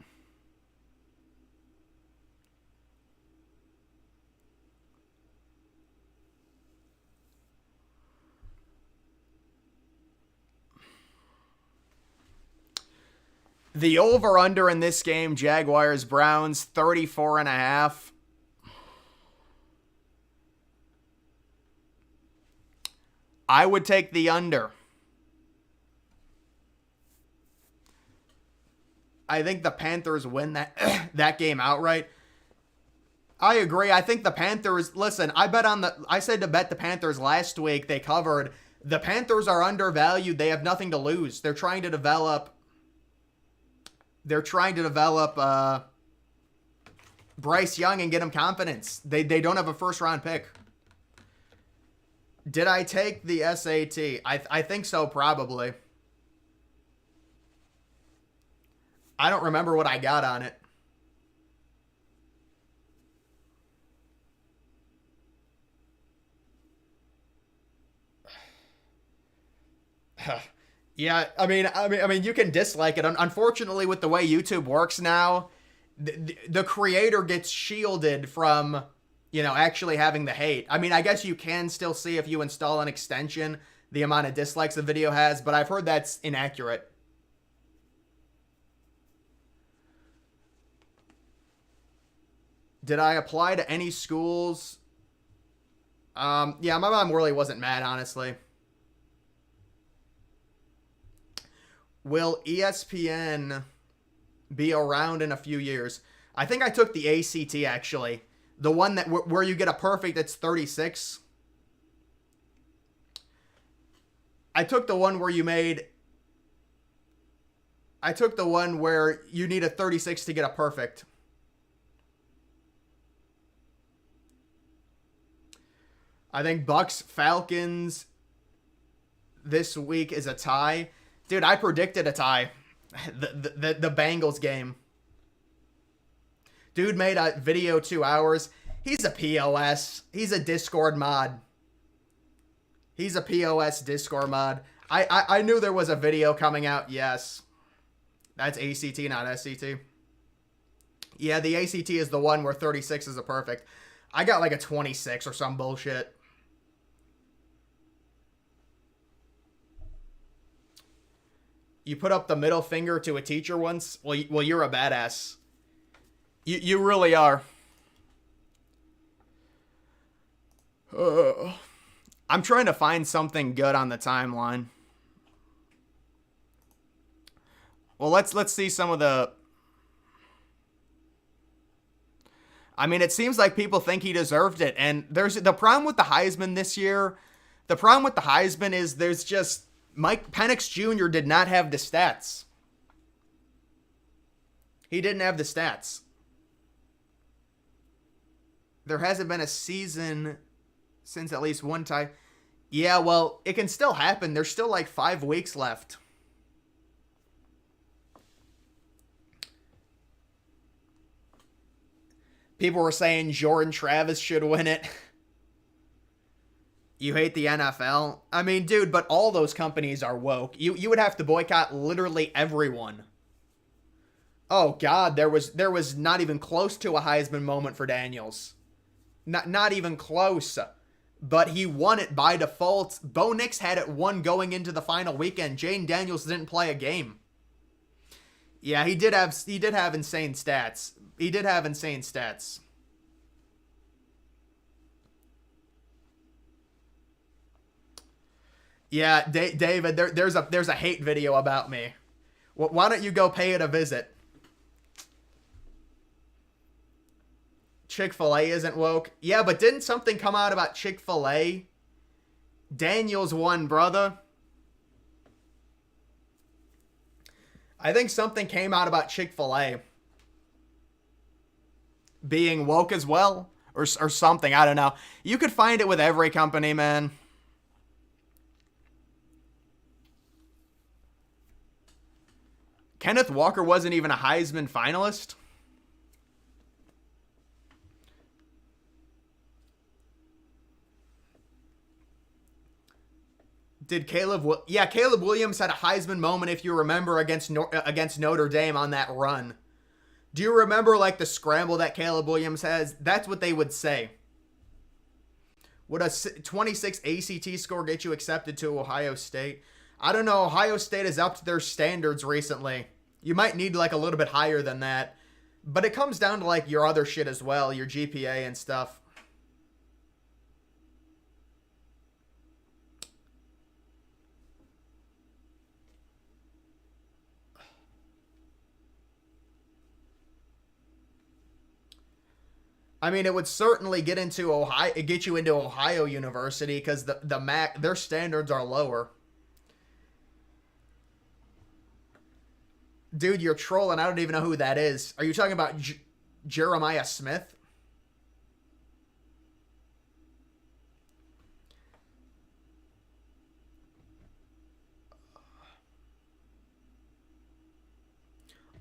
The over-under in this game, Jaguars-Browns, 34.5. I would take the under. I think the Panthers win that game outright. I agree. I think the Panthers, listen, I said to bet the Panthers last week. They covered. The Panthers are undervalued. They have nothing to lose. They're trying to develop Bryce Young and get him confidence. They don't have a first round pick. Did I take the SAT? I think so, probably. I don't remember what I got on it. Yeah, I mean, you can dislike it. Unfortunately, with the way YouTube works now, the creator gets shielded from, actually having the hate. I mean, I guess you can still see if you install an extension the amount of dislikes the video has, but I've heard that's inaccurate. Did I apply to any schools? Yeah, my mom really wasn't mad, honestly. Will ESPN be around in a few years? I think I took the ACT, actually. The one that where you get a perfect that's 36. I took the one where you need a 36 to get a perfect. I think Bucks Falcons this week is a tie. Dude, I predicted a tie. The Bengals game. Dude made a video 2 hours. He's a POS. He's a Discord mod. He's a POS Discord mod. I knew there was a video coming out. Yes. That's ACT, not SCT. Yeah, the ACT is the one where 36 is a perfect. I got like a 26 or some bullshit. You put up the middle finger to a teacher once? Well, you're a badass. You really are. I'm trying to find something good on the timeline. Well, let's see some of the... I mean, it seems like people think he deserved it. And there's the problem with the Heisman this year. The problem with the Heisman is there's just... Mike Penix Jr. did not have the stats. He didn't have the stats. There hasn't been a season since at least one time. Yeah, well, it can still happen. There's still like 5 weeks left. People were saying Jordan Travis should win it. You hate the NFL? I mean, dude, but all those companies are woke. You would have to boycott literally everyone. Oh God, there was not even close to a Heisman moment for Daniels. Not even close. But he won it by default. Bo Nix had it won going into the final weekend. Jane Daniels didn't play a game. Yeah, he did have insane stats. He did have insane stats. Yeah, David, there's a hate video about me. Why don't you go pay it a visit? Chick-fil-A isn't woke. Yeah, but didn't something come out about Chick-fil-A? Daniels won, brother. I think something came out about Chick-fil-A being woke as well, or something. I don't know. You could find it with every company, man. Kenneth Walker wasn't even a Heisman finalist. Did Caleb... Yeah, Caleb Williams had a Heisman moment, if you remember, against Notre Dame on that run. Do you remember, like, the scramble that Caleb Williams has? That's what they would say. Would a 26 ACT score get you accepted to Ohio State? I don't know. Ohio State has upped their standards recently. You might need like a little bit higher than that. But it comes down to like your other shit as well, your GPA and stuff. I mean, it would certainly get you into Ohio University because the MAC, their standards are lower. Dude, you're trolling. I don't even know who that is. Are you talking about Jeremiah Smith?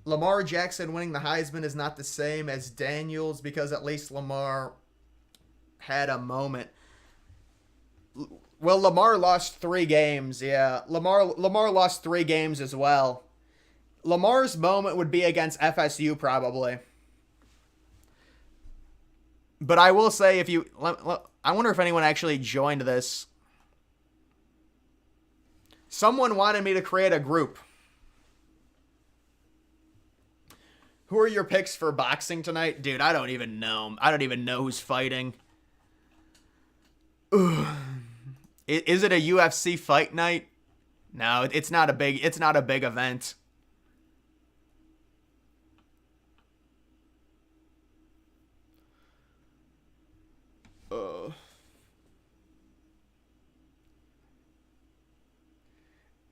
Lamar Jackson winning the Heisman is not the same as Daniels because at least Lamar had a moment. Well, Lamar lost 3 games. Yeah, Lamar lost 3 games as well. Lamar's moment would be against FSU probably. But I will say I wonder if anyone actually joined this. Someone wanted me to create a group. Who are your picks for boxing tonight? Dude, I don't even know. I don't even know who's fighting. Ugh. Is it a UFC fight night? No, it's not a big event.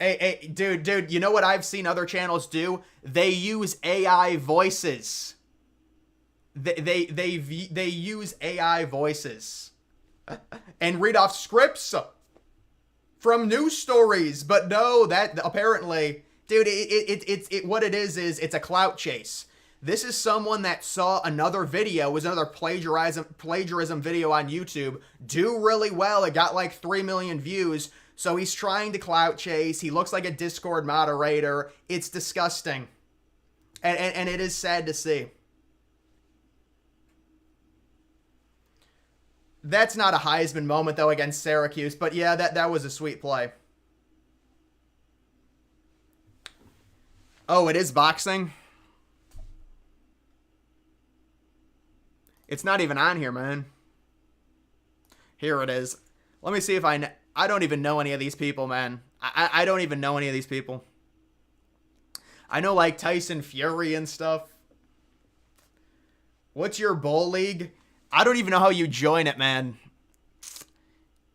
Hey, dude, you know what I've seen other channels do? They use AI voices. They use AI voices and read off scripts from news stories. But no, that apparently, dude, what it is it's a clout chase. This is someone that saw another video, was another plagiarism video on YouTube, do really well. It got like 3 million views. So he's trying to clout chase. He looks like a Discord moderator. It's disgusting. And it is sad to see. That's not a Heisman moment, though, against Syracuse. But yeah, that was a sweet play. Oh, it is boxing? It's not even on here, man. Here it is. Let me see if I don't even know any of these people, man. I don't even know any of these people. I know, like, Tyson Fury and stuff. What's your bowl league? I don't even know how you join it, man.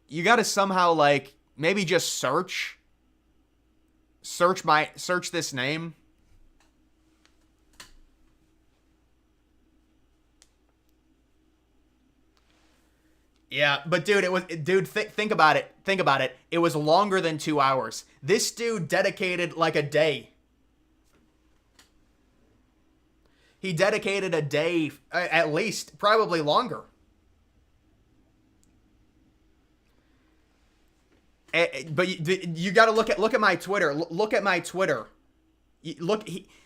You gotta somehow, like, maybe just search this name. Yeah, but dude, think about it. Think about it. It was longer than 2 hours. This dude dedicated like a day. He dedicated a day, at least, probably longer. But you got to look at my Twitter. Look at my Twitter.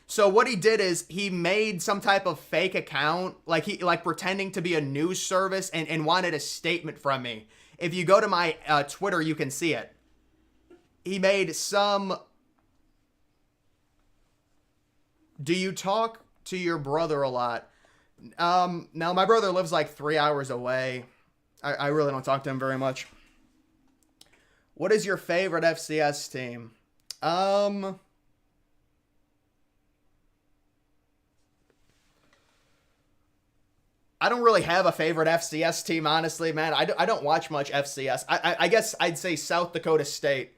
So what he did is he made some type of fake account, like pretending to be a news service and wanted a statement from me. If you go to my Twitter, you can see it. He made some... Do you talk to your brother a lot? Now, my brother lives like 3 hours away. I really don't talk to him very much. What is your favorite FCS team? I don't really have a favorite FCS team, honestly, man. I don't watch much FCS. I guess I'd say South Dakota State.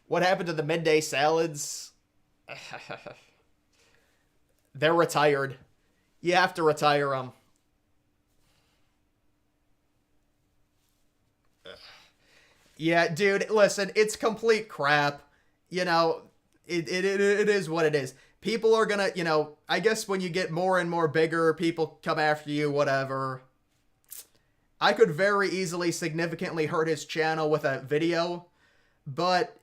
What happened to the midday salads? They're retired. You have to retire them. Yeah, dude, listen, it's complete crap. You know, it is what it is. People are gonna, I guess when you get more and more bigger, people come after you, whatever. I could very easily significantly hurt his channel with a video, but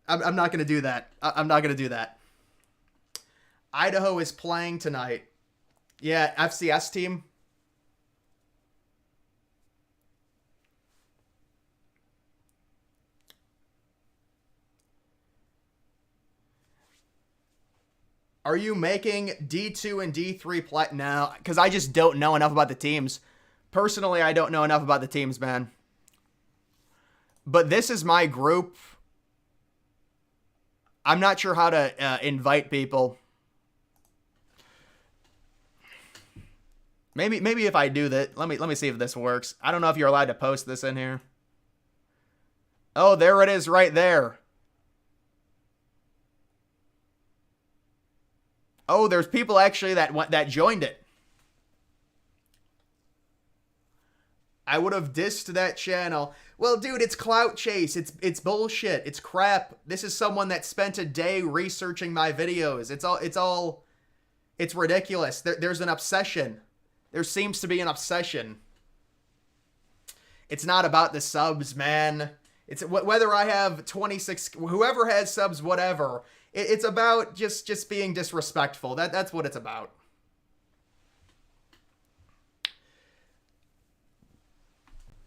I'm not gonna do that. I'm not gonna do that. Idaho is playing tonight. Yeah, FCS team. Are you making D2 and D3 play? No, because I just don't know enough about the teams. Personally, I don't know enough about the teams, man. But this is my group. I'm not sure how to invite people. Maybe if I do that, let me see if this works. I don't know if you're allowed to post this in here. Oh, there it is right there. Oh, there's people actually that joined it. I would have dissed that channel. Well, dude, it's clout chase. It's bullshit. It's crap. This is someone that spent a day researching my videos. It's ridiculous. There's an obsession. There seems to be an obsession. It's not about the subs, man. It's whether I have 26, whoever has subs, whatever. It's about just being disrespectful. That's what it's about.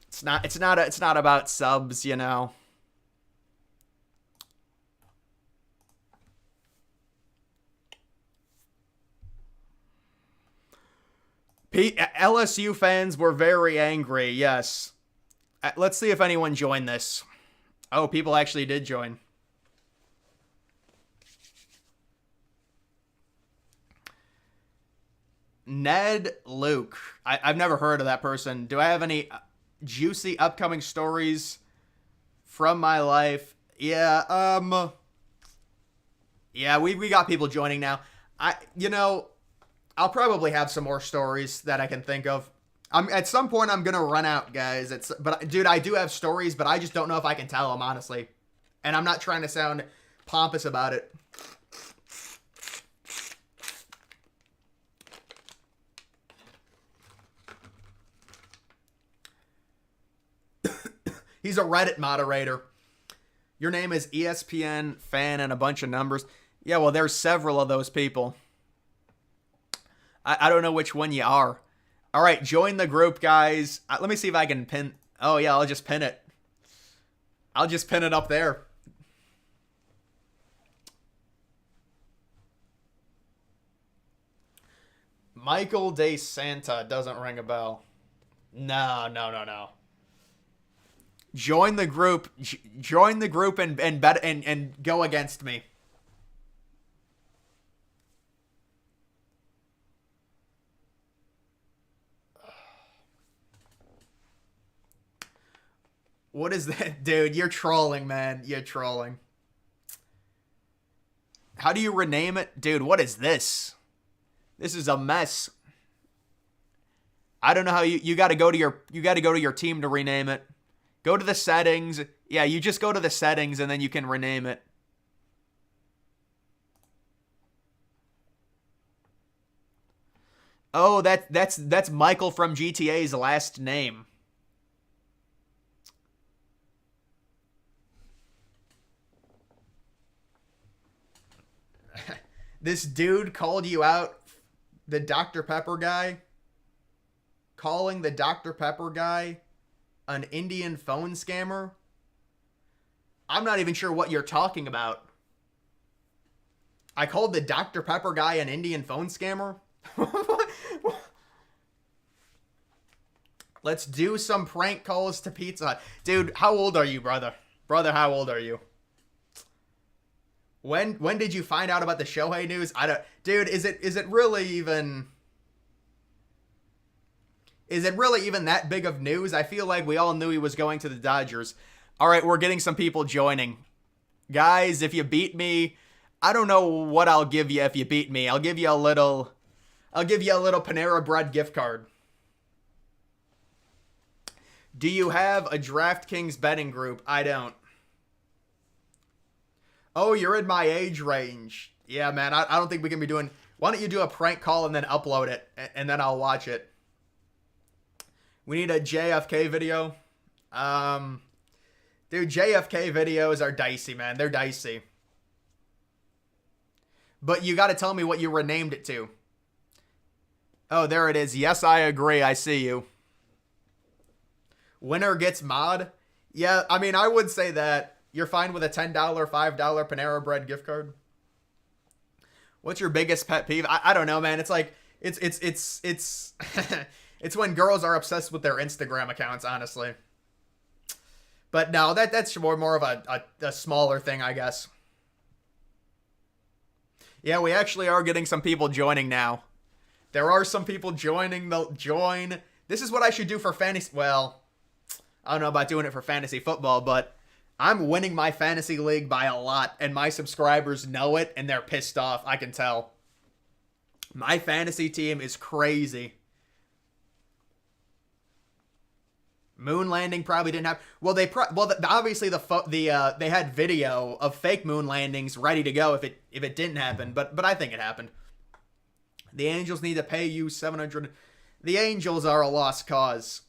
It's not about subs, you know. LSU fans were very angry, yes. Let's see if anyone joined this. Oh, people actually did join. Ned Luke. I've never heard of that person. Do I have any juicy upcoming stories from my life? Yeah, yeah, we got people joining now. I'll probably have some more stories that I can think of. At some point I'm gonna run out, guys. But dude, I do have stories, but I just don't know if I can tell them, honestly. And I'm not trying to sound pompous about it. He's a Reddit moderator. Your name is ESPN fan and a bunch of numbers. Yeah, well, there's several of those people. I don't know which one you are. All right, join the group, guys. Let me see if I can pin. Oh, yeah, I'll just pin it. I'll just pin it up there. Michael De Santa doesn't ring a bell. No. Join the group. Join the group and bet and go against me. What is that? Dude, you're trolling, man. You're trolling. How do you rename it? Dude, what is this? This is a mess. I don't know how you got to go to your team to rename it. Go to the settings. Yeah, you just go to the settings and then you can rename it. Oh, that's Michael from GTA's last name. This dude called you out, the Dr. Pepper guy, calling the Dr. Pepper guy an Indian phone scammer. I'm not even sure what you're talking about. I called the Dr. Pepper guy an Indian phone scammer? Let's do some prank calls to Pizza Hut. Dude, how old are you, brother? Brother, how old are you? When did you find out about the Shohei news? Dude, is it really even that big of news? I feel like we all knew he was going to the Dodgers. All right, we're getting some people joining. Guys, if you beat me, I don't know what I'll give you if you beat me. I'll give you a little Panera Bread gift card. Do you have a DraftKings betting group? I don't. Oh, you're in my age range. Yeah, man, I don't think we can be doing... Why don't you do a prank call and then upload it, and then I'll watch it. We need a JFK video. Dude, JFK videos are dicey, man. They're dicey. But you got to tell me what you renamed it to. Oh, there it is. Yes, I agree. I see you. Winner gets mod? Yeah, I mean, I would say that. You're fine with a $10, $5 Panera Bread gift card? What's your biggest pet peeve? I don't know, man. It's like it's it's when girls are obsessed with their Instagram accounts, honestly. But no, that's more of a smaller thing, I guess. Yeah, we actually are getting some people joining now. There are some people joining the join. This is what I should do for fantasy. Well, I don't know about doing it for fantasy football, but I'm winning my fantasy league by a lot, and my subscribers know it, and they're pissed off. I can tell. My fantasy team is crazy. Moon landing probably didn't have. Well, obviously they had video of fake moon landings ready to go if it didn't happen, but I think it happened. The Angels need to pay you 700. The Angels are a lost cause.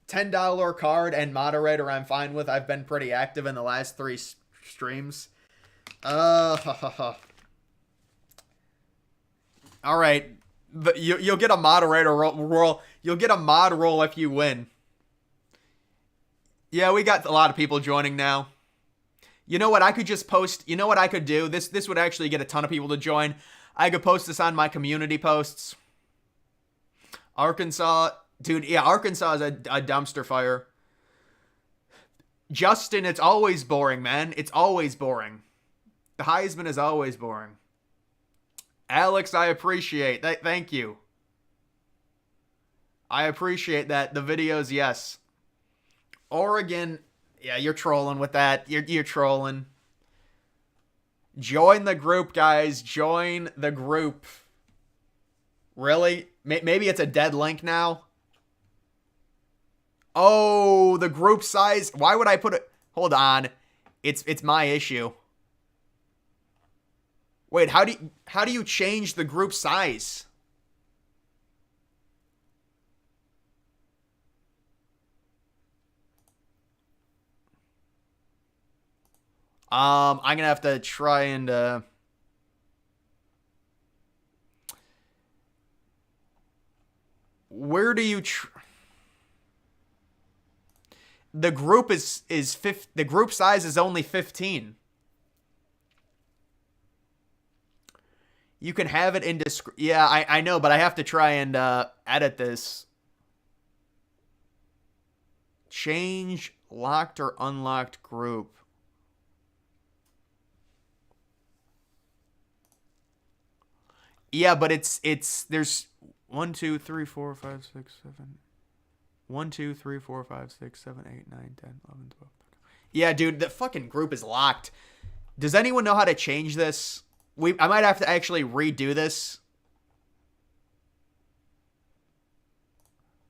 $10 card and moderator I'm fine with. I've been pretty active in the last 3 streams. All right. You'll get a moderator role. You'll get a mod role if you win. Yeah, we got a lot of people joining now. You know what? I could just post. You know what I could do? This would actually get a ton of people to join. I could post this on my community posts. Arkansas, dude. Yeah, Arkansas is a dumpster fire. Justin, it's always boring, man. It's always boring. The Heisman is always boring. Alex, I appreciate that. Thank you. I appreciate that. The videos, yes. Oregon, yeah, you're trolling with that. You're trolling. Join the group, guys. Join the group. Really? Maybe it's a dead link now. Oh, the group size. Why would I put it? Hold on. It's my issue. Wait, how do you change the group size? I'm gonna have to try and where do you the group the group size is only 15. You can have it in yeah, I know, but I have to try and edit this. Change locked or unlocked group. Yeah, but it's there's 1, 2, 3, 4, 5, 6, 7. 1, 2, 3, 4, 5, 6, 7, 8, 9, 10, 11, 12. Yeah, dude, the fucking group is locked. Does anyone know how to change this? I might have to actually redo this.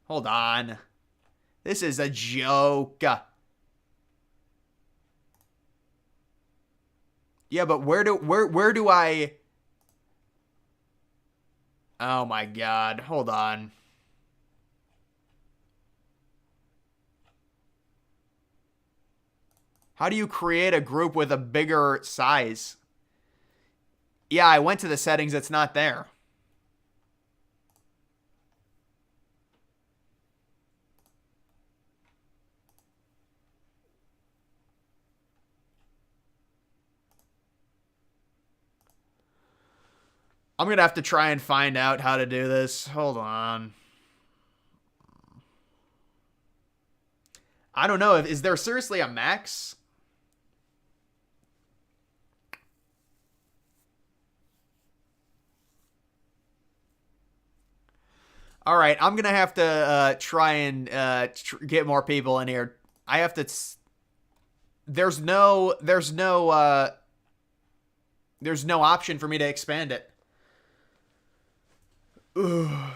Hold on. This is a joke. Yeah, but where do I... Oh my god. Hold on. How do you create a group with a bigger size? Yeah, I went to the settings. It's not there. I'm going to have to try and find out how to do this. Hold on. I don't know. Is there seriously a max? All right, I'm going to have to try and get more people in here. I have to... There's no option for me to expand it. Ugh.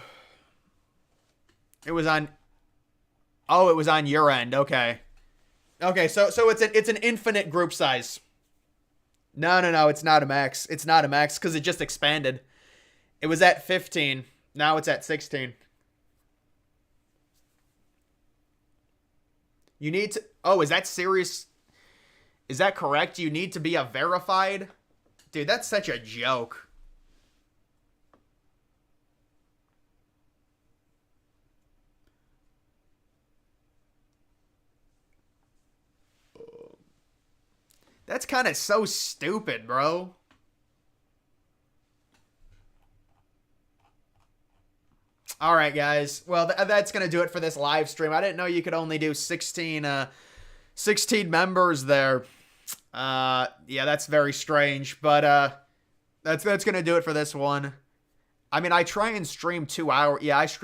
It was on... Oh, it was on your end. Okay. Okay, so it's an infinite group size. No, it's not a max. It's not a max because it just expanded. It was at 15. Now it's at 16. You need to... Oh, is that serious? Is that correct? You need to be a verified? Dude, that's such a joke. That's kind of so stupid, bro. All right, guys. Well, that's going to do it for this live stream. I didn't know you could only do 16 members there. Yeah, that's very strange, but that's going to do it for this one. I mean, I try and stream 2 hours. Yeah, I stream